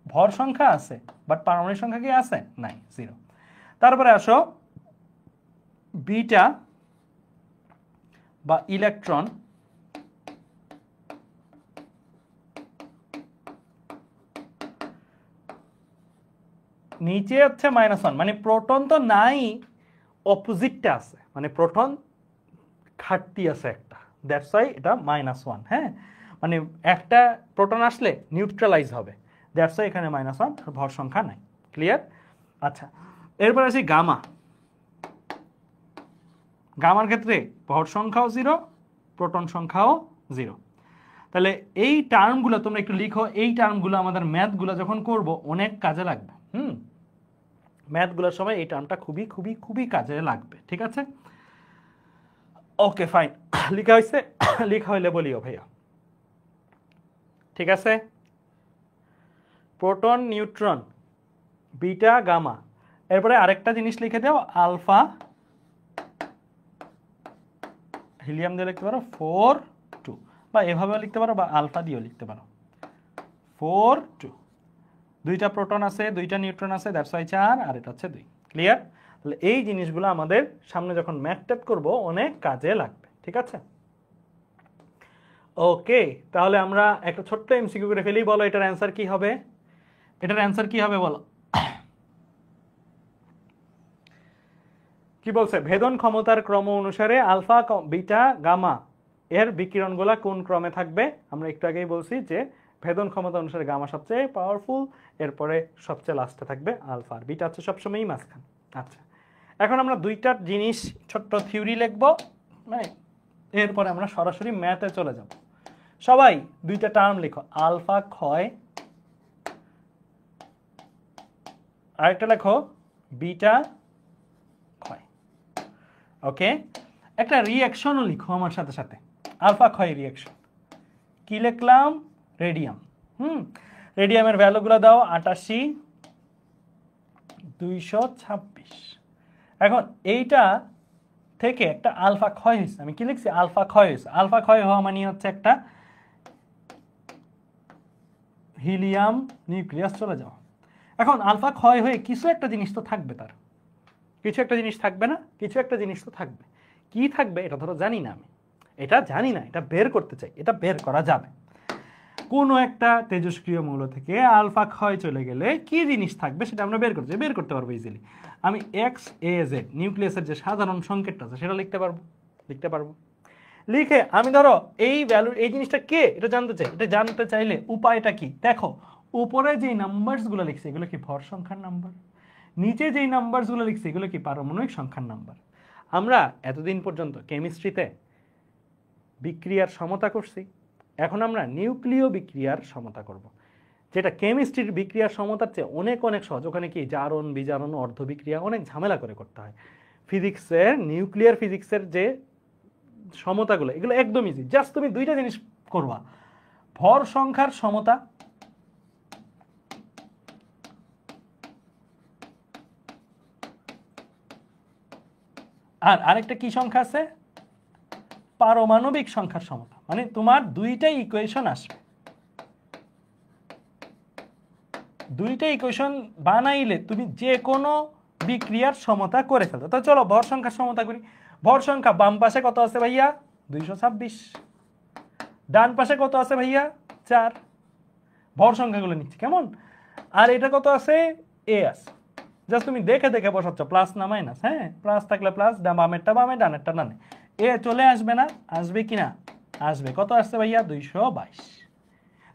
ভর সংখ্যা আছে, বাট পারমাণবিক সংখ্যা কি আছে? নাই, 0। তারপরে আসো বিটা বা ইলেকট্রন, নিচে হচ্ছে -1, মানে প্রোটন তো নাই, অপোজিটটা আছে, মানে প্রোটন ঘাটতি আছে একটা, দ্যাটস ওয়াই এটা -1। হ্যাঁ, মানে একটা প্রোটন আসলে নিউট্রালাইজ হবে, দ্যাটস ওয়াই এখানে -1, ভর সংখ্যা নাই। ক্লিয়ার? আচ্ছা, এরপর আসি গামা। গামার ক্ষেত্রে ভর সংখ্যাও 0, প্রোটন সংখ্যাও 0। তাহলে এই টার্মগুলো তোমরা একটু লিখো, এই টার্মগুলো আমাদের ম্যাথগুলো যখন করব অনেক কাজে লাগবে। ম্যাথগুলোর সময় এই টার্মটা খুবই খুবই খুবই কাজে লাগবে, ঠিক আছে? ওকে, ফাইন, লেখা হয়েছে? লেখা হইলে বলিও ভাইয়া, ঠিক আছে? প্রোটন, নিউট্রন, বিটা, গামা, এরপরে আরেকটা জিনিস লিখে দাও, আলফা। হিলিয়াম দিয়ে লিখতে পারো 4, 2, বা এভাবেও লিখতে পারো, বা আলফা দিয়েও লিখতে পারো 4, 2। দুইটা প্রোটন আছে, দুইটা নিউট্রন আছে, দ্যাটস ওয়াই 4, আর এটা হচ্ছে 2। ক্লিয়ার? তাহলে এই জিনিসগুলো আমাদের সামনে যখন ম্যাথ ট্যাপ করবো অনেক কাজে লাগবে, ঠিক আছে? ওকে, তাহলে আমরা একটা ছোট্ট এমসিকিউ করে ফেলি। বলো এটার অ্যান্সার কি হবে? এটার অ্যান্সার কি হবে বলো? কি বলছে? ভেদন ক্ষমতার ক্রম অনুসারে আলফা, বিটা, গামা এর বিকিরণগুলা কোন ক্রমে থাকবে? আমরা একটু আগেই বলছি যে ভেদন ক্ষমতা অনুসারে গামা সবচেয়ে পাওয়ারফুল, এরপরে সবচেয়ে লাস্টে থাকবে আলফা, আর বিটা হচ্ছে সবসময়ই মাঝখানে। আচ্ছা, এখন আমরা দুইটা জিনিস ছোট্ট থিওরি লিখবো, এরপরে আমরা সরাসরি ম্যাথে চলে যাব। সবাই দুইটা টার্ম লিখো, আলফা ক্ষয়, আরেকটা লেখো বিটা ক্ষয়। ওকে, একটা রিঅ্যাকশনও লিখো আমার সাথে সাথে, আলফা ক্ষয় রিঅ্যাকশন। কি লিখলাম? রেডিয়াম। রেডিয়ামের ভ্যালুগুলো দাও, 88, 226। এখন এইটা থেকে একটা আলফা ক্ষয় হয়েছে, আমি কি লিখছি? আলফা ক্ষয় হয়েছে। আলফা ক্ষয় হওয়া মানে হচ্ছে একটা হিলিয়াম নিউক্লিয়াস চলে যাওয়া। এখন আলফা ক্ষয় হয়ে কিছু একটা জিনিস তো থাকবে, তার কিছু একটা জিনিস থাকবে না? কিছু একটা জিনিস তো থাকবে। কি থাকবে এটা ধরো জানি না, আমি এটা জানি না, এটা বের করতে চাই, এটা বের করা যাবে। কোনো একটা তেজস্ক্রিয় মৌল থেকে আলফা ক্ষয় চলে গেলে কি জিনিস থাকবে সেটা আমরা বের করতে পারবো ইজিলি। আমি এক্স এ জেড নিউক্লিয়াসের যে সাধারণ সংকেতটা আছে সেটা লিখতে পারবো। লিখে আমি ধরো এই ভ্যালু, এই জিনিসটা কে এটা জানতে চাই। এটা জানতে চাইলে উপায়টা কি? দেখো, উপরে যে নাম্বারসগুলো লিখছে এগুলো কি ভর সংখ্যার নাম্বার, নিচে যেই নাম্বারসগুলো লিখছে এগুলো কি পারমাণবিক সংখ্যার নাম্বার। আমরা এতদিন পর্যন্ত কেমিস্ট্রিতে বিক্রিয়ার সমতা করছি, এখন আমরা নিউক্লিয় বিক্রিয়ার সমতা করব, যেটা কেমিস্ট্রির বিক্রিয়ার সমতার চেয়ে অনেক অনেক সহজ। ওখানে কি জারণ বিজারণ অর্ধ বিক্রিয়া অনেক ঝামেলা করে করতে হয়। ফিজিক্সের, নিউক্লিয়ার ফিজিক্সের যে সমতাগুলো এগুলো একদম ইজি। জাস্ট তুমি দুইটা জিনিস করবা, ভর সংখ্যার সমতা আর আরেকটা কি সংখ্যা আছে? পারমাণবিক সংখ্যার সমতা। মানে তোমার দুইটাই ইকুয়েশন আসবে, দুইটা ইকুয়েশন বানাইলে তুমি যে কোনো বিক্রিয়ার সমতা করে ফেলতে। তো চলো ভর সংখ্যার সমতা করি। ভর সংখ্যা বাম পাশে কত আছে ভাইয়া? 226। ডান পাশে কত আছে ভাইয়া? 4। ভর সংখ্যাগুলো নিচ্ছি কেমন। আর এটা কত আছে? এ আছে। জাস্ট তুমি দেখে দেখে বসাচ্ছ, প্লাস না মাইনাস। হ্যাঁ, প্লাস থাকলে প্লাস, বামেরটা বামে, ডানেরটা ডানে। এ চলে আসবে না? আসবে কি না? আসবে। কত আসছে ভাইয়া? 222।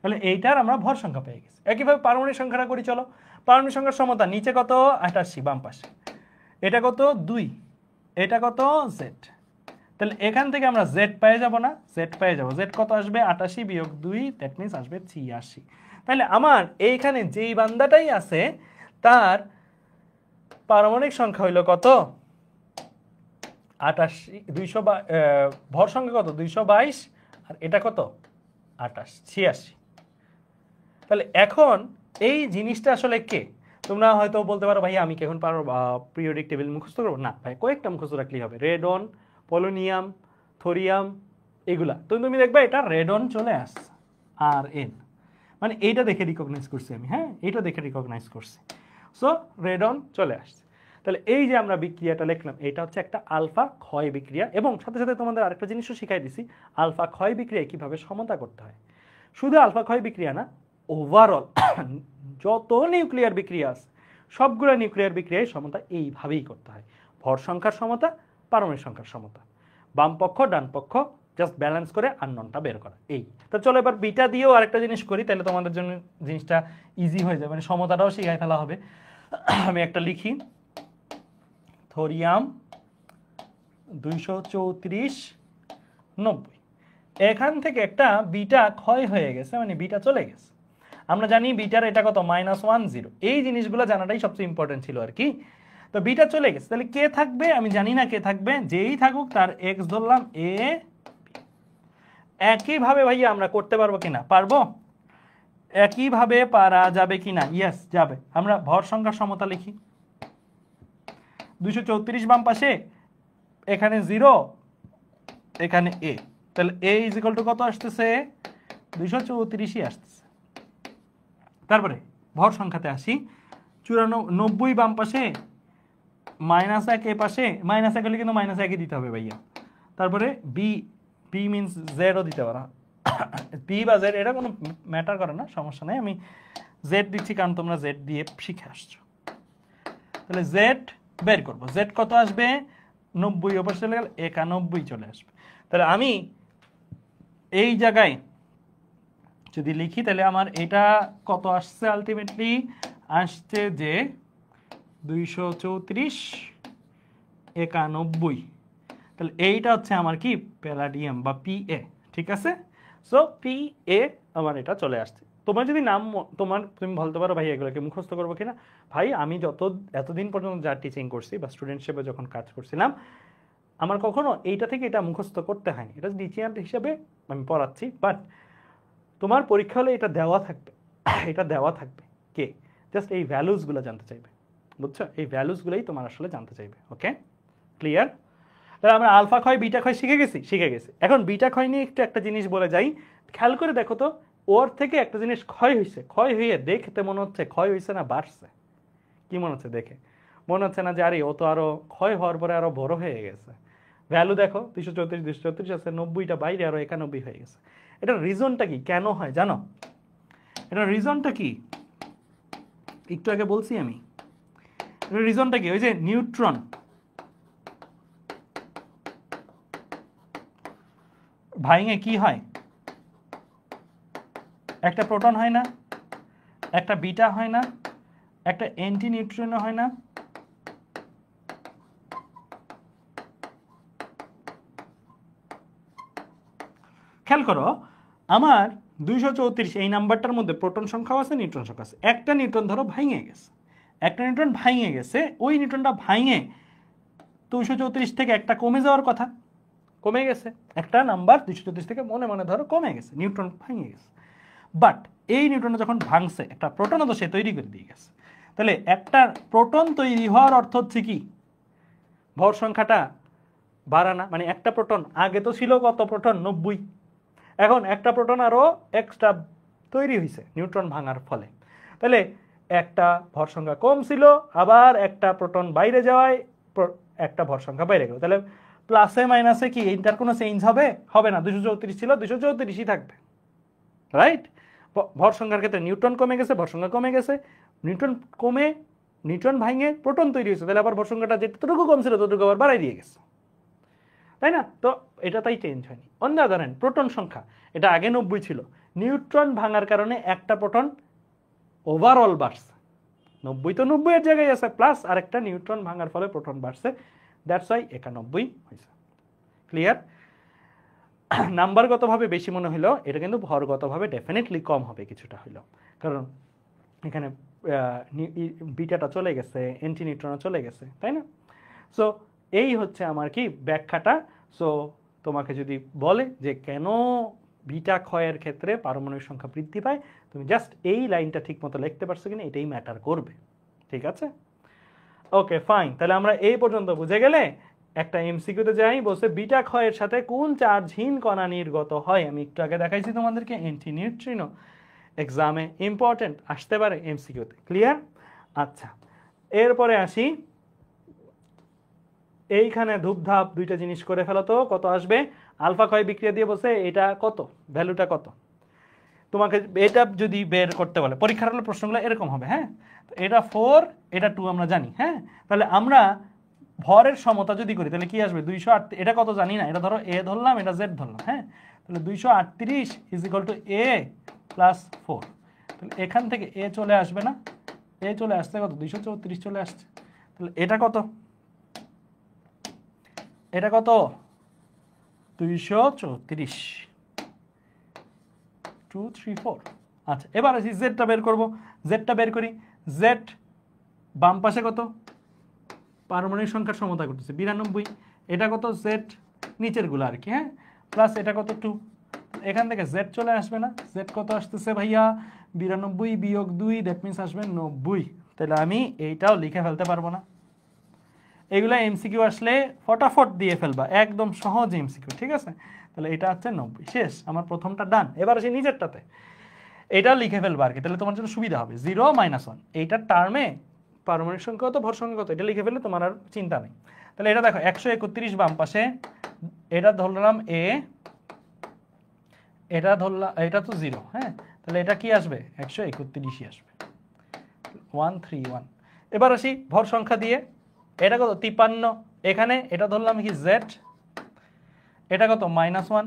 তাহলে এইটার আমরা ভর সংখ্যা পেয়ে গেছি। একইভাবে পারমাণবিক সংখ্যাটা করি চলো। পারমাণবিক সংখ্যার সমতা নিচে কত? 88 বাম পাশে। এটা কত? 2। এটা কত? জেড। তাহলে এখান থেকে আমরা জেড পেয়ে যাব না? জেড পেয়ে যাব। জেড কত আসবে? 88 বিয়োগ 2, দ্যাট মিনস আসবে 86। তাহলে আমার এইখানে যেই বান্দাটাই আছে তার পারমাণবিক সংখ্যা হইল কত? 88। ভর সংখ্যা কত? 222। আর এটা কত? 86। তাহলে এখন এই জিনিসটা আসলে কে? তোমরা হয়তো বলতে পারো ভাই আমি কি এখন পারো পিরিয়ডিক টেবিল মুখস্থ করবো? না ভাই, কয়েকটা মুখস্থ রাখলেই হবে। রেডন, পোলোনিয়াম, থোরিয়াম, এগুলা তো তুমি দেখবে এটা রেডন চলে আসছে, আর এন মানে এইটা দেখে রিকগনাইজ করছি আমি। হ্যাঁ, এইটা দেখে রিকগনাইজ করছি। সো রেডন চলে আসছে। তাহলে এই যে আমরা বিক্রিয়াটা লিখলাম এটা হচ্ছে একটা আলফা ক্ষয় বিক্রিয়া, এবং সাথে সাথে তোমাদের আরেকটা জিনিসও শিখাই দিছি, আলফা ক্ষয় বিক্রিয়ায় কিভাবে সমতা করতে হয়। শুধু আলফা ক্ষয় বিক্রিয়া না, ওভারঅল যত নিউক্লিয়ার বিক্রিয়া আছে সবগুলো নিউক্লিয়ার বিক্রিয়ায় সমতা এইভাবেই করতে হয়। ভর সংখ্যার সমতা, পারমাণবিক সংখ্যার সমতা, বাম পক্ষ ডান পক্ষ জাস্ট ব্যালেন্স করে আননোনটা বের করা। এই তো চলো এবার বিটা দিয়েও আরেকটা জিনিস করি, তাহলে তোমাদের জন্য জিনিসটা ইজি হয়ে যাবে, মানে সমতাটাও শিখাই ফেলা হবে। আমি একটা লিখি, থোরিয়াম 234, 90। এখান থেকে একটা বিটা ক্ষয় হয়ে গেছে, মানে বিটা চলে গেছে। আমরা জানি বিটার এটা কত? -10। এই জিনিসগুলো জানাটাই সবচেয়ে ইম্পর্টেন্ট ছিল আর কি। তো বিটা চলে গেছে, তাহলে কে থাকবে? আমি জানি না কে থাকবে, যেই থাকুক তার এক্স ধরলাম এ। একইভাবে ভাইয়া আমরা করতে পারবো কিনা? পারবো। একইভাবে পারা যাবে কিনা? ইয়েস যাবে। আমরা ভর সংখ্যার সমতা লিখি, 234 বাম পাশে, এখানে 0, এখানে এ। তাহলে এ ইজ ইকুয়াল টু কত আসতেছে? 234ই আসতেছে। তারপরে ভর সংখ্যাতে আসি, 94 বাম পাশে, -1 এ পাশে, -1 হলে কিন্তু -1ই দিতে হবে ভাইয়া। তারপরে বি, বি মিনস 0 দিতে পারো, পি বা জেড এটা কোনো ম্যাটার করে না, সমস্যা নেই, আমি জেড দিচ্ছি কারণ তোমরা জেড দিয়ে শিখে আসছো। তাহলে জেড বের করবো, জেড কত আসবে 90 ওপর চলে গেল 91 চলে আসবে। তাহলে আমি এই জায়গায় যদি লিখি তাহলে আমার এটা কত আসছে, আলটিমেটলি আসছে যে 234 91। তাহলে এইটা হচ্ছে আমার কি প্যালাডিয়াম বা PA, ঠিক আছে। সো PA আমার এটা চলে আসছে। তোমার যদি নাম তুমি বলতে পারো ভাই এগুলোকে মুখস্থ করবো কিনা, ভাই আমি এতদিন পর্যন্ত যা টিচিং করছি বা স্টুডেন্ট হিসেবে যখন কাজ করছিলাম, আমার কখনো এইটা থেকে এটা মুখস্থ করতে হয়নি, এটা টিচার হিসেবে আমি পড়াচ্ছি। বাট তোমার পরীক্ষা হলে এটা দেওয়া থাকবে, এটা দেওয়া থাকবে কে জাস্ট এই ভ্যালুসগুলো জানতে চাইবে, বুঝছো, এই ভ্যালুসগুলোই তোমার আসলে জানতে চাইবে। ওকে, ক্লিয়ার। তাহলে আমরা আলফা ক্ষয় বিটা ক্ষয় শিখে গেছি। এখন বিটা ক্ষয় নিয়ে একটু একটা জিনিস বলে যাই, খেয়াল করে দেখো তো, ওর থেকে একটা জিনিস ক্ষয় হয়েছে, ক্ষয় হয়ে দেখতে মনে হচ্ছে ক্ষয় হয়েছে না বাড়ছে, কি মনে হচ্ছে দেখে? মনে হচ্ছে না যে আরে ও তো আরো ক্ষয় হওয়ার পরে আরো বড় হয়ে গেছে। ভ্যালু দেখো 234 আছে, 90টা বাইরে আরো 91 হয়ে গেছে। এটার রিজনটা কি, কেন হয় জানো? এটার রিজনটা কি একটু আগে বলছি আমি। এটার রিজনটা কি, ওই যে নিউট্রন ভাঙে কি হয়, একটা প্রোটন হয় না, একটা বিটা হয় না, একটা অ্যান্টি নিউট্রিনো হয় না। খেয়াল করো, আমার 234 এই নাম্বারটার মধ্যে প্রোটন সংখ্যাও আছে, নিউট্রন সংখ্যা আছে। একটা নিউট্রন ধরো ভাঙে গেছে, একটা নিউট্রন ভাঙে গেছে, ওই নিউট্রনটা ভাঙে 234 থেকে একটা কমে যাওয়ার কথা, কমে গেছে, একটা নাম্বার 234 থেকে মনে মনে ধরো কমে গেছে, নিউট্রন ভাঙে গেছে। বাট এই নিউট্রনটা যখন ভাঙছে একটা প্রোটনও তো সে তৈরি করে দিয়ে গেছে। তাহলে একটা প্রোটন তৈরি হওয়ার অর্থ হচ্ছে কি, ভর সংখ্যাটা বাড়ানা, মানে একটা প্রোটন, আগে তো ছিল কত প্রোটন 90, এখন একটা প্রোটন আরো এক্সট্রা তৈরি হয়েছে নিউট্রন ভাঙার ফলে। তাহলে একটা ভর সংখ্যা কম ছিল, আবার একটা প্রোটন বাইরে যাওয়ায় একটা ভর সংখ্যা বাইরে গেল। তাহলে প্লাসে মাইনাসে কি এইটার কোনো চেঞ্জ হবে? হবে না, 234 ছিল 234ই থাকবে, রাইট। ভর সংখ্যার ক্ষেত্রে নিউট্রন কমে গেছে, ভর সংখ্যা কমে গেছে, নিউট্রন কমে নিউট্রন ভাঙে প্রোটন তৈরি হয়েছে, তাহলে আবার ভর সংখ্যাটা যেটুকু কম ছিল ততটুকু আবার বাড়াই দিয়ে গেছে, তাই না? তো এটা তাই চেঞ্জ হয়নি। অন্য ধরেন প্রোটন সংখ্যা, এটা আগে 90 ছিল, নিউট্রন ভাঙার কারণে একটা প্রোটন ওভারঅল বাড়ছে, 90 তো 90 এর জায়গায় আছে, প্লাস আরেকটা নিউট্রন ভাঙার ফলে প্রোটন বাড়ছে, দ্যাটস ওয়াই 91 হয়েছে। ক্লিয়ার? নাম্বারগতভাবে বেশি মনে হলো, এটা কিন্তু ভরগতভাবে ডেফিনেটলি কম হবে কিছুটা হইলো, কারণ এখানে বিটাটা চলে গেছে, অ্যান্টি নিউট্রনও চলে গেছে, তাই না? সো এই হচ্ছে আমার কি ব্যাখ্যাটা। সো তোমাকে যদি বলে যে কেন বিটা ক্ষয়ের ক্ষেত্রে পারমাণবিক সংখ্যা বৃদ্ধি পায়, তুমি জাস্ট এই লাইনটা ঠিক মতো লিখতে পারছো কিনা এটাই ম্যাটার করবে, ঠিক আছে? ওকে ফাইন, তাহলে আমরা এই পর্যন্ত বুঝে গেলে একটা এমসিকিউতে যাই, বলছে বিটা ক্ষয়ের সাথে কোন চার্জহীন কণা নির্গত হয়। আমি একটু আগে দেখাইছি তোমাদেরকে, অ্যান্টি নিউট্রিনো, এক্সামে ইম্পর্টেন্ট আসতে পারে এমসিকিউতে। ক্লিয়ার? আচ্ছা, এরপরে আসি, এইখানে ধূপধাপ দুইটা জিনিস করে ফেলো তো, কত আসবে? আলফা ক্ষয় বিক্রিয়া দিয়ে বলছে এটা কত, ভ্যালুটা কত, তোমাকে এটা যদি বের করতে বলে পরীক্ষার হলে প্রশ্নগুলো এরকম হবে। হ্যাঁ, এটা 4, এটা 2 আমরা জানি। হ্যাঁ, তাহলে আমরা ভরের সমতা যদি করি তাহলে কি আসবে? 208, এটা কত জানি না, এটা ধরো এ ধরলাম, এটা জেড ধরলাম। হ্যাঁ, তাহলে 238 is equal two A plus 4। তাহলে এখান থেকে এ চলে আসবে না, এ চলে আসছে কত? 234 চলে আসছে। তাহলে এটা কত? এটা কত? 234, 2, 3, 4। আচ্ছা, এবার আসি জেডটা বের করব। জেডটা বের করি। জেড বাম পাশে কত? পারমাণবিক সংখ্যার সমতা করতেছে 92। এটা কত? জেড নিচের গুলো আর কি। হ্যাঁ, প্লাস এটা কত? 2। এখান থেকে জেড চলে আসবে না, জেড কত আসতেছে ভাইয়া? 92 বিয়োগ 2, দ্যাট মিনস আসবে 90। তাহলে আমি এইটাও লিখে ফেলতে পারবো না? এগুলো এমসিকিউ আসলে ফটাফট দিয়ে ফেলবা, একদম সহজ এমসিকিউ, ঠিক আছে? তাহলে এটা হচ্ছে 90, শেষ, আমার প্রথমটা ডান। এবার আসি নিচেরটাতে, এটা লিখে ফেলবা আর কি, তাহলে তোমার জন্য সুবিধা হবে। 0, -1, এইটার টার্মে পারমাণবিক সংখ্যা কত, ভর সংখ্যা কত, এটা লিখে ফেললে তোমার আর চিন্তা নেই। তাহলে এটা দেখো 131 বাম পাশে, এটা ধরলাম এ, এটা ধরলাম, এটা তো 0, হ্যাঁ, তাহলে এটা কি আসবে 131ই আসবে, 131। এবার আসি ভর সংখ্যা দিয়ে, এটা কত 53, এখানে এটা ধরলাম কি z, এটা কত -1,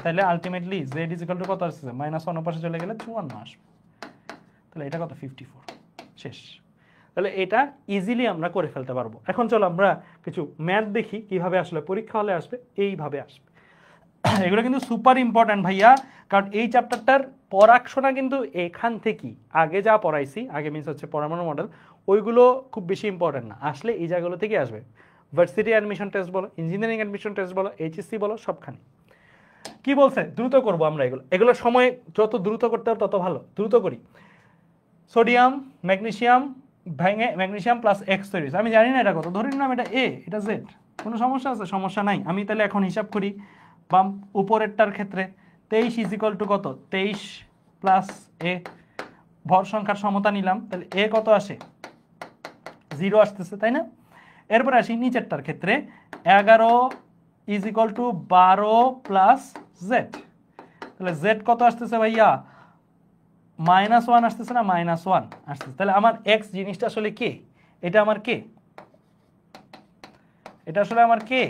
তাহলে ultimately z is equal two কত আসছে, -1 ওর পাশে চলে গেলে 54 আসবে, তাহলে এটা কত 54, শেষ। তাহলে এটা ইজিলি আমরা করে ফেলতে পারবো। এখন চলো আমরা কিছু ম্যাথ দেখি কিভাবে আসলে পরীক্ষা হলে আসবে, এইভাবে আসবে। এগুলো কিন্তু সুপার ইম্পর্ট্যান্ট ভাইয়া, কারণ এই চ্যাপ্টারটার পড়াশোনা কিন্তু এখান থেকেই, আগে যা পড়াইছি, আগে মিন্স হচ্ছে পরমাণু মডেল, ওইগুলো খুব বেশি ইম্পর্ট্যান্ট না, আসলে এই জায়গাগুলো থেকে আসবে। ভার্সিটি অ্যাডমিশন টেস্ট বলো, ইঞ্জিনিয়ারিং অ্যাডমিশন টেস্ট বলো, এইচএসসি বলো, সবখানে কি বলছে দ্রুত করবো আমরা, এগুলো সময় যত দ্রুত করতে হবে তত ভালো, দ্রুত করি। সোডিয়াম ম্যাগনেসিয়াম ভেঙে ম্যাগনেসিয়াম প্লাস এক্স তৈরি হয়েছে, আমি জানি না এটা কত, ধরে নিলাম এটা এ, এটা জেড, কোনো সমস্যা আছে? সমস্যা নাই। আমি তাহলে এখন হিসাব করি, বাম উপরেরটার ক্ষেত্রে 23 ইজ ইকুয়াল টু কত, 23 প্লাস এ, ভর সংখ্যার সমতা নিলাম, তাহলে এ কত আসে 0 আসতেছে, তাই না? এরপরে আসি নিচেরটার ক্ষেত্রে, 11 is equal two 12 plus Z, তাহলে জেড কত আসতেছে ভাইয়া, -1 আসতেছে না, -1 আসতেছে। তাহলে আমার এক্স জিনিসটা আসলে কে, এটা আমার কে, এটা আসলে আমার কে,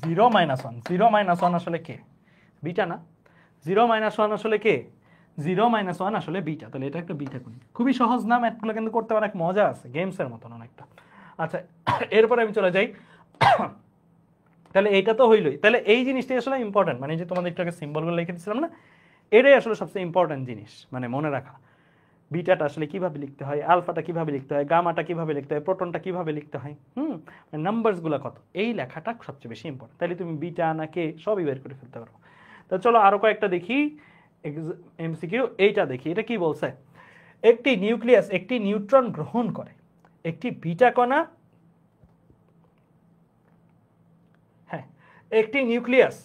0 -1, 0 -1 আসলে কে, বিটা না, 0 -1 আসলে কে, 0 -1 আসলে বিটা, তাহলে এটা একটা বিটা করি। খুবই সহজ না, ম্যাথগুলো কিন্তু করতে অনেক মজা আছে, গেমসের মতন অনেকটা। আচ্ছা, এরপরে আমি চলে যাই, তাহলে এইটা তো হইলই, তাহলে এই জিনিসটাই আসলে ইম্পর্টেন্ট, মানে যে তোমাদের একটু আগে সিম্বলগুলো লিখে দিচ্ছিলাম না, এটাই আসলে সবচেয়ে ইম্পর্টেন্ট জিনিস, মানে মনে রাখা বিটাটা আসলে কিভাবে লিখতে হয়, আলফাটা কিভাবে লিখতে হয়, গামাটা কিভাবে লিখতে হয়, প্রোটনটা কিভাবে লিখতে হয়, নাম্বারসগুলো কত, এই লেখাটা সবচেয়ে বেশি ইম্পর্টেন্ট, তাহলে তুমি বিটা না কে সবই বের করে ফেলতে পারো। তো চলো আরো কয়েকটা দেখি এমসিকিউ, এইটা দেখি, এটা কি বলছে, একটি নিউক্লিয়াস একটি নিউট্রন গ্রহণ করে, একটি বিটা কণা, হ্যাঁ, একটি নিউক্লিয়াস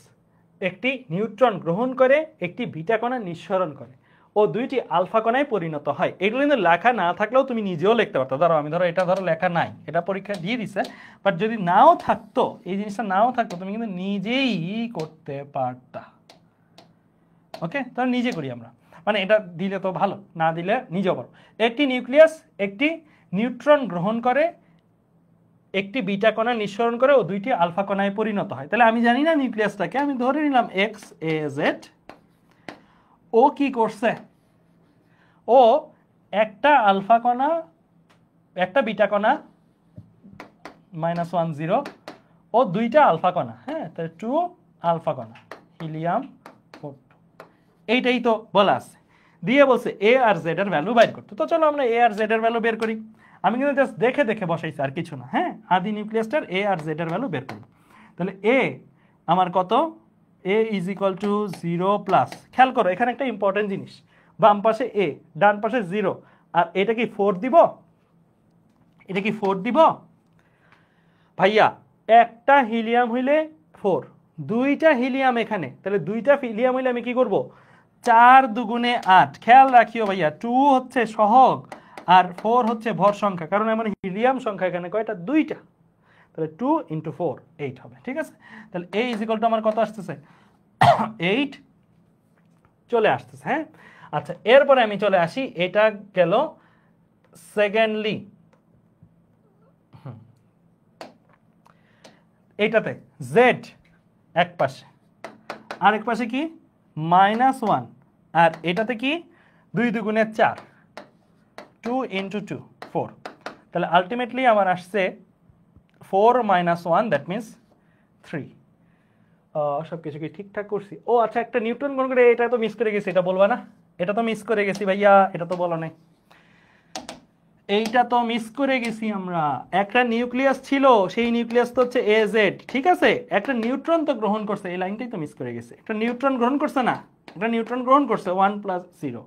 একটি নিউট্রন গ্রহণ করে, একটি বিটা কণা নিঃসরণ করে ও দুইটি আলফা কণায় পরিণত হয়। এগুলো কিন্তু লেখা না থাকলেও তুমি নিজেও লিখতে পারতো। ধরো আমি এটা লেখা নাই, এটা পরীক্ষা দিয়ে দিছে, বাট যদি নাও থাকতো, এই জিনিসটা নাও থাকতো, তুমি কিন্তু নিজেই করতে পারতা। ওকে, তাহলে নিজে করি আমরা, মানে এটা দিলে তো ভালো, না দিলে নিজেও পারো। একটি নিউক্লিয়াস একটি নিউট্রন গ্রহণ করে, একটি বিটা কণা নিঃসরণ করে ও দুইটি আলফা কণায় পরিণত হয়। তাহলে আমি জানি না নিউক্লিয়াসটাকে, আমি ধরে নিলাম এক্স এ জেড। ও কি করছে, ও একটা আলফা কণা একটা বিটা কণা -1 0 ও দুইটা আলফা কণা, হ্যাঁ, তাহলে 2 আলফা কণা, হিলিয়াম 4, এইটাই তো বলা আছে। দিয়ে বলছে এ আর জেড এর ভ্যালু বের করতে। তো চলো আমরা এ আর জেড এর ভ্যালু বের করি। আমি কিন্তু জাস্ট দেখে দেখে বসাইছি, আর কিছু না, হ্যাঁ, আদি নিউক্লিয়াসটার এ আর জেড এর ভ্যালু বের করব। তাহলে এ আমার কত, এ ইজ ইকুয়াল টু 0 প্লাস, খেয়াল করো এখানে একটা ইম্পর্টেন্ট জিনিস, বাম পাশে এ ডান পাশে 0, আর এটা কি 4 দিব, এটা কি 4 দিব ভাইয়া, একটা হিলিয়াম হইলে 4, দুইটা হিলিয়াম এখানে, তাহলে দুইটা হিলিয়াম হইলে আমি কি করব, 4 দুগুণে 8, খেয়াল রাখিও ভাইয়া 2 হচ্ছে সহগ আর 4 হচ্ছে ভর সংখ্যা, কারণ আমার হিলিয়াম সংখ্যা এখানে কয়টা, দুইটা, তাহলে 2 × 4 8 হবে, ঠিক আছে। তাহলে a ইজ ইকুয়াল টু আমার কত আসতেছে 8 চলে আসতেছে, হ্যাঁ। আচ্ছা, এরপরে আমি চলে আসি, এটা গেল সেকেন্ডলি, এইটাতে জেড এক পাশে, আরেক পাশে কি -1, আর এটাতে কি 2 দুগুণে 4, 2 × 2 4, তাহলে আলটিমেটলি আমার আসছে 4 - 1, দ্যাট মিনস 3। সব কিছু কি ঠিকঠাক করছি? ও আচ্ছা, একটা নিউটন গ্রহণ করে, এটা তো মিস করে গেছি, এটা বলবা না, এটা তো মিস করে গেছি ভাইয়া, এটা তো বলো নাই, এইটা তো মিস করে গেছি আমরা। একটা নিউক্লিয়াস ছিল, সেই নিউক্লিয়াস তো হচ্ছে এ জেড, ঠিক আছে, একটা নিউট্রন তো গ্রহণ করছে, এই লাইনটাই তো মিস করে গেছে, একটা নিউট্রন গ্রহণ করছে না, একটা নিউট্রন গ্রহণ করছে 1 + 0,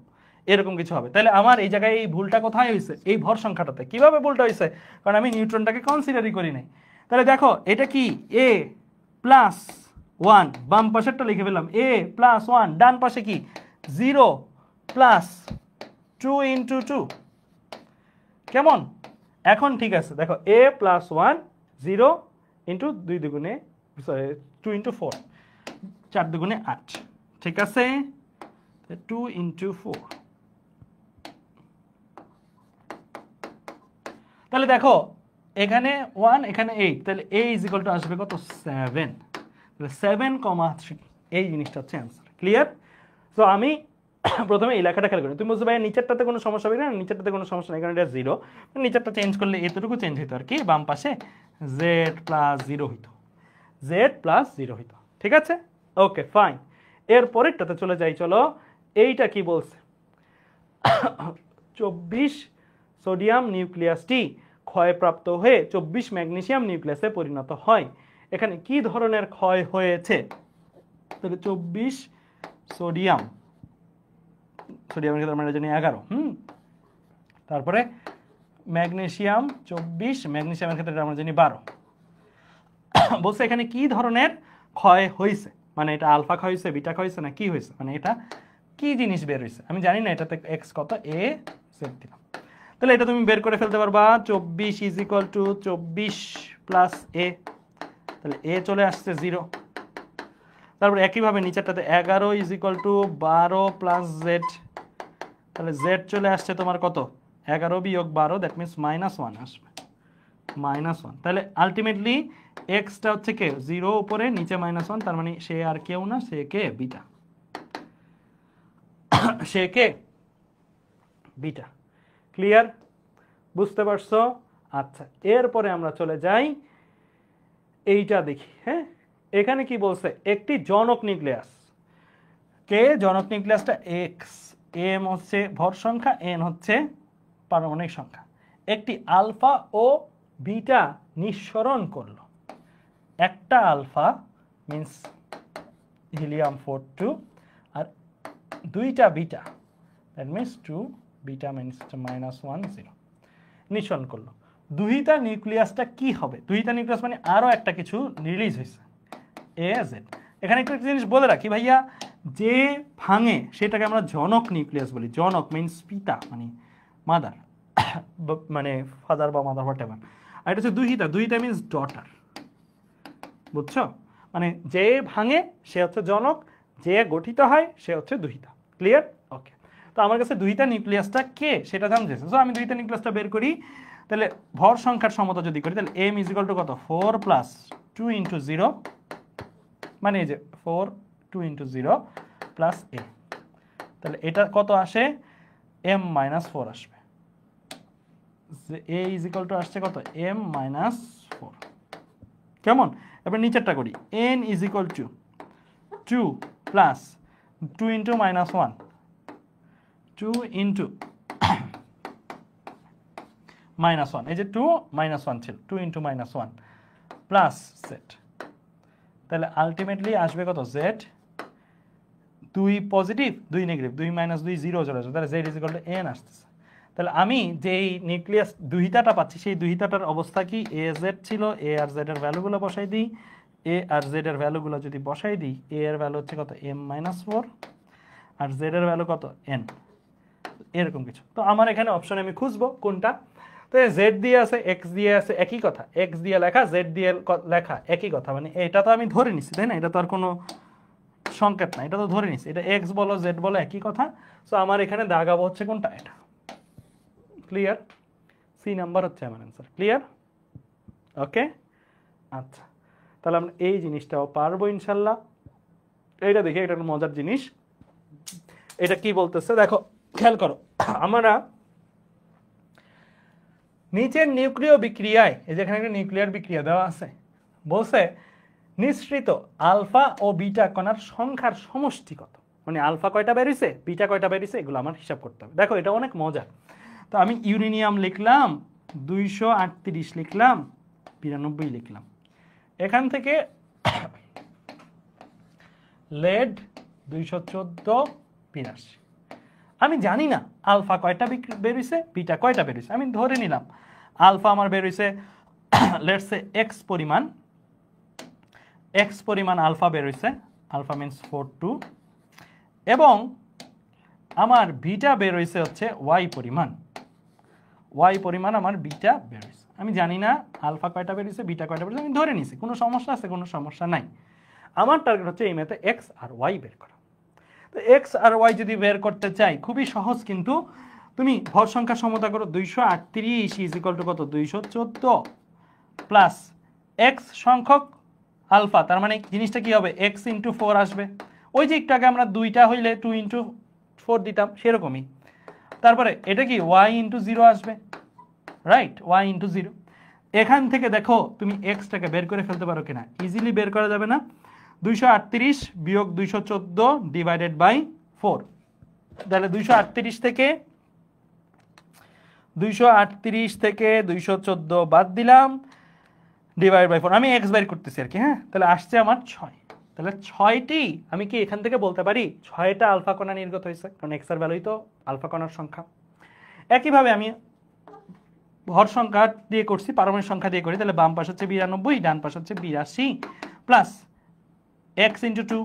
এরকম কিছু হবে। তাহলে আমার এই জায়গায় এই ভুলটা কোথায় হয়েছে, এই ভর সংখ্যাটাতে। কিভাবে ভুলটা হয়েছে, কারণ আমি নিউট্রনটাকে কনসিডারই করি নাই। তাহলে দেখো এটা কি a + 1, বাম পাশেরটা লিখে ফেললাম a + 1, ডান পাশে কি 0 + 2 × 2, কেমন এখন ঠিক আছে। দেখো a + 1 0 × 2 দুগুণে, সরি 2 × 4, 4 দুগুণে 8, ঠিক আছে? 2 × 4। তাহলে দেখো এখানে 1 এখানে 8, তাহলে a = আসবে কত 7, তাহলে 7,3 এই জিনিসটা হচ্ছে অ্যান্সার। ক্লিয়ার? সো আমি প্রথমে এই লেখাটা খেয়াল করি। তুমি বুঝতে পারবে নিচেরটাতে কোনো সমস্যা হবে না, নিচেরটাতে কোনো সমস্যা নেই, কারণ এটা 0, নিচেরটা চেঞ্জ করলে এতটুকু চেঞ্জ হইতো আর কি, বাম পাশে z + 0 হইতো, z + 0 হইতো, ঠিক আছে? Okay fine. এর পরেরটাতে চলে যাই, চলো। এইটা কি বলছে? 24 সোডিয়াম নিউক্লিয়াসটি ক্ষয়প্রাপ্ত হয়ে 24 ম্যাগনেসিয়াম নিউক্লিয়াসে পরিণত হয়। এখানে কি ধরনের ক্ষয় হয়েছে? তাহলে 24 সোডিয়ামের ক্ষেত্রে আমরা জানি 11, তারপরে ম্যাগনেসিয়াম 24, ম্যাগনেসিয়ামের ক্ষেত্রে আমরা জানি 12। বলছে এখানে কি ধরনের ক্ষয় হয়েছে, মানে এটা আলফা ক্ষয় হয়েছে, বিটা ক্ষয় হয়েছে, না কি হয়েছে, মানে এটা কি জিনিস বের হয়েছে? আমি জানি না এটাতে এক্স কত, এ জেড দিলাম। তাহলে এটা তুমি বের করে ফেলতে পারবা, 24 = 24 + a, তাহলে a চলে আসছে 0। তারপর একইভাবে নিচেরটাতে 11 = 12 + z, তাহলে z চলে আসছে তোমার কত, 11 - 12, দ্যাট মিনস -1 আসবে, -1। তাহলে আলটিমেটলি এক্সটা হচ্ছে কে 0 উপরে, নিচে -1, তার মানে সে আর কেউ না, সে কে বিটা, সে কে বিটা। ক্লিয়ার? বুঝতে পারছো? আচ্ছা, এরপরে আমরা চলে যাই এইটা দেখি। হ্যাঁ, এখানে কি বলছে? একটি জনক নিউক্লিয়াস, কে জনক নিউক্লিয়াসটা এক্স, এম হচ্ছে ভর সংখ্যা, এন হচ্ছে পারমাণবিক সংখ্যা, একটি আলফা ও বিটা নিঃসরণ করলো। একটা আলফা মিন্স হিলিয়াম 42 আর দুইটা beta, that means 2 beta means -1 0 নিঃসরণ করলো। দুইটা নিউক্লিয়াসটা কি হবে? দুইটা নিউক্লিয়াস মানে আরো একটা কিছু রিলিজ হয়েছে, এ জেড। এখানে একটা জিনিস বলে রাখি ভাইয়া, যে ভাঙে সেটাকে আমরা জনক নিউক্লিয়াস বলি। জনক মিন্স পিতা, মানে মাদার, মানে ফাদার বা মাদার হোয়াট এভার। আর এটা হচ্ছে দুহিতা, দুহিতা মিন্স ডটার, বুঝছো? মানে যে ভাঙে সে হচ্ছে জনক, যে গঠিত হয় সে হচ্ছে দুহিতা। ক্লিয়ার? ওকে। তো আমার কাছে দুইটা নিউক্লিয়াসটা কে সেটা জানতে চাইছে। সো আমি দুইটা নিউক্লিয়াসটা বের করি। তাহলে ভর সংখ্যার সমতা যদি করি, তাহলে m = কত 4 + 2 × 0, মানে এই যে 4 2 × 0 + a, তাহলে এটা কত আসে m - 4 আসবে। a = আসছে কত m - 4। কেমন? এবার নিচেরটা করি, n = 2 + 2 × -1, 2 × -1, এই যে 2 -1 ছিল, 2 × -1 প্লাস z, তাহলে আলটিমেটলি আসবে কত z, 2 পজিটিভ 2 নেগেটিভ, 2 - 2 0 চলে আসবে, তাহলে z = n আসতেছে। তাহলে আমি যেই নিউক্লিয়াস দুহিতাটা পাচ্ছি সেই দুহিতাটার অবস্থা কি, a z ছিল, a আর z এর ভ্যালুগুলো বসাই দিই, a আর z এর ভ্যালুগুলো যদি বসাই দিই, a এর ভ্যালু হচ্ছে কত m - 4 আর z এর ভ্যালু কত n, এরকম কিছু। তো আমার এখানে অপশনে আমি খুঁজবো কোনটা, তো z দিয়ে আছে, x দিয়ে আছে, একই কথা, x দিয়ে লেখা z দিয়ে লেখা একই কথা, মানে এটা তো আমি ধরে নিছি, তাই না? এটা তো আর কোনো সংকেত না, এটা তো ধরে নিছি, এটা x বলো z বলো একই কথা। সো আমার এখানে দাগাবো হচ্ছে কোনটা, এটা। ক্লিয়ার? সি নাম্বার হচ্ছে আমার অ্যান্সার। ক্লিয়ার? ওকে। আচ্ছা, তাহলে আমরা এই জিনিসটাও পারবো ইনশাল্লাহ। এইটা দেখি, এটা একটা মজার জিনিস। এটা কি বলতেছে দেখো, খেয়াল করো। আমরা নিচের নিউক্লিয় বিক্রিয়ায়, এই যেখানে একটা নিউক্লিয়ার বিক্রিয়া দেওয়া আছে, বলছে নিঃসৃত আলফা ও বিটা কণার সংখ্যার সমষ্টি কত, মানে আলফা কয়টা বেরিয়েছে, বিটা কয়টা বেরিয়েছে, এগুলো আমার হিসাব করতে হবে। দেখো এটা অনেক মজার। তো আমি ইউরেনিয়াম লিখলাম 238, লিখলাম 92 লিখলাম, এখান থেকে লেড 214 82। আমি জানি না আলফা কয়টা বেরিয়েছে, বিটা কয়টা বেরিয়েছে। আমি ধরে নিলাম আলফা আমার বেরিয়েছে লেটস সে এক্স পরিমাণ আলফা বেরিয়েছে, আলফা মিন্স 42, এবং আমার বিটা বেরোইছে হচ্ছে ওয়াই পরিমাণ আমার বিটা বেরোইছে। আমি জানি না আলফা কয়টা বেরিয়েছে, বিটা কয়টা বেরিয়েছে, আমি ধরে নিছি। কোনো সমস্যা আছে? কোনো সমস্যা নাই। আমার টার্গেট হচ্ছে এই ম্যাথে এক্স আর ওয়াই বের করা। তো এক্স আর ওয়াই যদি বের করতে চাই খুবই সহজ, কিন্তু তুমি ভর সংখ্যা সমতা করো 238 ইজ ইকুয়াল টু কত 214 প্লাস এক্স সংখ্যক আলফা, তার মানে জিনিসটা কি হবে এক্স ইন্টু 4 আসবে। ওই যে একটু আগে আমরা 2টা হইলে 2 ইন্টু 4 দিতাম সেরকমই। তারপরে এটা কি ওয়াই ইন্টু 0 আসবে, রাইট, ওয়াই ইন্টু 0। এখান থেকে দেখো তুমি এক্সটাকে বের করে ফেলতে পারো কিনা, ইজিলি বের করা যাবে না। 238 বিয়োগ 214 ডিভাইডেড বাই 4, তাহলে 238 থেকে 214 বাদ দিলাম, ডিভাইড বাই 4, আমি এক্স বের করতেছি আর কি। হ্যাঁ, তাহলে আসছে আমার 6। তাহলে 6টি আমি কি এখান থেকে বলতে পারি 6টা আলফা কণা নির্গত হয়েছে, কারণ এক্স এর ভ্যালুই তো আলফা কণার সংখ্যা। একইভাবে আমি ভর সংখ্যা দিয়ে করছি, পারমাণবিক সংখ্যা দিয়ে করি, তাহলে বাম পাশ হচ্ছে 92, ডান পাশ হচ্ছে 82 plus X into 2,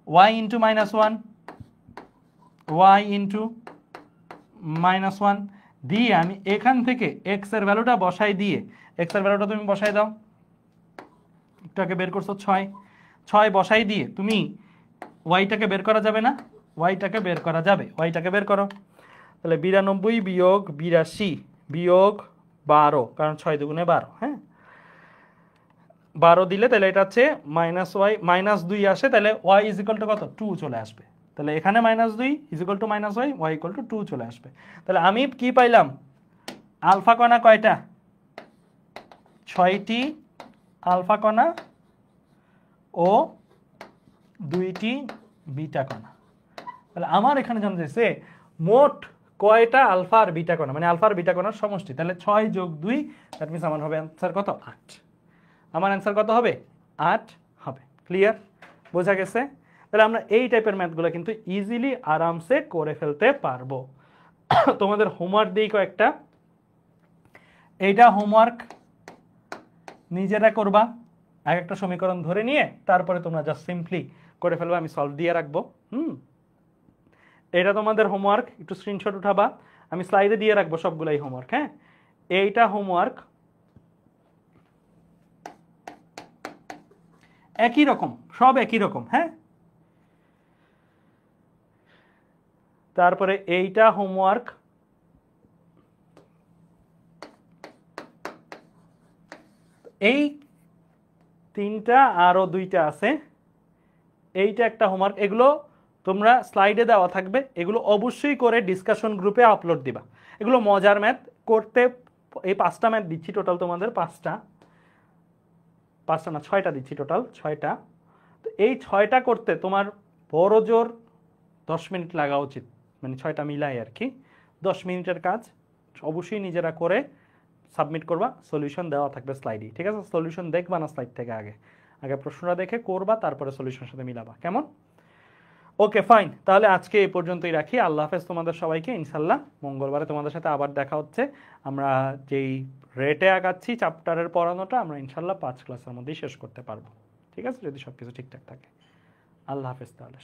Y into -1, Y into -1 দিয়ে আমি এখান থেকে এক্স এর ভ্যালুটা বসাই দিয়ে, এক্স এর ভ্যালুটা তুমি বসাই দাও, একটু আগে বের করছো 6 বসাই দিয়ে তুমি ওয়াইটাকে বের করা যাবে না, ওয়াইটাকে বের করা যাবে, ওয়াইটাকে বের করো। তাহলে 92 বিয়োগ 82 বিয়োগ 12, কারণ 6 দুগুণে 12, হ্যাঁ 12 দিলে তাহলে এটা হচ্ছে -2 আসে, তাহলে ওয়াই ইজ ইকুয়াল টু কত 2 চলে আসবে। তাহলে এখানে -2 is equal to -y, Y equal to 2 চলে আসবে। তাহলে আমি কি পাইলাম, আলফা কণা কয়টা 6টি আলফা কণা ও 2টি বিটা কণা। তাহলে আমার এখানে জানা যাচ্ছে মোট কয়টা আলফা আর বিটা কণা, মানে আলফা আর বিটা কণার সমষ্টি। তাহলে 6 যোগ 2, দ্যাট মিনস আমার হবে অ্যান্সার কত 8। আমার অ্যান্সার কত হবে 8 হবে। ক্লিয়ার, বোঝা গেছে? তাহলে আমরা এই টাইপের ম্যাথগুলো কিন্তু ইজিলি আরামসে করে ফেলতে পারবো। তোমাদের হোমওয়ার্ক দিই কয়েকটা, এইটা হোমওয়ার্ক নিজেরা করবা, এক একটা সমীকরণ ধরে নিয়ে তারপরে তোমরা জাস্ট সিম্পলি করে ফেলবা, আমি সলভ দিয়ে রাখবো। এটা তোমাদের হোমওয়ার্ক, একটু স্ক্রিনশট উঠাবা, আমি স্লাইডে দিয়ে রাখবো সবগুলাই হোমওয়ার্ক। হ্যাঁ, এইটা হোমওয়ার্ক, একই রকম, সব একই রকম। হ্যাঁ, তারপরে এইটা হোমওয়ার্ক, এই 3টা আরো 2টা আছে, এইটা একটা হোমওয়ার্ক। এগুলো তোমরা স্লাইডে দেওয়া থাকবে, এগুলো অবশ্যই করে ডিসকাশন গ্রুপে আপলোড দিবা। এগুলো মজার ম্যাথ করতে, এই 5টা ম্যাথ দিচ্ছি টোটাল তোমাদের, 5টা না 6টা দিচ্ছি টোটাল, 6টা। তো এই 6টা করতে তোমার বড় জোর 10 মিনিট লাগা উচিত, মানে 6টা মিলাই আর কি। 10 মিনিটের কাজ অবশ্যই নিজেরা করে সাবমিট করবা, সলিউশন দেওয়া থাকবে স্লাইডে। ঠিক আছে, সলিউশন দেখবা না স্লাইড থেকে, আগে প্রশ্নটা দেখে করবা, তারপরে সলিউশনের সাথে মিলাবা। কেমন? ওকে ফাইন, তাহলে আজকে এই পর্যন্তই রাখি। আল্লাহ হাফেজ তোমাদের সবাইকে। ইনশাল্লাহ মঙ্গলবারে তোমাদের সাথে আবার দেখা হচ্ছে। আমরা যেই রেটে আগাচ্ছি চ্যাপ্টারের পড়ানোটা, আমরা ইনশাল্লাহ 5 ক্লাসের মধ্যেই শেষ করতে পারবো। ঠিক আছে, যদি সব কিছু ঠিকঠাক থাকে। আল্লাহ হাফেজ তাহলে।